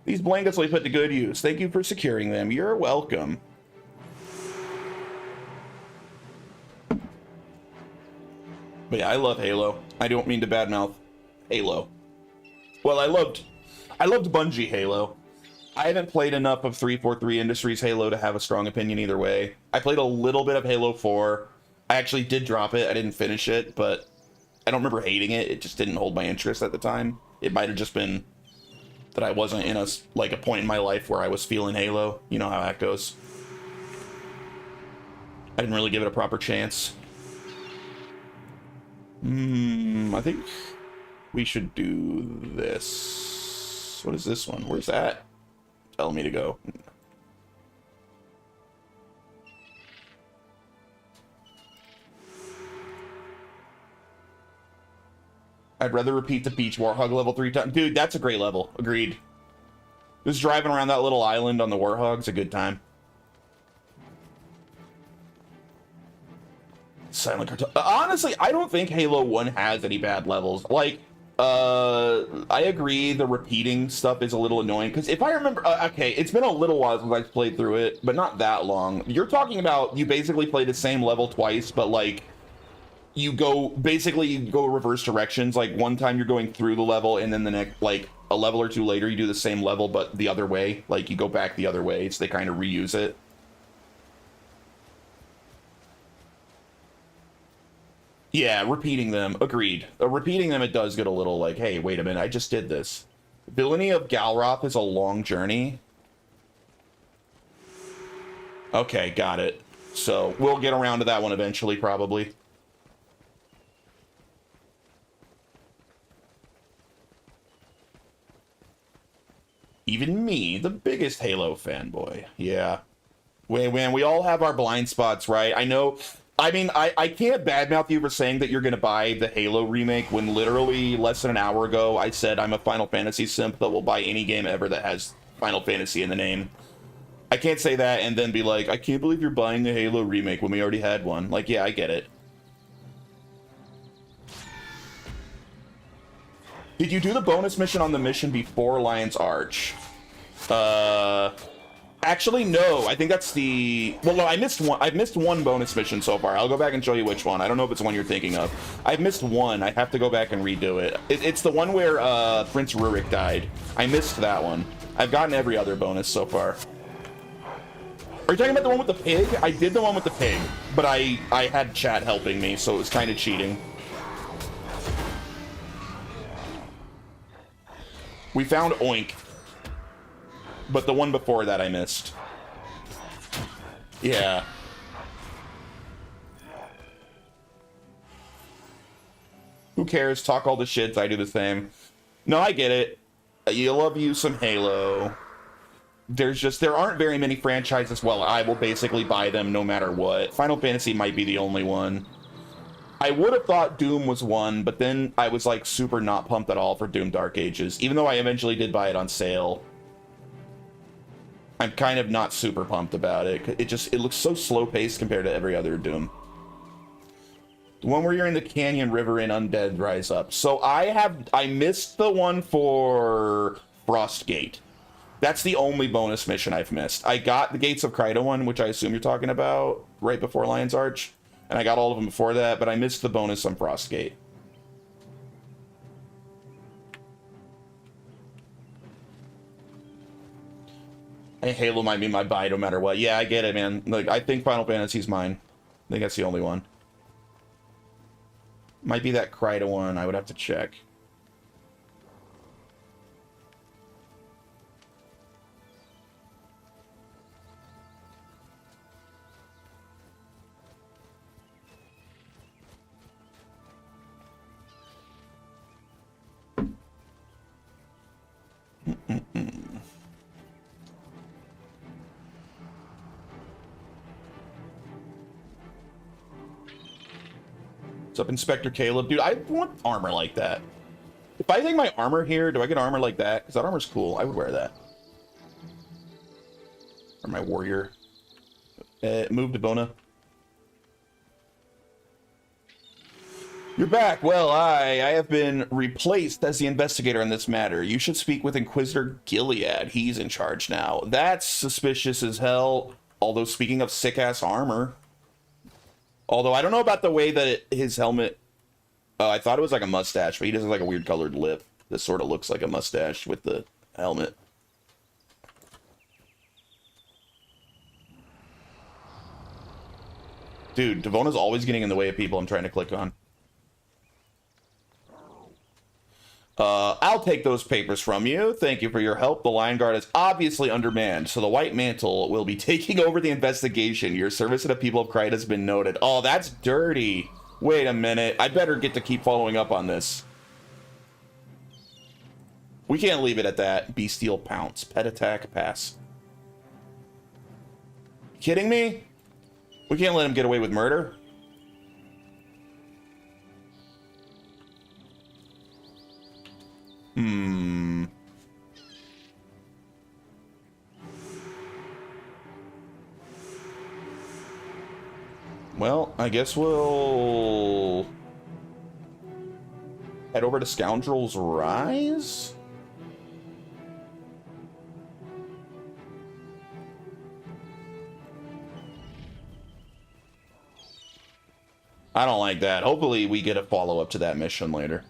These blankets will be put to good use. Thank you for securing them. You're welcome. But yeah, I love Halo. I don't mean to badmouth Halo. Well, I loved Bungie Halo. I haven't played enough of 343 Industries Halo to have a strong opinion either way. I played a little bit of Halo 4. I actually did drop it. I didn't finish it, but I don't remember hating it. It just didn't hold my interest at the time. It might have just been that I wasn't in a point in my life where I was feeling Halo. You know how that goes. I didn't really give it a proper chance. I think we should do this. What is this one? Where's that? Telling me to go. I'd rather repeat the Beach Warhog level 3 times. Dude, that's a great level. Agreed. Just driving around that little island on the Warhog's a good time. Silent Cartel. Honestly, I don't think Halo 1 has any bad levels. Like, I agree the repeating stuff is a little annoying. Because if I remember... okay, it's been a little while since I've played through it, but not that long. You're talking about you basically play the same level twice, but, like... you go reverse directions. Like one time you're going through the level and then the next, like a level or two later, you do the same level but the other way. Like you go back the other way, so they kind of reuse it. Yeah, repeating them. Agreed. Repeating them, it does get a little like, hey, wait a minute, I just did this. Villainy of Galroth is a long journey. Okay, got it. So we'll get around to that one eventually, probably. Even me, the biggest Halo fanboy. Yeah. Man, we all have our blind spots, right? I know. I mean, I can't badmouth you for saying that you're going to buy the Halo remake when literally less than an hour ago I said I'm a Final Fantasy simp that will buy any game ever that has Final Fantasy in the name. I can't say that and then be like, I can't believe you're buying the Halo remake when we already had one. Like, yeah, I get it. Did you do the bonus mission on the mission before Lion's Arch? Actually, no. I think that's the... well, no, I missed one. I've missed one bonus mission so far. I'll go back and show you which one. I don't know if it's the one you're thinking of. I've missed one. I have to go back and redo it. It's the one where Prince Rurik died. I missed that one. I've gotten every other bonus so far. Are you talking about the one with the pig? I did the one with the pig, but I had chat helping me, so it was kind of cheating. We found Oink. But the one before that I missed. Yeah. Who cares? Talk all the shits. I do the same. No, I get it. You love you some Halo. There aren't very many franchises. Well, I will basically buy them no matter what. Final Fantasy might be the only one. I would have thought Doom was one, but then I was like super not pumped at all for Doom Dark Ages, even though I eventually did buy it on sale. I'm kind of not super pumped about it. It looks so slow-paced compared to every other Doom. The one where you're in the canyon river in Undead Rise Up. So I missed the one for Frostgate. That's the only bonus mission I've missed. I got the Gates of Kryta one, which I assume you're talking about, right before Lion's Arch. And I got all of them before that, but I missed the bonus on Frostgate. And Halo might be my buy no matter what. Yeah, I get it, man. Like, I think Final Fantasy's mine. I think that's the only one. Might be that Kryta one. I would have to check. What's up, Inspector Caleb? Dude, I want armor like that. If I take my armor here, do I get armor like that? Because that armor's cool. I would wear that. Or my warrior. Move to Bona. You're back. Well, I have been replaced as the investigator in this matter. You should speak with Inquisitor Gilead. He's in charge now. That's suspicious as hell. Although, speaking of sick-ass armor... although, I don't know about the way that his helmet... I thought it was like a mustache, but he does have like a weird colored lip. This sort of looks like a mustache with the helmet. Dude, Devona's always getting in the way of people I'm trying to click on. I'll I'll take those papers from you. Thank you for your help. The Lion Guard is obviously undermanned, so the White Mantle will be taking over the investigation. Your service to the people of Kryta has been noted. Oh, that's dirty. Wait a minute. I better get to keep following up on this. We can't leave it at that. Bestial Pounce. Pet attack, pass. Kidding me? We can't let him get away with murder? Well, I guess we'll head over to Scoundrel's Rise? I don't like that. Hopefully we get a follow-up to that mission later.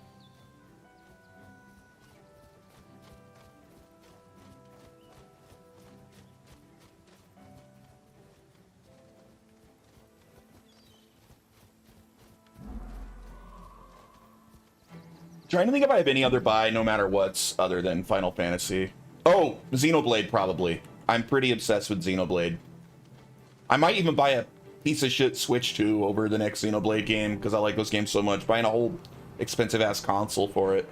Trying to think if I have any other buy, no matter what's other than Final Fantasy. Oh, Xenoblade, probably. I'm pretty obsessed with Xenoblade. I might even buy a piece of shit Switch 2 over the next Xenoblade game, because I like those games so much. Buying a whole expensive-ass console for it.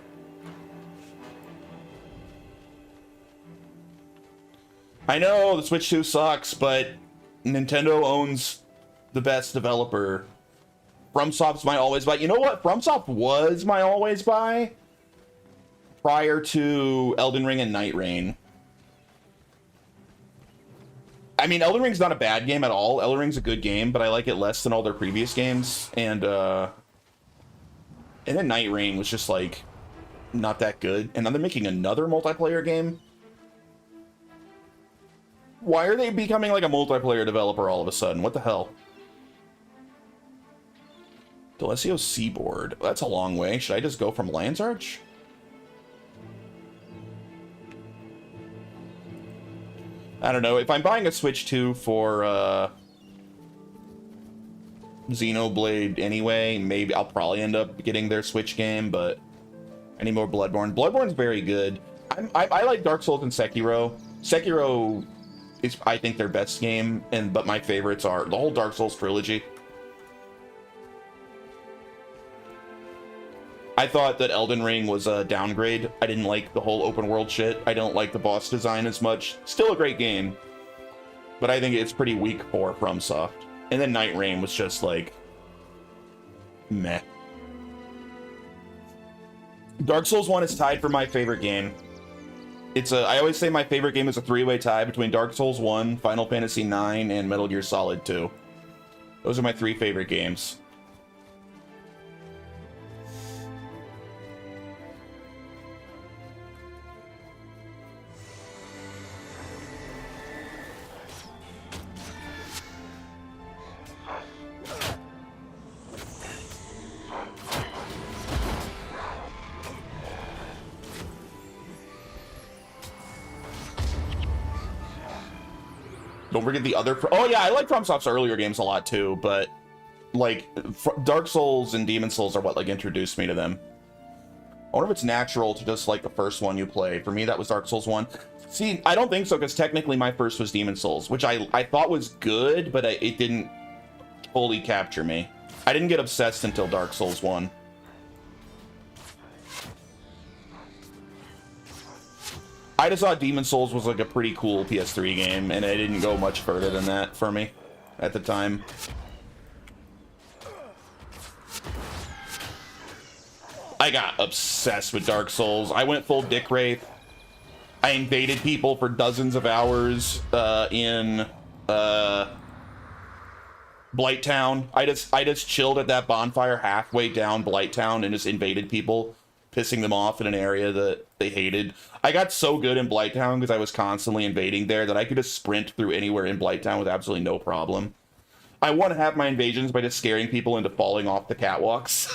I know, the Switch 2 sucks, but Nintendo owns the best developer. FromSoft's my always buy. You know what? FromSoft was my always buy prior to Elden Ring and Night Rain. I mean, Elden Ring's not a bad game at all. Elden Ring's a good game, but I like it less than all their previous games. And then Night Rain was just, like, not that good. And now they're making another multiplayer game. Why are they becoming, like, a multiplayer developer all of a sudden? What the hell? Delesio Seaboard. That's a long way. Should I just go from Land's Arch? I don't know. If I'm buying a Switch 2 for Xenoblade anyway, maybe I'll probably end up getting their Switch game, but I need more Bloodborne. Bloodborne's very good. I like Dark Souls and Sekiro. Sekiro is, I think, their best game, but my favorites are the whole Dark Souls trilogy. I thought that Elden Ring was a downgrade. I didn't like the whole open world shit. I don't like the boss design as much. Still a great game, but I think it's pretty weak for FromSoft. And then Night Rain was just like, meh. Dark Souls 1 is tied for my favorite game. I always say my favorite game is a three-way tie between Dark Souls 1, Final Fantasy 9, and Metal Gear Solid 2. Those are my three favorite games. Don't forget the other... Oh, yeah, I like FromSoft's earlier games a lot, too, but, like, Dark Souls and Demon Souls are what, like, introduced me to them. I wonder if it's natural to just like the first one you play. For me, that was Dark Souls 1. See, I don't think so, because technically my first was Demon Souls, which I thought was good, but it didn't fully capture me. I didn't get obsessed until Dark Souls 1. I just thought Demon Souls was like a pretty cool PS3 game, and it didn't go much further than that for me at the time. I got obsessed with Dark Souls. I went full Dick Wraith. I invaded people for dozens of hours in Blighttown. I just chilled at that bonfire halfway down Blighttown and just invaded people, pissing them off in an area that they hated. I got so good in Blighttown because I was constantly invading there that I could just sprint through anywhere in Blighttown with absolutely no problem. I won half my invasions by just scaring people into falling off the catwalks.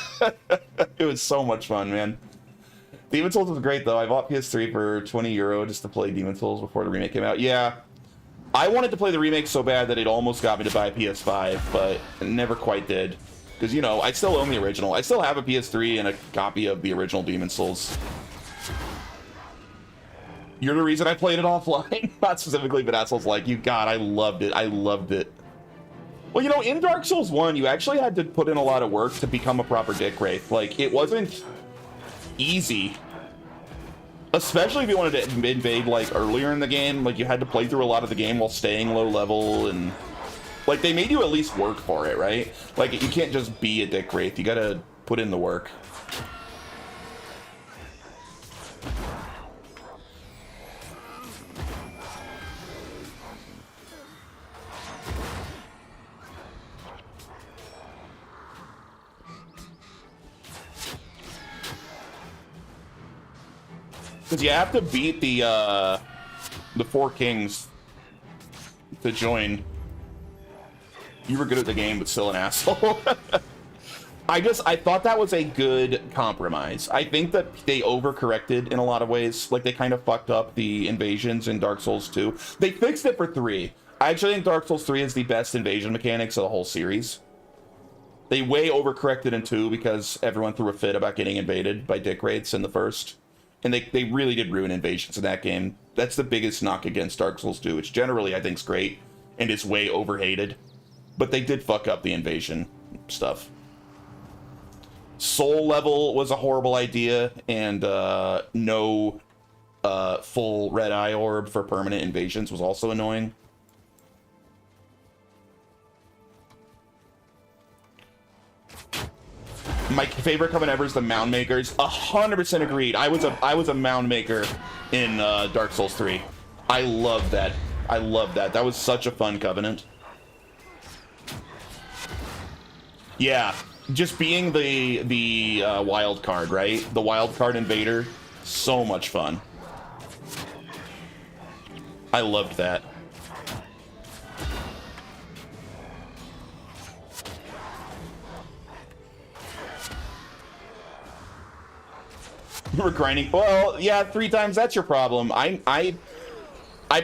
It was so much fun, man. Demon Souls was great, though. I bought PS3 for €20 just to play Demon Souls before the remake came out. Yeah, I wanted to play the remake so bad that it almost got me to buy a PS5, but it never quite did. Because, you know, I still own the original. I still have a PS3 and a copy of the original Demon Souls. You're the reason I played it offline. Not specifically, but Asshole's like, you God, I loved it. I loved it. Well, you know, in Dark Souls 1, you actually had to put in a lot of work to become a proper Dick Wraith. Like, it wasn't easy. Especially if you wanted to invade, like, earlier in the game. Like, you had to play through a lot of the game while staying low level, and... Like, they made you at least work for it, right? Like, you can't just be a Dick Wraith. You gotta put in the work. Because you have to beat the Four Kings to join. You were good at the game, but still an asshole. I thought that was a good compromise. I think that they overcorrected in a lot of ways. Like, they kind of fucked up the invasions in Dark Souls 2. They fixed it for 3. I actually think Dark Souls 3 is the best invasion mechanics of the whole series. They way overcorrected in 2 because everyone threw a fit about getting invaded by Dick Wraiths in the first. And they really did ruin invasions in that game. That's the biggest knock against Dark Souls 2, which generally I think is great and is way overhated. But they did fuck up the invasion stuff. Soul level was a horrible idea, and no full red eye orb for permanent invasions was also annoying. My favorite coven ever is the Mound Makers. 100% agreed. I was a Mound Maker in Dark Souls 3. I love that. I love that. That was such a fun covenant. Yeah, just being the wild card, right? The wild card invader. So much fun. I loved that. You were grinding. Well, yeah, 3 times, that's your problem. I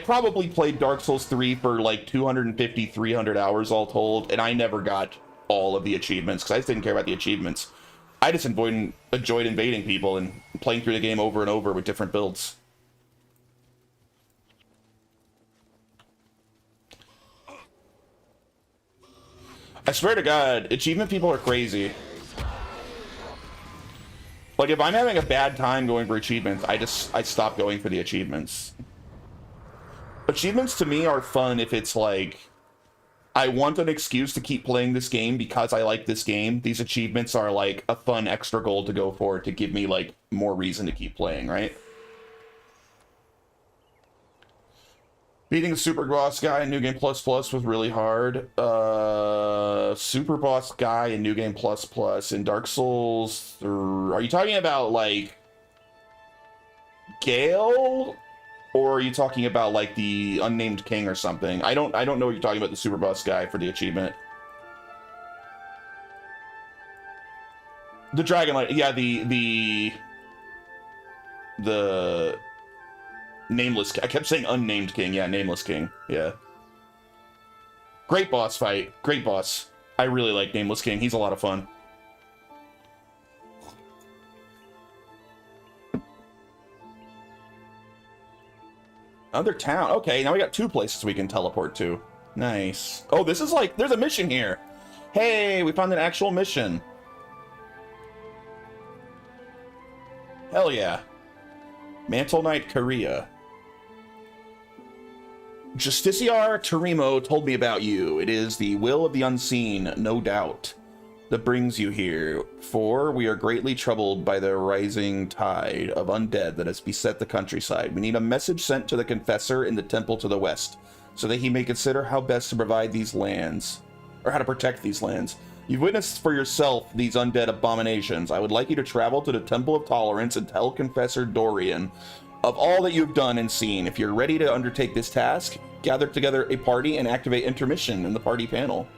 probably played Dark Souls 3 for like 250, 300 hours all told, and I never got all of the achievements because I just didn't care about the achievements. I just enjoyed invading people and playing through the game over and over with different builds. I swear to God, achievement people are crazy. Like, if I'm having a bad time going for achievements, I stop going for the achievements. Achievements to me are fun if it's like, I want an excuse to keep playing this game because I like this game. These achievements are like a fun extra goal to go for to give me like more reason to keep playing, right? Beating the Super Boss guy in New Game Plus Plus was really hard. Super Boss guy in New Game Plus Plus in Dark Souls 3. Are you talking about like Gale? Or are you talking about like the unnamed king or something? I don't know what you're talking about, the Super Boss guy for the achievement. The Dragonlight, yeah, the nameless, I kept saying unnamed king, yeah, nameless king, yeah. Great boss fight, great boss. I really like Nameless King, he's a lot of fun. Other town. Okay, now we got 2 places we can teleport to. Nice. Oh, this is like, there's a mission here. Hey, we found an actual mission. Hell yeah. Mantle Knight Korea. Justiciar Tarimo told me about you. It is the will of the unseen, no doubt, that brings you here. For we are greatly troubled by the rising tide of undead that has beset the countryside. We need a message sent to the confessor in the temple to the west, so that he may consider how best to provide these lands, or how to protect these lands. You've witnessed for yourself these undead abominations. I would like you to travel to the Temple of Tolerance and tell Confessor Dorian of all that you've done and seen. If you're ready to undertake this task, gather together a party and activate intermission in the party panel.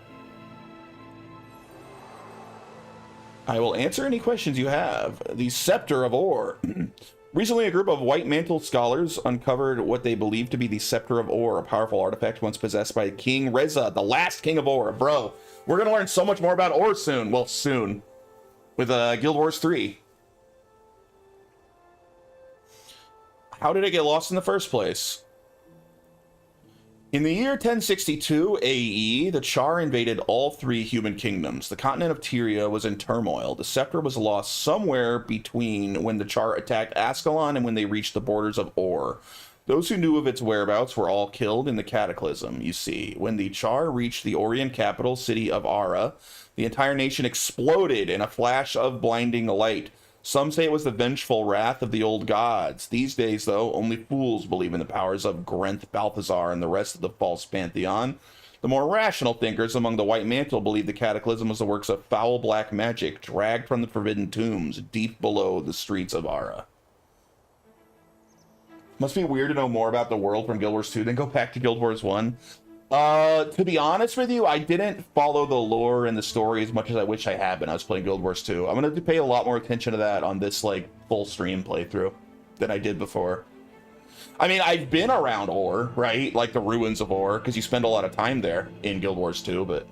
I will answer any questions you have. The Scepter of Ore. Recently, a group of white mantled scholars uncovered what they believe to be the Scepter of Ore, a powerful artifact once possessed by King Reza, the last king of Ore. Bro, we're going to learn so much more about Ore soon. Well, soon. With Guild Wars 3. I How did it get lost in the first place? In the year 1062 AE, the Char invaded all three human kingdoms. The continent of Tyria was in turmoil. The scepter was lost somewhere between when the Char attacked Ascalon and when they reached the borders of Or. Those who knew of its whereabouts were all killed in the cataclysm, you see. When the Char reached the Orient capital city of Ara, the entire nation exploded in a flash of blinding light. Some say it was the vengeful wrath of the old gods. These days, though, only fools believe in the powers of Grenth, Balthazar, and the rest of the false pantheon. The more rational thinkers among the White Mantle believe the cataclysm was the works of foul black magic dragged from the forbidden tombs deep below the streets of Ara. Must be weird to know more about the world from Guild Wars 2 than go back to Guild Wars 1. To be honest with you, I didn't follow the lore and the story as much as I wish I had when I was playing Guild Wars 2. I'm going to pay a lot more attention to that on this, like, full stream playthrough than I did before. I mean, I've been around Or, right? Like the ruins of Or, because you spend a lot of time there in Guild Wars 2, but...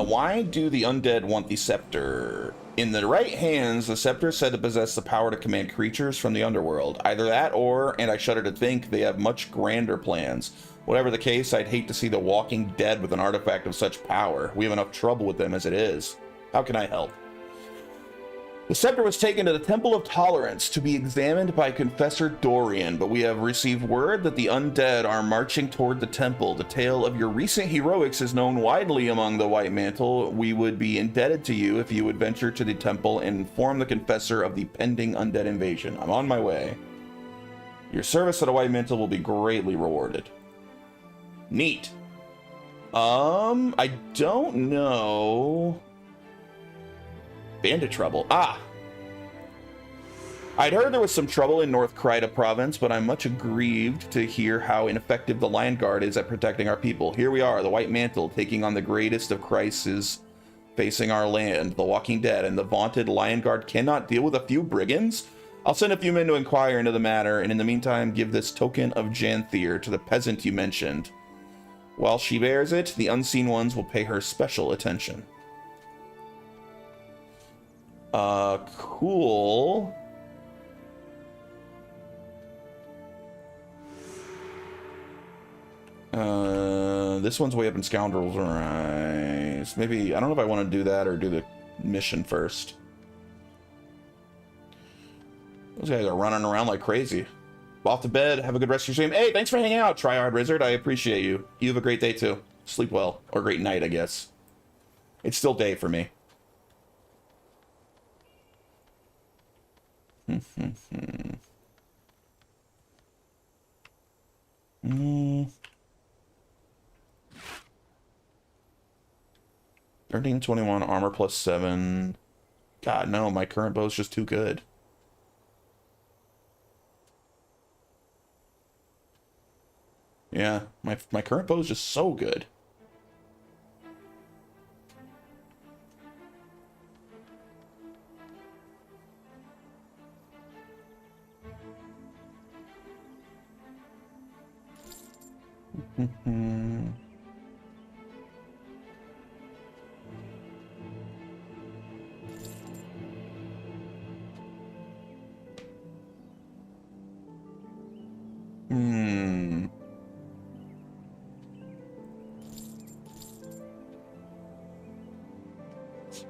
why do the undead want the scepter? In the right hands, the scepter is said to possess the power to command creatures from the underworld. Either that or, and I shudder to think, they have much grander plans. Whatever the case, I'd hate to see the Walking Dead with an artifact of such power. We have enough trouble with them as it is. How can I help? The scepter was taken to the Temple of Tolerance to be examined by Confessor Dorian, but we have received word that the undead are marching toward the temple. The tale of your recent heroics is known widely among the White Mantle. We would be indebted to you if you would venture to the temple and inform the Confessor of the pending undead invasion. I'm on my way. Your service to the White Mantle will be greatly rewarded. Neat. I don't know... Bandit trouble. Ah! I'd heard there was some trouble in North Kryta province, but I'm much aggrieved to hear how ineffective the Lion Guard is at protecting our people. Here we are, the White Mantle, taking on the greatest of crises facing our land, the Walking Dead, and the vaunted Lion Guard cannot deal with a few brigands? I'll send a few men to inquire into the matter, and in the meantime, give this token of Janthier to the peasant you mentioned. While she bears it, the Unseen Ones will pay her special attention. Cool. This one's way up in Scoundrels Rise. Maybe, I don't know if I want to do that or do the mission first. Those guys are running around like crazy. Off to bed, have a good rest of your stream. Hey, thanks for hanging out, Tryhard Wizard. I appreciate you. You have a great day too. Sleep well. Or great night, I guess. It's still day for me. 1321 armor plus 7. God, no, my current bow's just too good. Yeah, my current bow is just so good.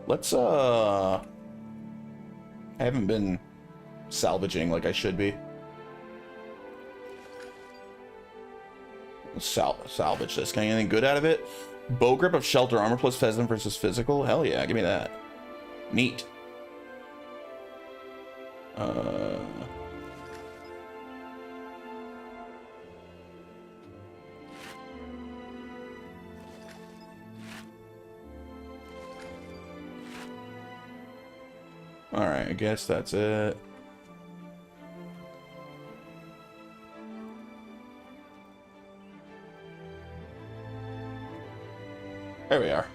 Let's, I haven't been salvaging like I should be. Salvage this. Can I get anything good out of it? Bow grip of shelter, armor plus pheasant versus physical. Hell yeah, give me that. Neat. Alright, I guess that's it. There we are.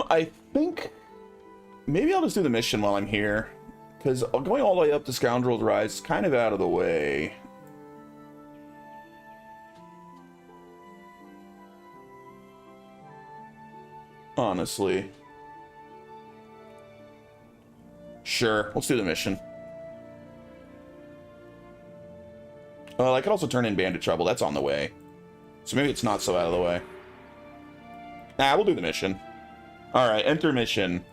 I think maybe I'll just do the mission while I'm here, because going all the way up to Scoundrel's Rise is kind of out of the way. Honestly. Sure, let's do the mission. I could also turn in Bandit Trouble. That's on the way. So maybe it's not so out of the way. Nah, we'll do the mission. Alright, enter mission.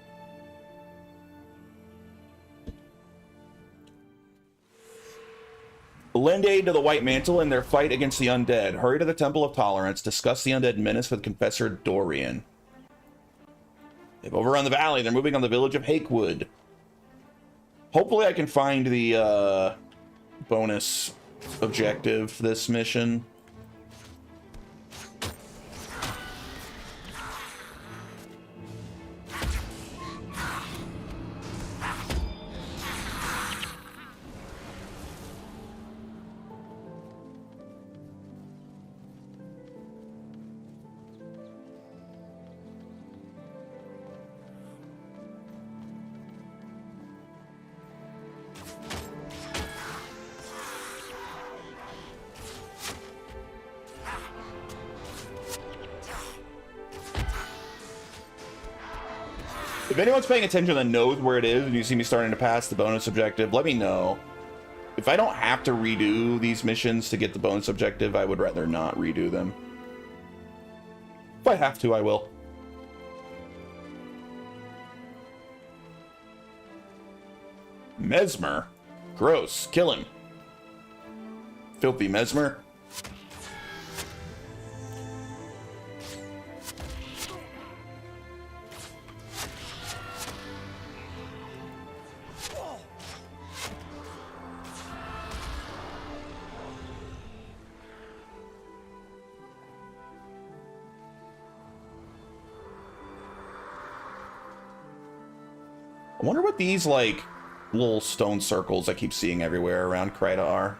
Lend aid to the White Mantle in their fight against the undead. Hurry to the Temple of Tolerance. Discuss the undead menace with Confessor Dorian. They've overrun the valley. They're moving on the village of Hakewood. Hopefully I can find the bonus objective for this mission. If anyone's paying attention and knows where it is and you see me starting to pass the bonus objective, let me know. If I don't have to redo these missions to get the bonus objective, I would rather not redo them. If I have to, I will. Mesmer. Gross. Kill him. Filthy Mesmer. I wonder what these, like, little stone circles I keep seeing everywhere around Kryta are.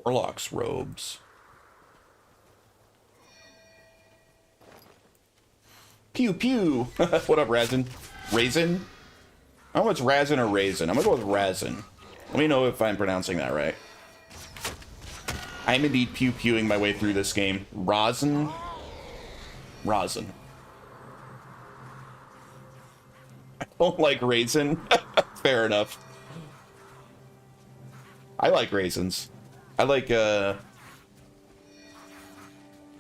Warlock's robes. Pew pew. What up, Razin? Raisin? I don't know if it's Razin or Raisin. I'm gonna go with Razin. Let me know if I'm pronouncing that right. I'm indeed pew pewing my way through this game. Rosin? Rosin. I don't like raisin. Fair enough. I like raisins. I like, that's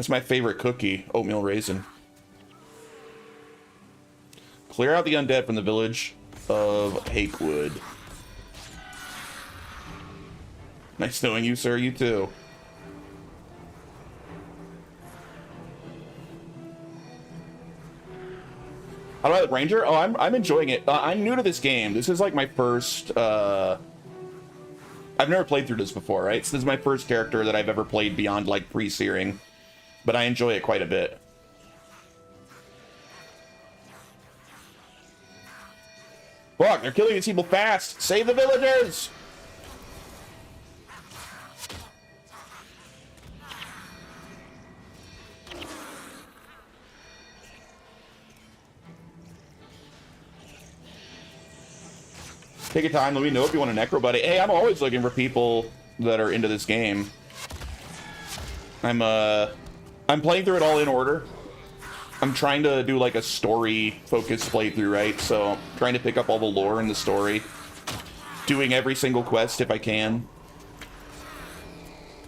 my favorite cookie, oatmeal raisin. Clear out the undead from the village of Hakewood. Nice knowing you, sir. You too. How do I like Ranger? Oh, I'm enjoying it. I'm new to this game. This is like my first, I've never played through this before, right? So this is my first character that I've ever played beyond, like, pre-searing. But I enjoy it quite a bit. Fuck, they're killing these people fast! Save the villagers! Take your time, let me know if you want a necro buddy. Hey, I'm always looking for people that are into this game. I'm playing through it all in order. I'm trying to do like a story-focused playthrough, right? So I'm trying to pick up all the lore in the story. Doing every single quest if I can.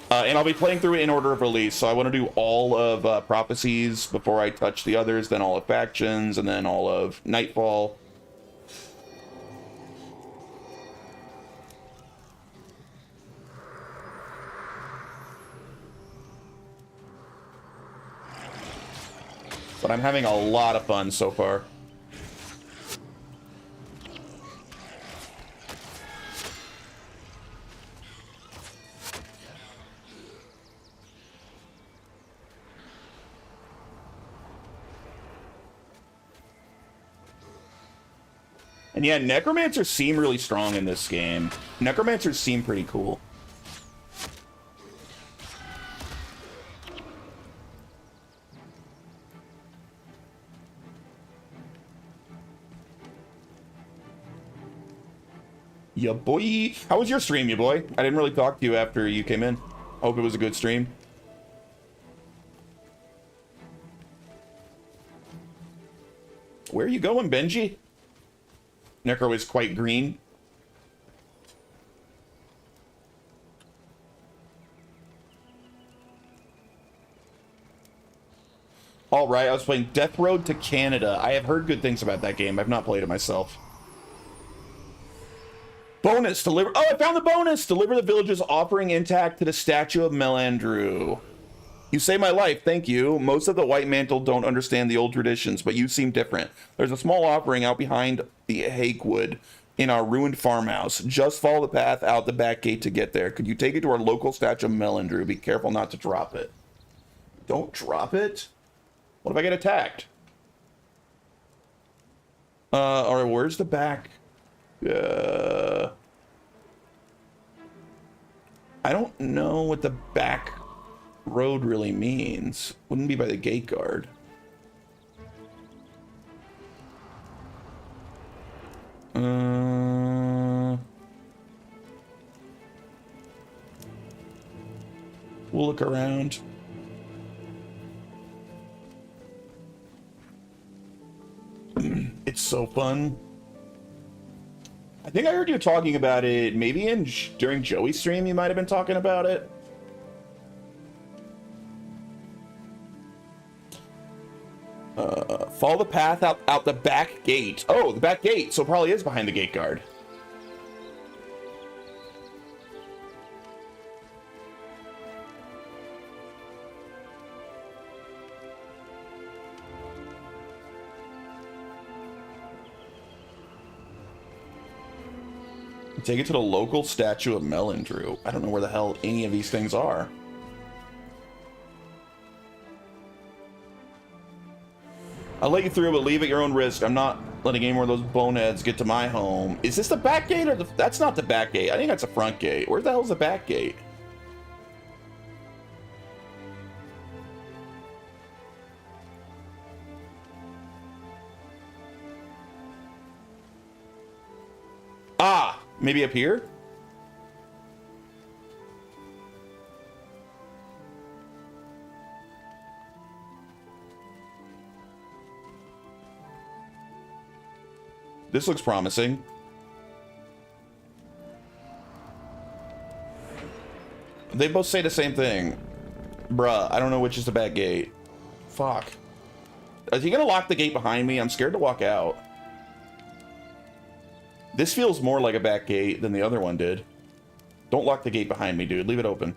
And I'll be playing through it in order of release. So I want to do all of Prophecies before I touch the others, then all of Factions, and then all of Nightfall. But I'm having a lot of fun so far. And yeah, necromancers seem really strong in this game. Necromancers seem pretty cool. Ya boy. How was your stream, ya boy? I didn't really talk to you after you came in. Hope it was a good stream. Where are you going, Benji? Necro is quite green. All right, I was playing Death Road to Canada. I have heard good things about that game. I've not played it myself. Bonus, deliver... Oh, I found the bonus! Deliver the village's offering intact to the statue of Melandru. You saved my life, thank you. Most of the White Mantle don't understand the old traditions, but you seem different. There's a small offering out behind the Hakewood in our ruined farmhouse. Just follow the path out the back gate to get there. Could you take it to our local statue of Melandru? Be careful not to drop it. Don't drop it? What if I get attacked? Alright, where's the back? I don't know what the back road really means. Wouldn't be by the gate guard. We'll look around. It's so fun. I think I heard you talking about it maybe during Joey's stream. You might have been talking about it. Follow the path out the back gate. Oh, the back gate. So it probably is behind the gate guard. Take it to the local statue of Melandru. I don't know where the hell any of these things are. I'll let you through, but leave at your own risk. I'm not letting any more of those boneheads get to my home. Is this the back gate or the... That's not the back gate. I think that's the front gate. Where the hell is the back gate? Ah! Maybe up here? This looks promising. They both say the same thing. Bruh, I don't know which is the back gate. Fuck. Is he gonna lock the gate behind me? I'm scared to walk out. This feels more like a back gate than the other one did. Don't lock the gate behind me, dude. Leave it open.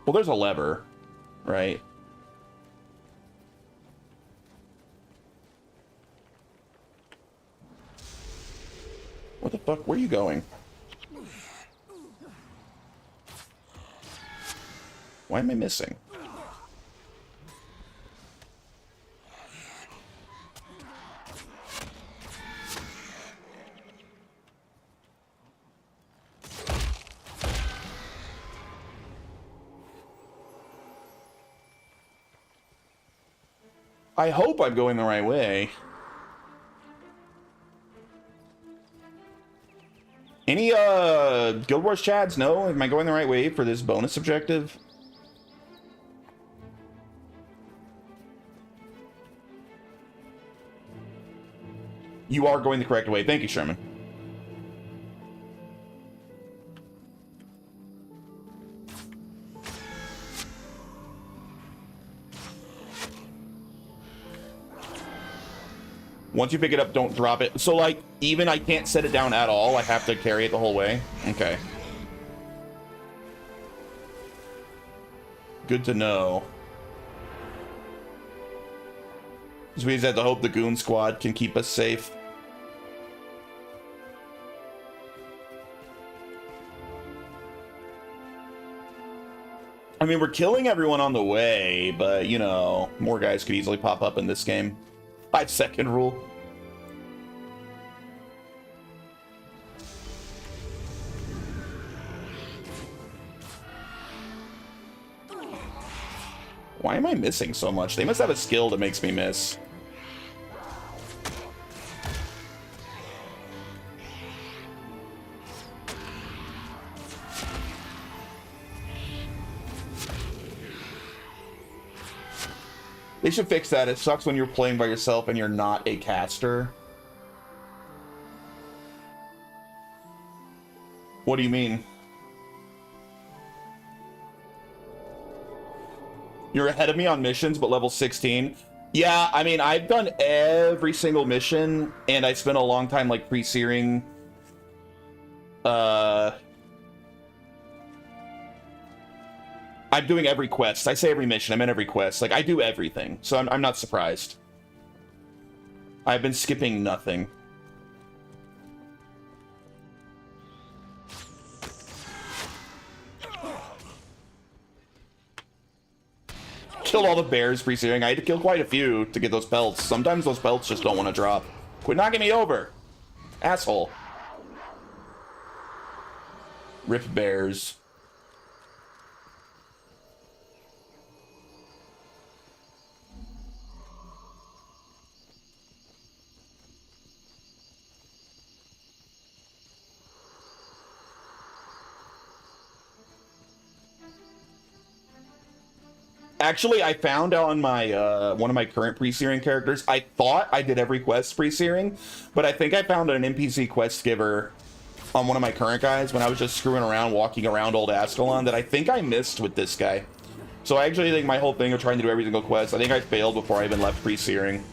Well, there's a lever, right? What the fuck? Where are you going? Why am I missing? I hope I'm going the right way. Any Guild Wars chads know? Am I going the right way for this bonus objective? You are going the correct way. Thank you, Sherman. Once you pick it up, don't drop it. So, like, even I can't set it down at all. I have to carry it the whole way. Okay. Good to know. This means I have to hope the Goon Squad can keep us safe. I mean, we're killing everyone on the way, but, you know, more guys could easily pop up in this game. 5-second rule. Why am I missing so much? They must have a skill that makes me miss. They should fix that. It sucks when you're playing by yourself and you're not a caster. What do you mean? You're ahead of me on missions, but level 16. Yeah, I mean, I've done every single mission, and I spent a long time, like, pre-searing. I'm doing every quest. I say every mission. I meant every quest. Like, I do everything, so I'm not surprised. I've been skipping nothing. Killed all the bears pre-searing. I had to kill quite a few to get those pelts. Sometimes those pelts just don't want to drop. Quit knocking me over, asshole. Rip bears. Actually, I found on my one of my current pre-searing characters, I thought I did every quest pre-searing, but I think I found an NPC quest giver on one of my current guys when I was just screwing around, walking around Old Ascalon, that I think I missed with this guy. So I actually think my whole thing of trying to do every single quest, I think I failed before I even left pre-searing.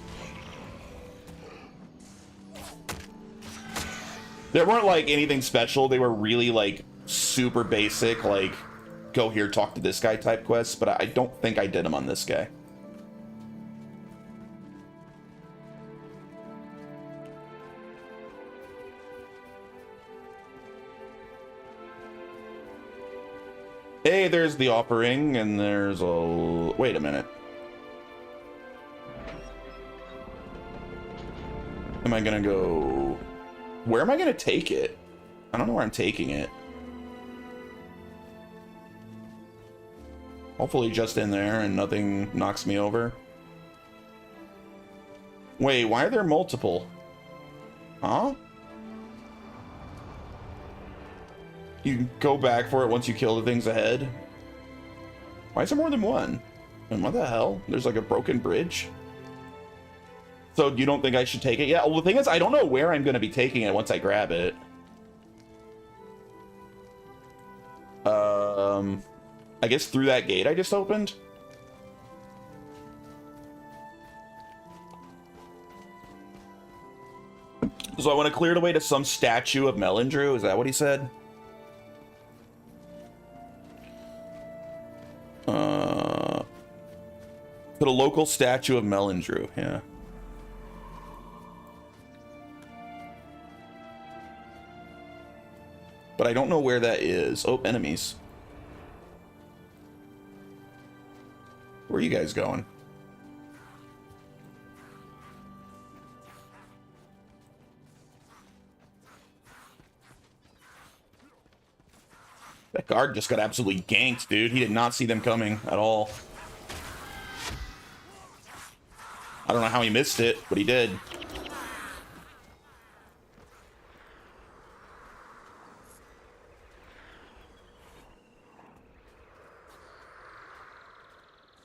There weren't, like, anything special. They were really, like, super basic, like, go here, talk to this guy type quests, but I don't think I did them on this guy. Hey, there's the offering, and there's a... Wait a minute. Am I gonna go... Where am I gonna take it? I don't know where I'm taking it. Hopefully just in there and nothing knocks me over. Wait, why are there multiple? Huh? You can go back for it once you kill the things ahead? Why is there more than one? And what the hell? There's like a broken bridge? So you don't think I should take it? Yeah, well, the thing is, I don't know where I'm going to be taking it once I grab it. I guess through that gate I just opened? So I want to clear the way to some statue of Melindrew? Is that what he said? To the local statue of Melindrew, yeah. But I don't know where that is. Oh, enemies. Where are you guys going? That guard just got absolutely ganked, dude. He did not see them coming at all. I don't know how he missed it, but he did.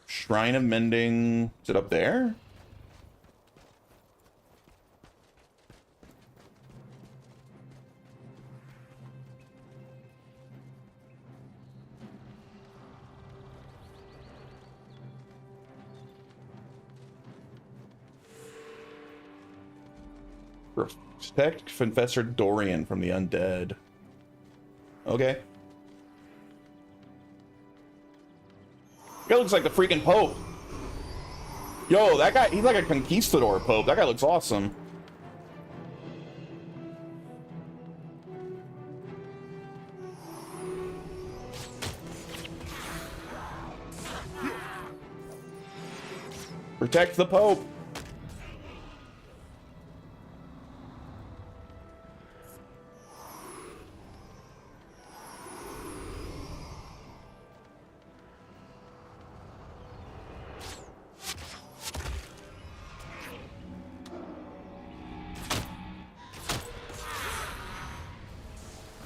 Shrine of Mending. Is it up there? Protect Confessor Dorian from the undead. Okay. Guy looks like the freaking Pope. Yo, that guy, he's like a conquistador Pope. That guy looks awesome. Protect the Pope.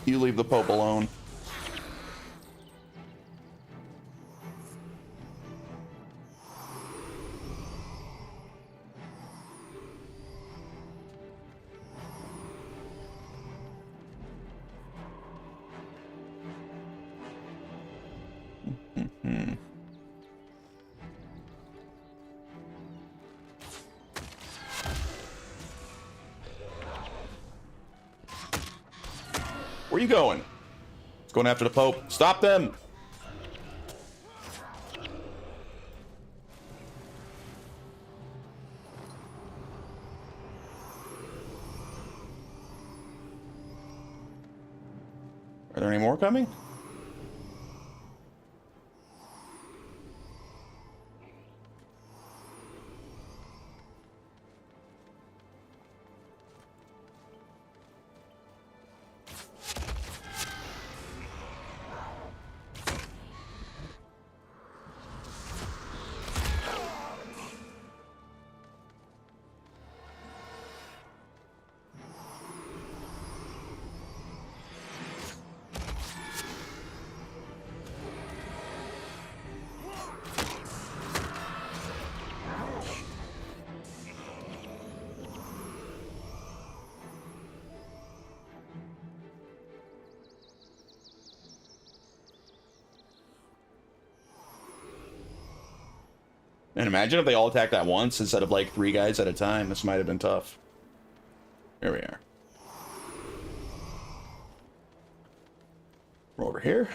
You leave the Pope alone. Where are you going? It's going after the Pope. Stop them! Are there any more coming? And imagine if they all attacked at once instead of like 3 guys at a time. This might have been tough. Here we are. We're over here.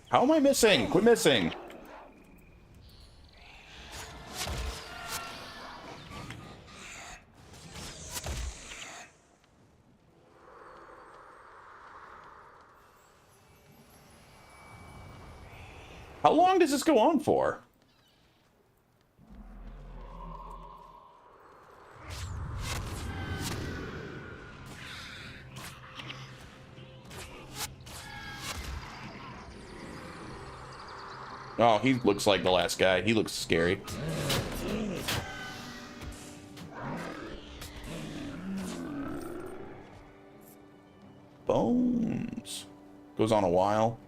How am I missing? Quit missing. How long does this go on for? Oh, he looks like the last guy. He looks scary. Bones. Goes on a while.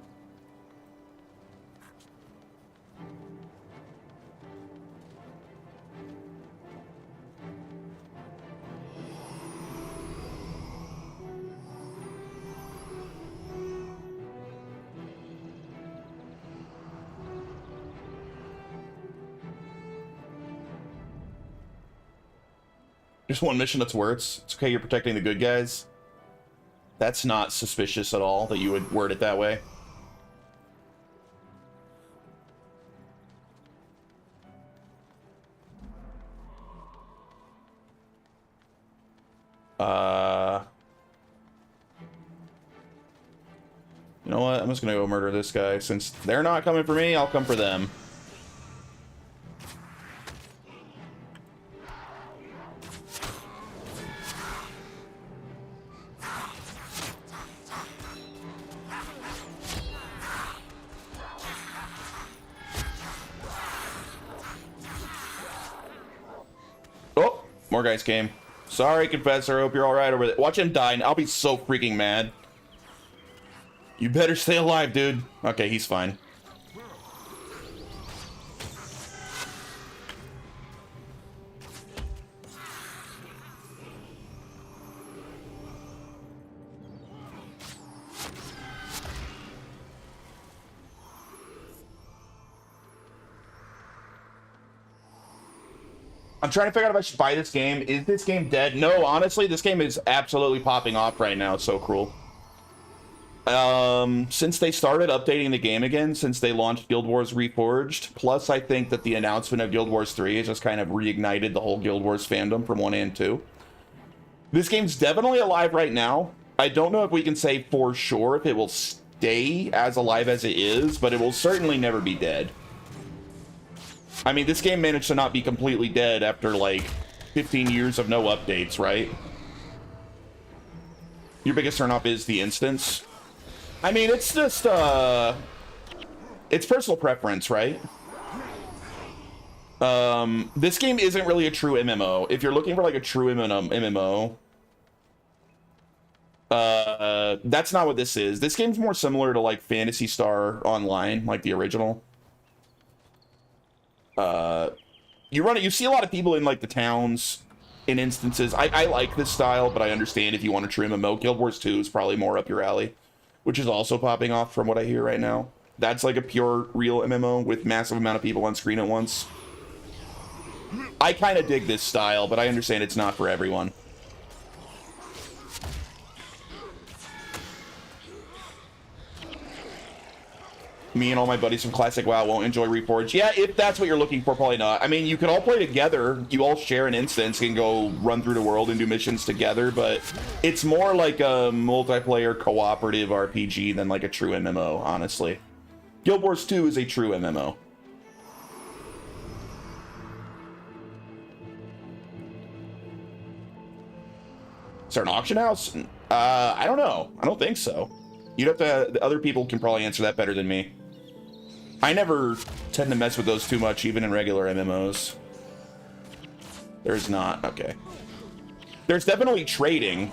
Just one mission that's words. It's okay, you're protecting the good guys. That's not suspicious at all that you would word it that way. You know what? I'm just gonna go murder this guy. Since they're not coming for me, I'll come for them. Oh, more guys came. Sorry, Confessor. I hope you're all right over there. Watch him die, and I'll be so freaking mad. You better stay alive, dude. Okay, he's fine. I'm trying to figure out if I should buy this game. Is this game dead? No, honestly, this game is absolutely popping off right now. It's so cruel. Since they started updating the game again, since they launched Guild Wars Reforged, plus I think that the announcement of Guild Wars 3 has just kind of reignited the whole Guild Wars fandom from 1 and 2. This game's definitely alive right now. I don't know if we can say for sure if it will stay as alive as it is, but it will certainly never be dead. I mean, this game managed to not be completely dead after, like, 15 years of no updates, right? Your biggest turn-off is the instance. I mean, it's just, it's personal preference, right? This game isn't really a true MMO. If you're looking for like a true MMO, that's not what this is. This game's more similar to like Phantasy Star Online, like the original. You see a lot of people in like the towns in instances. I like this style, but I understand if you want a true MMO. Guild Wars 2 is probably more up your alley, which is also popping off from what I hear right now. That's like a pure, real MMO with massive amount of people on screen at once. I kind of dig this style, but I understand it's not for everyone. Me and all my buddies from Classic WoW won't enjoy Reforged. Yeah, if that's what you're looking for, probably not. I mean, you can all play together. You all share an instance, can go run through the world and do missions together, but it's more like a multiplayer cooperative RPG than like a true MMO, honestly. Guild Wars 2 is a true MMO. Is there an auction house? I don't know. I don't think so. You'd have to... The other people can probably answer that better than me. I never tend to mess with those too much, even in regular MMOs. There's not. Okay. There's definitely trading.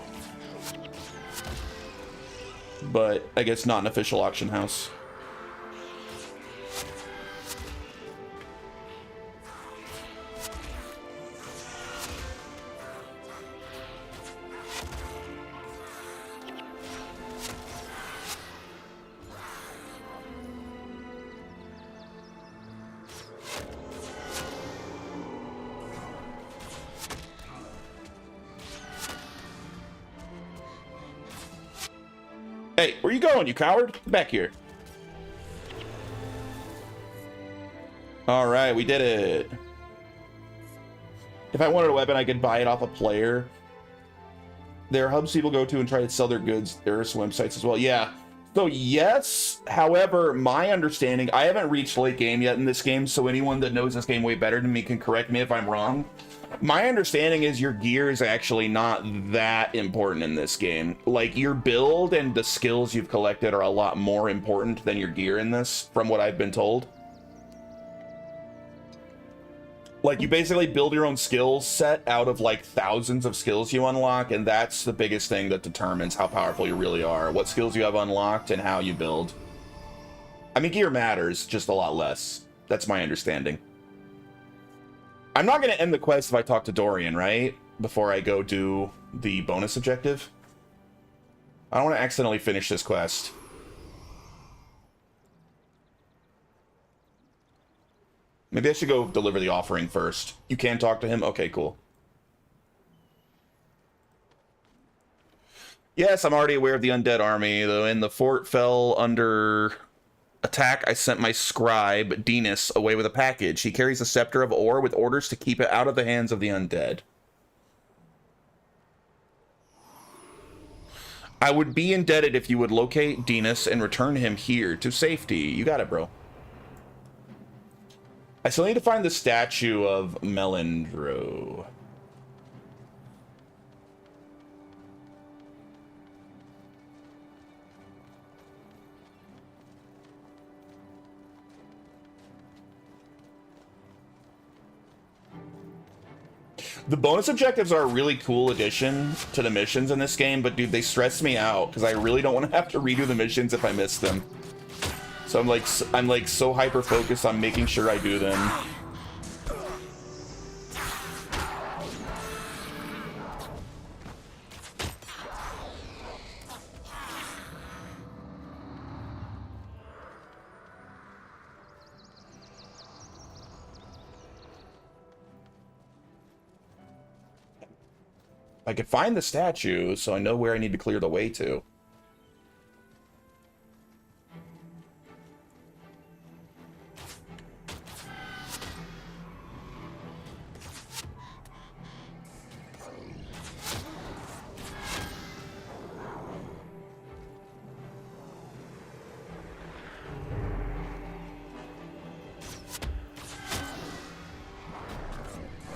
But I guess not an official auction house. Hey, where you going, you coward? Get back here. All right, we did it. If I wanted a weapon, I could buy it off a player. There are hubs people go to and try to sell their goods. There are some websites as well. Yeah. So yes, however, my understanding, I haven't reached late game yet in this game, so anyone that knows this game way better than me can correct me if I'm wrong. My understanding is your gear is actually not that important in this game. Like, your build and the skills you've collected are a lot more important than your gear in this, from what I've been told. Like, you basically build your own skills set out of, like, thousands of skills you unlock, and that's the biggest thing that determines how powerful you really are. What skills you have unlocked and how you build. I mean, gear matters, just a lot less. That's my understanding. I'm not going to end the quest if I talk to Dorian, right? Before I go do the bonus objective. I don't want to accidentally finish this quest. Maybe I should go deliver the offering first. You can talk to him? Okay, cool. Yes, I'm already aware of the undead army, though when the fort fell under attack, I sent my scribe, Dinas, away with a package. He carries a scepter of ore with orders to keep it out of the hands of the undead. I would be indebted if you would locate Dinas and return him here to safety. You got it, bro. I still need to find the statue of Melindro. The bonus objectives are a really cool addition to the missions in this game, but dude, they stress me out because I really don't want to have to redo the missions if I miss them. So I'm like so hyper focused on making sure I do them. I could find the statue, so I know where I need to clear the way to.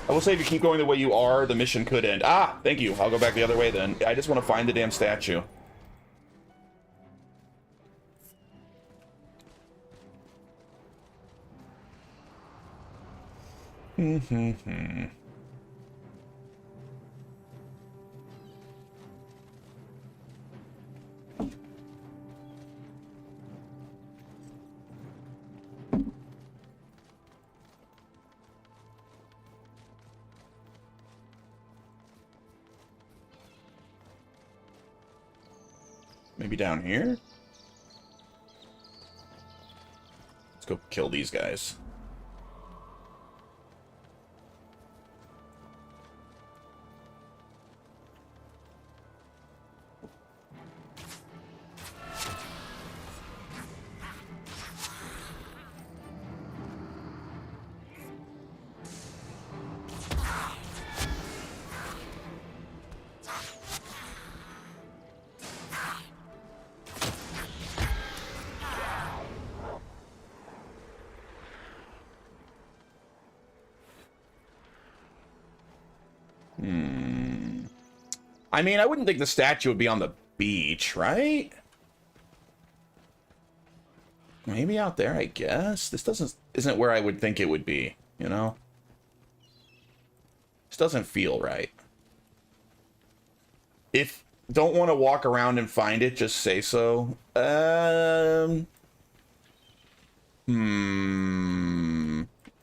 I will say if you keep going the way you are, the mission could end. Ah, thank you. I'll go back the other way then. I just want to find the damn statue. Mm-hmm. Maybe down here? Let's go kill these guys. I mean, I wouldn't think the statue would be on the beach, right? Maybe out there, I guess. This isn't where I would think it would be, you know? This doesn't feel right. If don't want to walk around and find it, just say so. I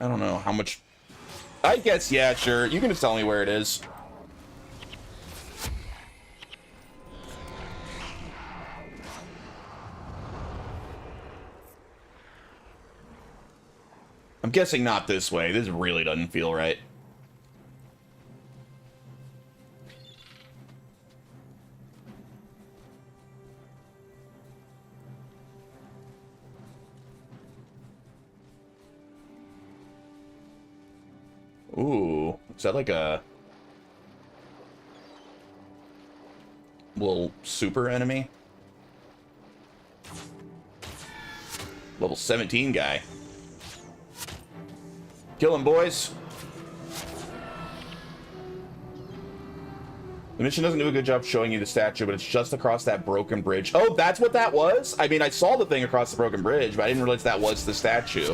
don't know how much. I guess, yeah, sure. You can just tell me where it is. I'm guessing not this way. This really doesn't feel right. Ooh, is that like a little super enemy? Level 17 guy. Kill him, boys. The mission doesn't do a good job showing you the statue, but it's just across that broken bridge. Oh, that's what that was? I mean, I saw the thing across the broken bridge, but I didn't realize that was the statue.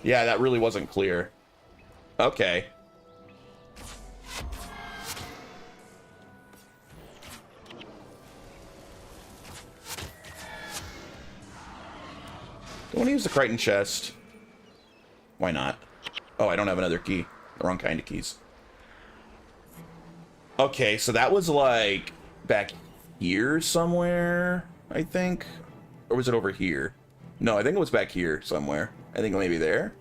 Yeah, that really wasn't clear. Okay. Don't want to use the Crichton chest. Why not? Oh, I don't have another key. The wrong kind of keys. Okay, so that was like back here somewhere, I think. Or was it over here? No, I think it was back here somewhere. I think maybe there.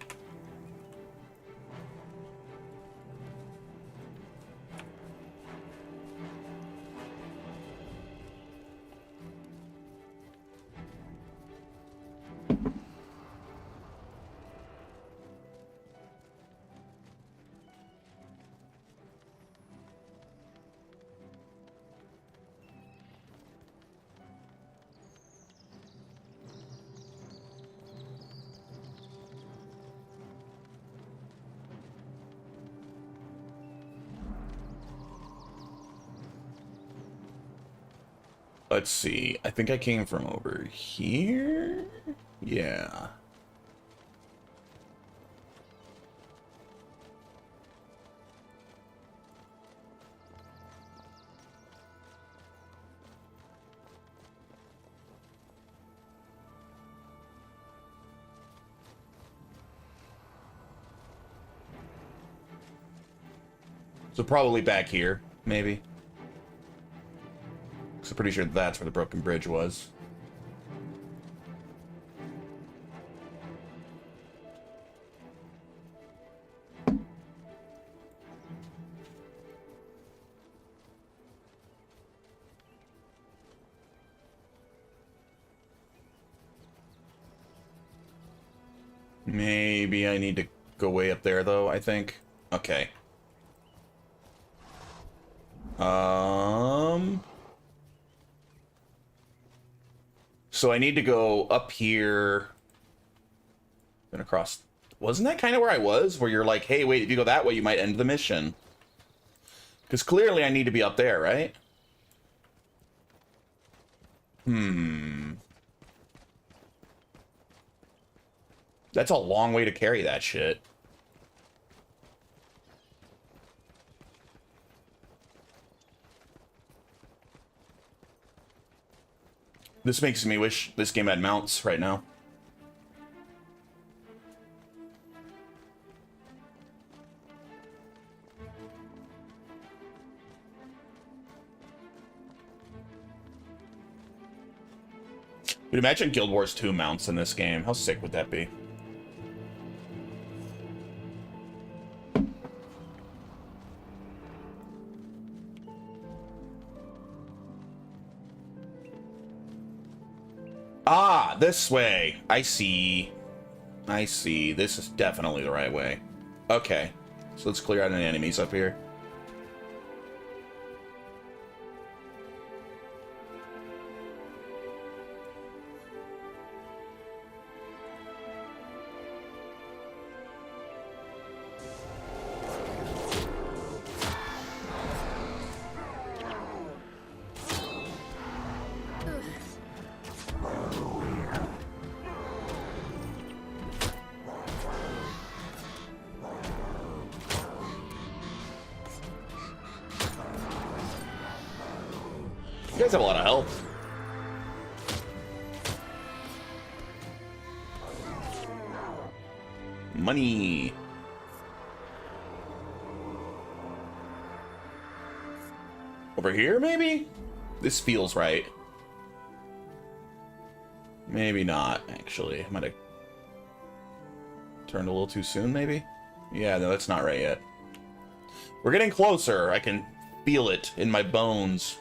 Let's see. I think I came from over here. Yeah. So probably back here, maybe. I'm pretty sure that's where the broken bridge was. Maybe I need to go way up there, though, I think. Okay. So I need to go up here and across. Wasn't that kind of where I was? Where you're like, hey, wait, if you go that way, you might end the mission. Because clearly I need to be up there, right? That's a long way to carry that shit. This makes me wish this game had mounts right now. Dude, imagine Guild Wars 2 mounts in this game. How sick would that be? Ah, this way. I see. I see. This is definitely the right way. Okay. So let's clear out any enemies up here. You guys have a lot of health. Money. Over here, maybe? This feels right. Maybe not, actually. I might have turned a little too soon, maybe? Yeah, no, that's not right yet. We're getting closer. I can feel it in my bones.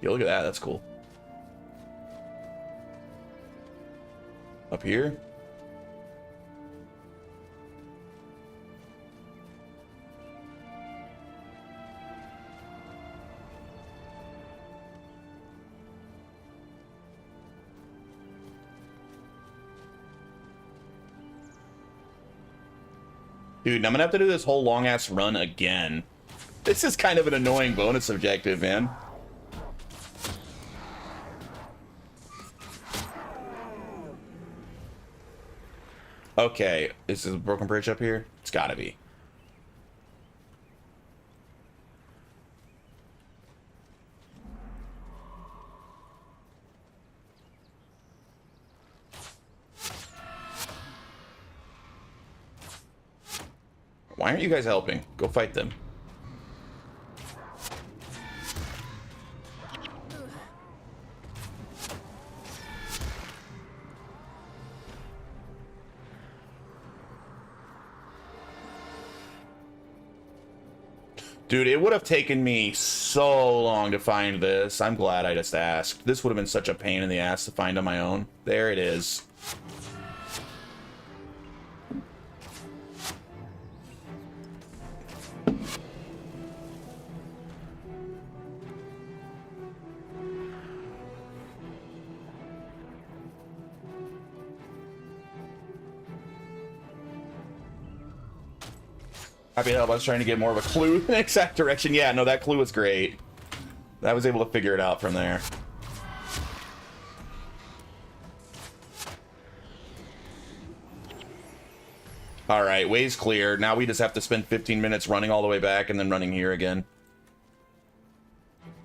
Yeah, look at that. That's cool. Up here? Dude, I'm gonna have to do this whole long-ass run again. This is kind of an annoying bonus objective, man. Okay, is this a broken bridge up here? It's gotta be. Why aren't you guys helping? Go fight them. Dude, it would have taken me so long to find this. I'm glad I just asked. This would have been such a pain in the ass to find on my own. There it is. Happy to help. I was trying to get more of a clue in the exact direction. Yeah, no, that clue was great. I was able to figure it out from there. All right, way's clear. Now we just have to spend 15 minutes running all the way back and then running here again.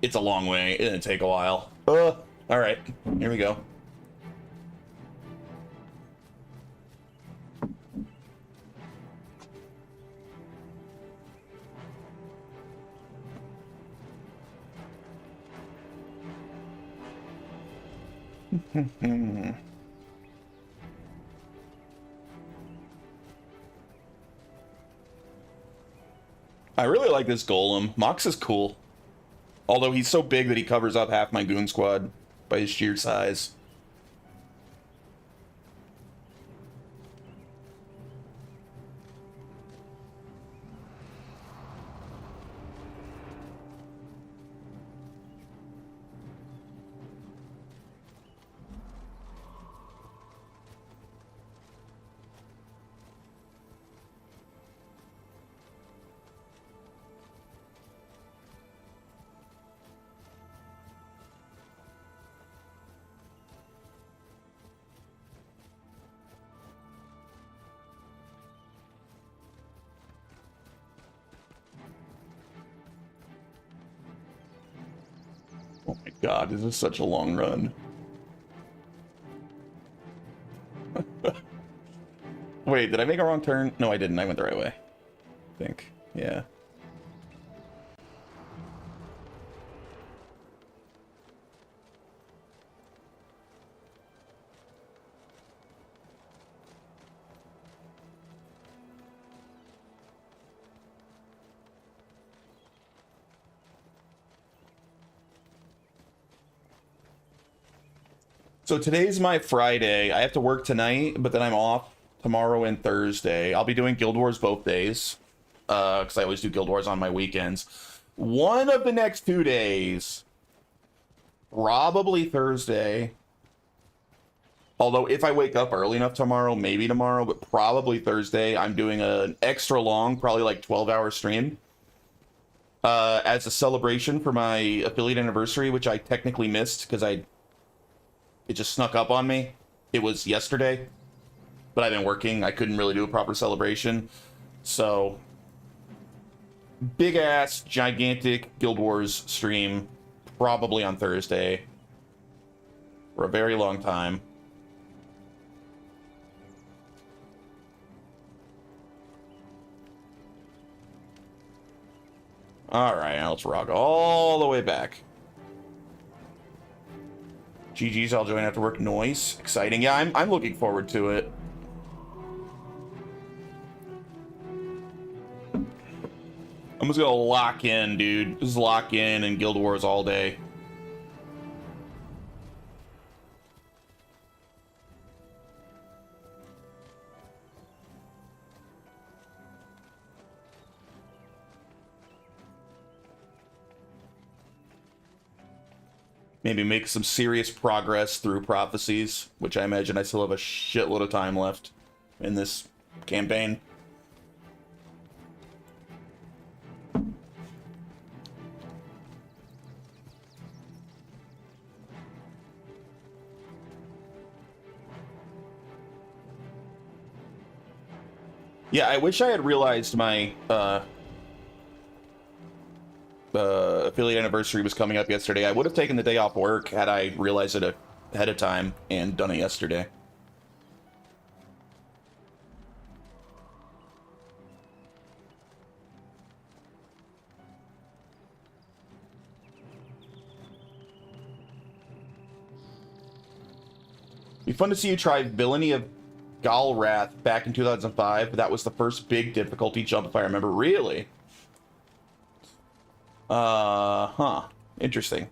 It's a long way. It didn't take a while. All right, here we go. I really like this golem. Mox is cool. Although he's so big that he covers up half my goon squad by his sheer size. God, this is such a long run. Wait, did I make a wrong turn? No, I didn't. I went the right way. I think. Yeah. So today's my Friday. I have to work tonight, but then I'm off tomorrow and Thursday. I'll be doing Guild Wars both days, because I always do Guild Wars on my weekends. One of the next 2 days, probably Thursday. Although if I wake up early enough tomorrow, maybe tomorrow, but probably Thursday, I'm doing an extra long, probably like 12-hour stream. As a celebration for my affiliate anniversary, which I technically missed because it just snuck up on me. It was yesterday, but I've been working. I couldn't really do a proper celebration. So, big ass, gigantic Guild Wars stream, probably on Thursday, for a very long time. Alright, now let's rock all the way back. GG's, I'll join after work. Noise. Exciting. Yeah, I'm looking forward to it. I'm just gonna lock in, dude. Just lock in Guild Wars all day. Maybe make some serious progress through prophecies, which I imagine I still have a shitload of time left in this campaign. Yeah, I wish I had realized my affiliate anniversary was coming up yesterday. I would have taken the day off work had I realized it ahead of time and done it yesterday. Be fun to see you try Villainy of Galrath back in 2005. That was the first big difficulty jump, if I remember. Really? Huh. Interesting.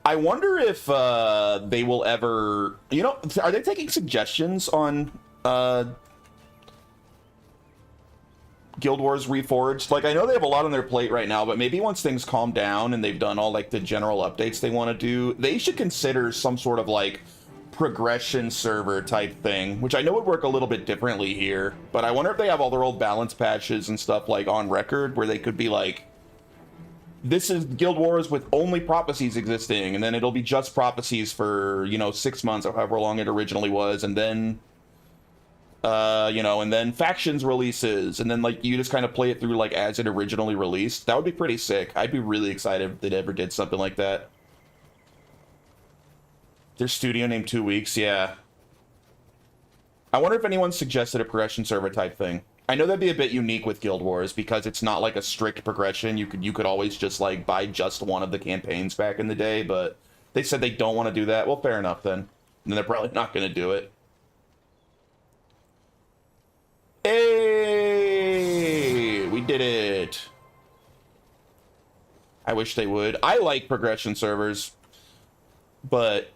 I wonder if they will ever, you know, are they taking suggestions on Guild Wars Reforged? Like, I know they have a lot on their plate right now, but maybe once things calm down and they've done all like the general updates they want to do, they should consider some sort of like progression server type thing, which I know would work a little bit differently here, but I wonder if they have all their old balance patches and stuff like on record where they could be like, this is Guild Wars with only prophecies existing, and then it'll be just prophecies for, you know, 6 months or however long it originally was, and then you know, and then factions releases, and then like you just kind of play it through like as it originally released. That would be pretty sick. I'd be really excited if they ever did something like that. Their studio named 2 weeks, yeah. I wonder if anyone suggested a progression server type thing. I know that'd be a bit unique with Guild Wars because it's not like a strict progression. You could always just like buy just one of the campaigns back in the day, but they said they don't want to do that. Well, fair enough then. And they're probably not going to do it. Hey, we did it. I wish they would. I like progression servers, but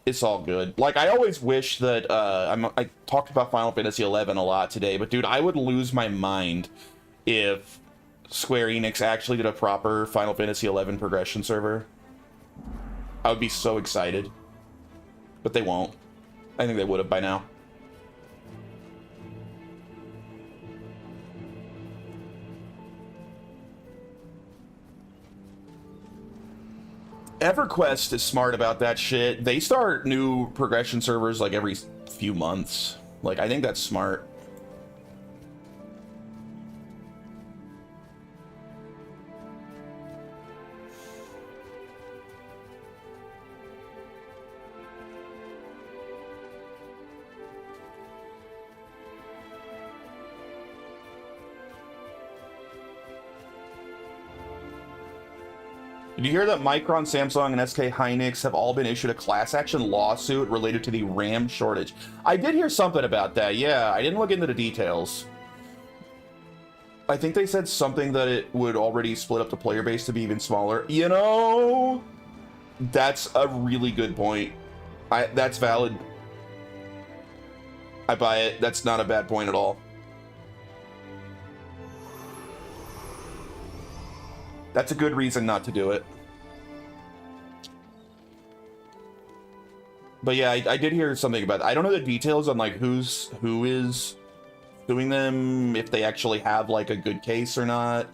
it's all good. Like, I always wish that, I talked about Final Fantasy XI a lot today, but dude, I would lose my mind if Square Enix actually did a proper Final Fantasy XI progression server. I would be so excited. But they won't. I think they would have by now. EverQuest is smart about that shit. They start new progression servers like every few months. Like, I think that's smart. Did you hear that Micron, Samsung, and SK Hynix have all been issued a class action lawsuit related to the RAM shortage? I did hear something about that, yeah. I didn't look into the details. I think they said something that it would already split up the player base to be even smaller. You know, that's a really good point. That's valid. I buy it. That's not a bad point at all. That's a good reason not to do it. But yeah, I did hear something about that. I don't know the details on like who is suing them, if they actually have like a good case or not.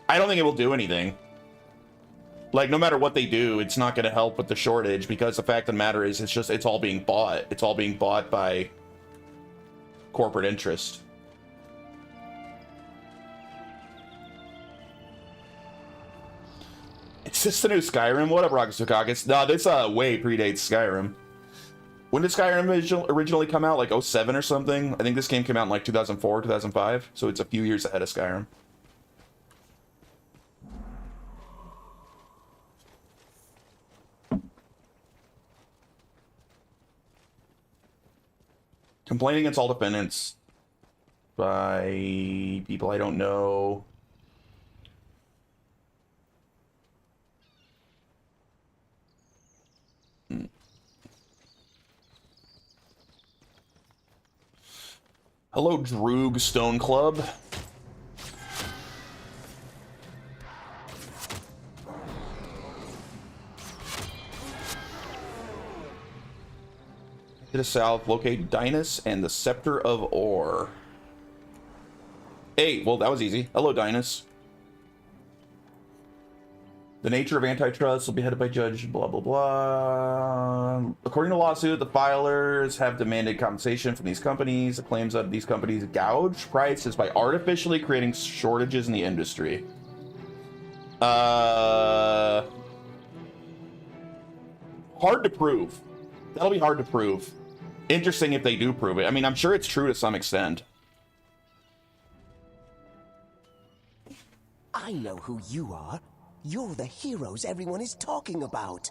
I don't think it will do anything. Like, no matter what they do, it's not going to help with the shortage, because the fact of the matter is, it's all being bought. It's all being bought by corporate interest. Is this the new Skyrim? What up, Rocket Sukakis? No, this way predates Skyrim. When did Skyrim originally come out? Like 07 or something? I think this game came out in like 2004, 2005. So it's a few years ahead of Skyrim. Complaining against all defendants by people I don't know. Hello, Droog Stone Club. To the south, locate Dynas and the Scepter of Ore. Hey, well, that was easy. Hello, Dynas. The nature of antitrust will be headed by Judge blah, blah, blah. According to the lawsuit, the filers have demanded compensation from these companies. It claims that these companies gouge prices by artificially creating shortages in the industry. Hard to prove. That'll be hard to prove. Interesting if they do prove it. I mean, I'm sure it's true to some extent. I know who you are. You're the heroes everyone is talking about.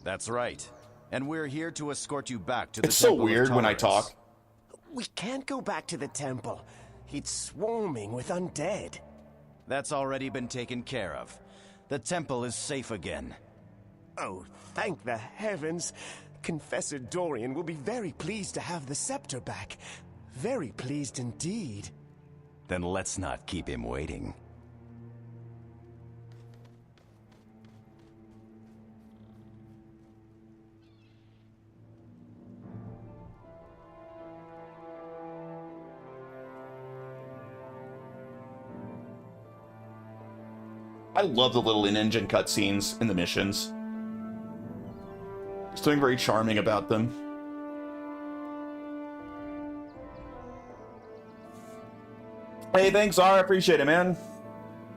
That's right. And we're here to escort you back to the It's so Temple of weird when I Tolerance. talk. We can't go back to the temple. It's swarming with undead. That's already been taken care of. The temple is safe again. Oh, thank the heavens. Confessor Dorian will be very pleased to have the scepter back. Very pleased indeed. Then let's not keep him waiting. I love the little in-engine cutscenes in the missions. There's something very charming about them. Hey, thanks, R. I appreciate it, man.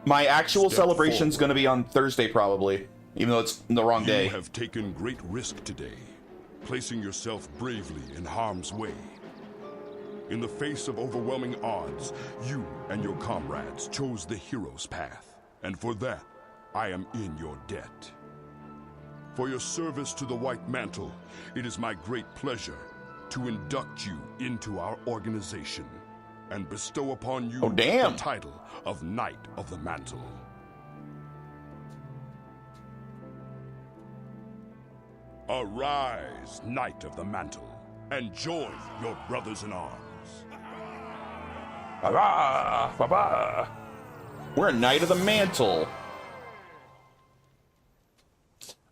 My actual celebration's going to be on Thursday, probably, even though it's the wrong day. You have taken great risk today, placing yourself bravely in harm's way. In the face of overwhelming odds, you and your comrades chose the hero's path. And for that, I am in your debt. For your service to the White Mantle, it is my great pleasure to induct you into our organization and bestow upon you the title of Knight of the Mantle. Arise, Knight of the Mantle, and join your brothers in arms. Ba-ba, ba-ba. We're a Knight of the Mantle.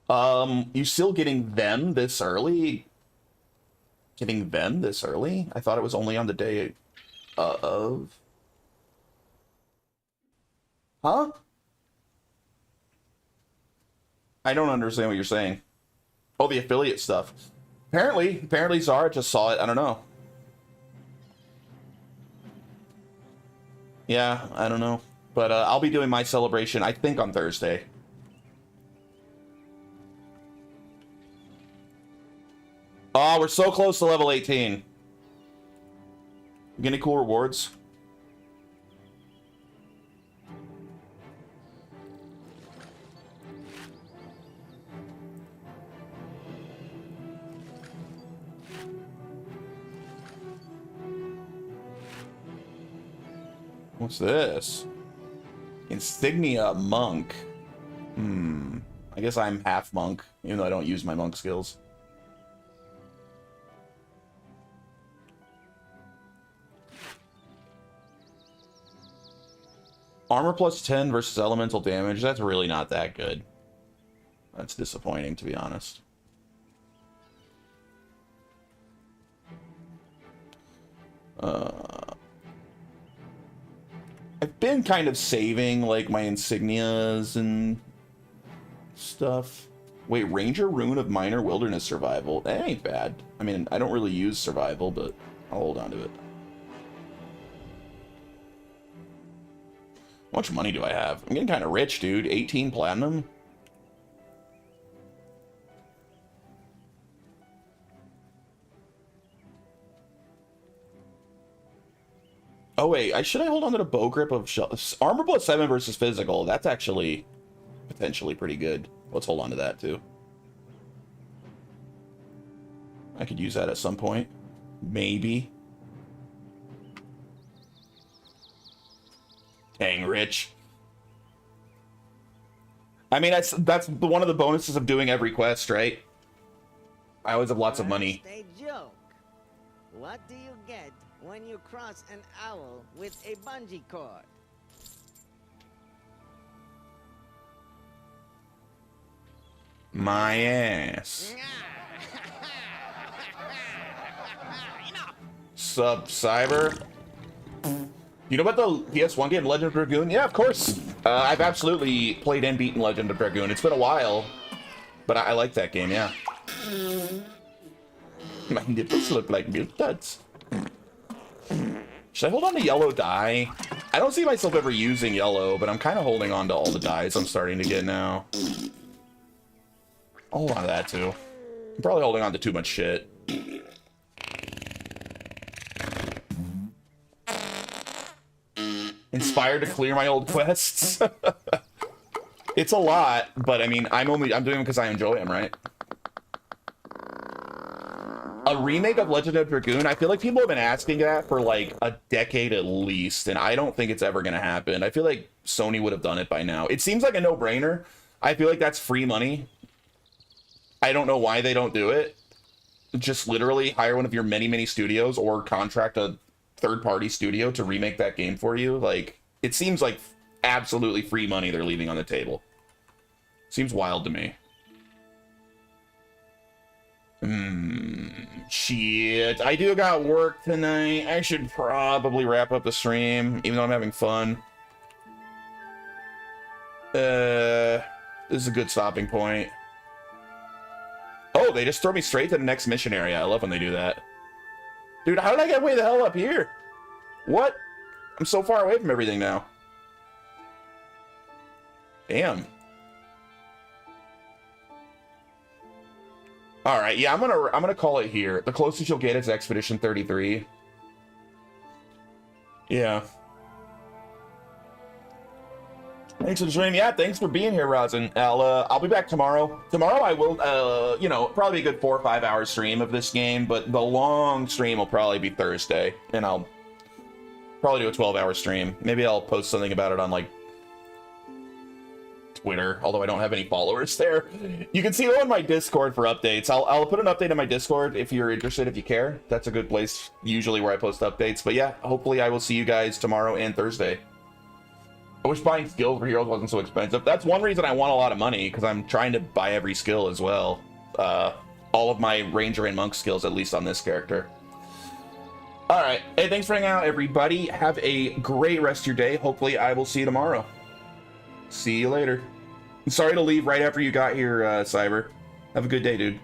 You still getting them this early? Getting them this early? I thought it was only on the day of... Huh? I don't understand what you're saying. Oh, the affiliate stuff. Apparently Zara just saw it. I don't know. Yeah, I don't know. But I'll be doing my celebration, I think, on Thursday. Oh, we're so close to level 18. You get any cool rewards? What's this? Insignia monk. I guess I'm half monk, even though I don't use my monk skills. Armor plus 10 versus elemental damage. That's really not that good. That's disappointing, to be honest. I've been kind of saving, like, my insignias and stuff. Wait, Ranger Rune of Minor Wilderness Survival. That ain't bad. I mean, I don't really use survival, but I'll hold on to it. How much money do I have? I'm getting kind of rich, dude. 18 platinum? Oh, wait. Should I hold on to the bow grip of... Armor plus 7 versus physical. That's actually potentially pretty good. Let's hold on to that, too. I could use that at some point. Maybe. Dang, rich. I mean, that's one of the bonuses of doing every quest, right? I always have lots of money. A joke. What do you get when you cross an owl with a bungee cord? My ass. Sub Cyber. You know about the PS1 game Legend of Dragoon? Yeah, of course. I've absolutely played and beaten Legend of Dragoon. It's been a while, but I like that game, yeah. My nipples look like milk duds. Should I hold on to yellow dye? I don't see myself ever using yellow, but I'm kind of holding on to all the dyes I'm starting to get now. I'll hold on to that, too. I'm probably holding on to too much shit. Inspired to clear my old quests. It's a lot, but I mean, I'm doing them because I enjoy them, right? A remake of Legend of Dragoon? I feel like people have been asking that for like a decade at least, and I don't think it's ever gonna happen. I feel like Sony would have done it by now. It seems like a no-brainer. I feel like that's free money. I don't know why they don't do it. Just literally hire one of your many studios or contract a third-party studio to remake that game for you. Like, it seems like absolutely free money they're leaving on the table. Seems wild to me. Shit. I do got work tonight. I should probably wrap up the stream, even though I'm having fun. This is a good stopping point. Oh, they just throw me straight to the next mission area. I love when they do that. Dude, how did I get way the hell up here? What? I'm so far away from everything now. Damn. All right, yeah, I'm gonna call it here. The closest you'll get is Expedition 33. Yeah. Thanks for the stream. Yeah, thanks for being here, Rosin. I'll be back tomorrow. Tomorrow I will, you know, probably a good 4 or 5 hour stream of this game, but the long stream will probably be Thursday, and I'll probably do a 12-hour stream. Maybe I'll post something about it on, like, Twitter, although I don't have any followers there. You can see on my Discord for updates. I'll put an update on my Discord if you're interested, if you care. That's a good place, usually, where I post updates. But yeah, hopefully I will see you guys tomorrow and Thursday. I wish buying skills for heroes wasn't so expensive. That's one reason I want a lot of money, because I'm trying to buy every skill as well. All of my ranger and monk skills, at least on this character. All right. Hey, thanks for hanging out, everybody. Have a great rest of your day. Hopefully I will see you tomorrow. See you later. I'm sorry to leave right after you got here, Cyber. Have a good day, dude.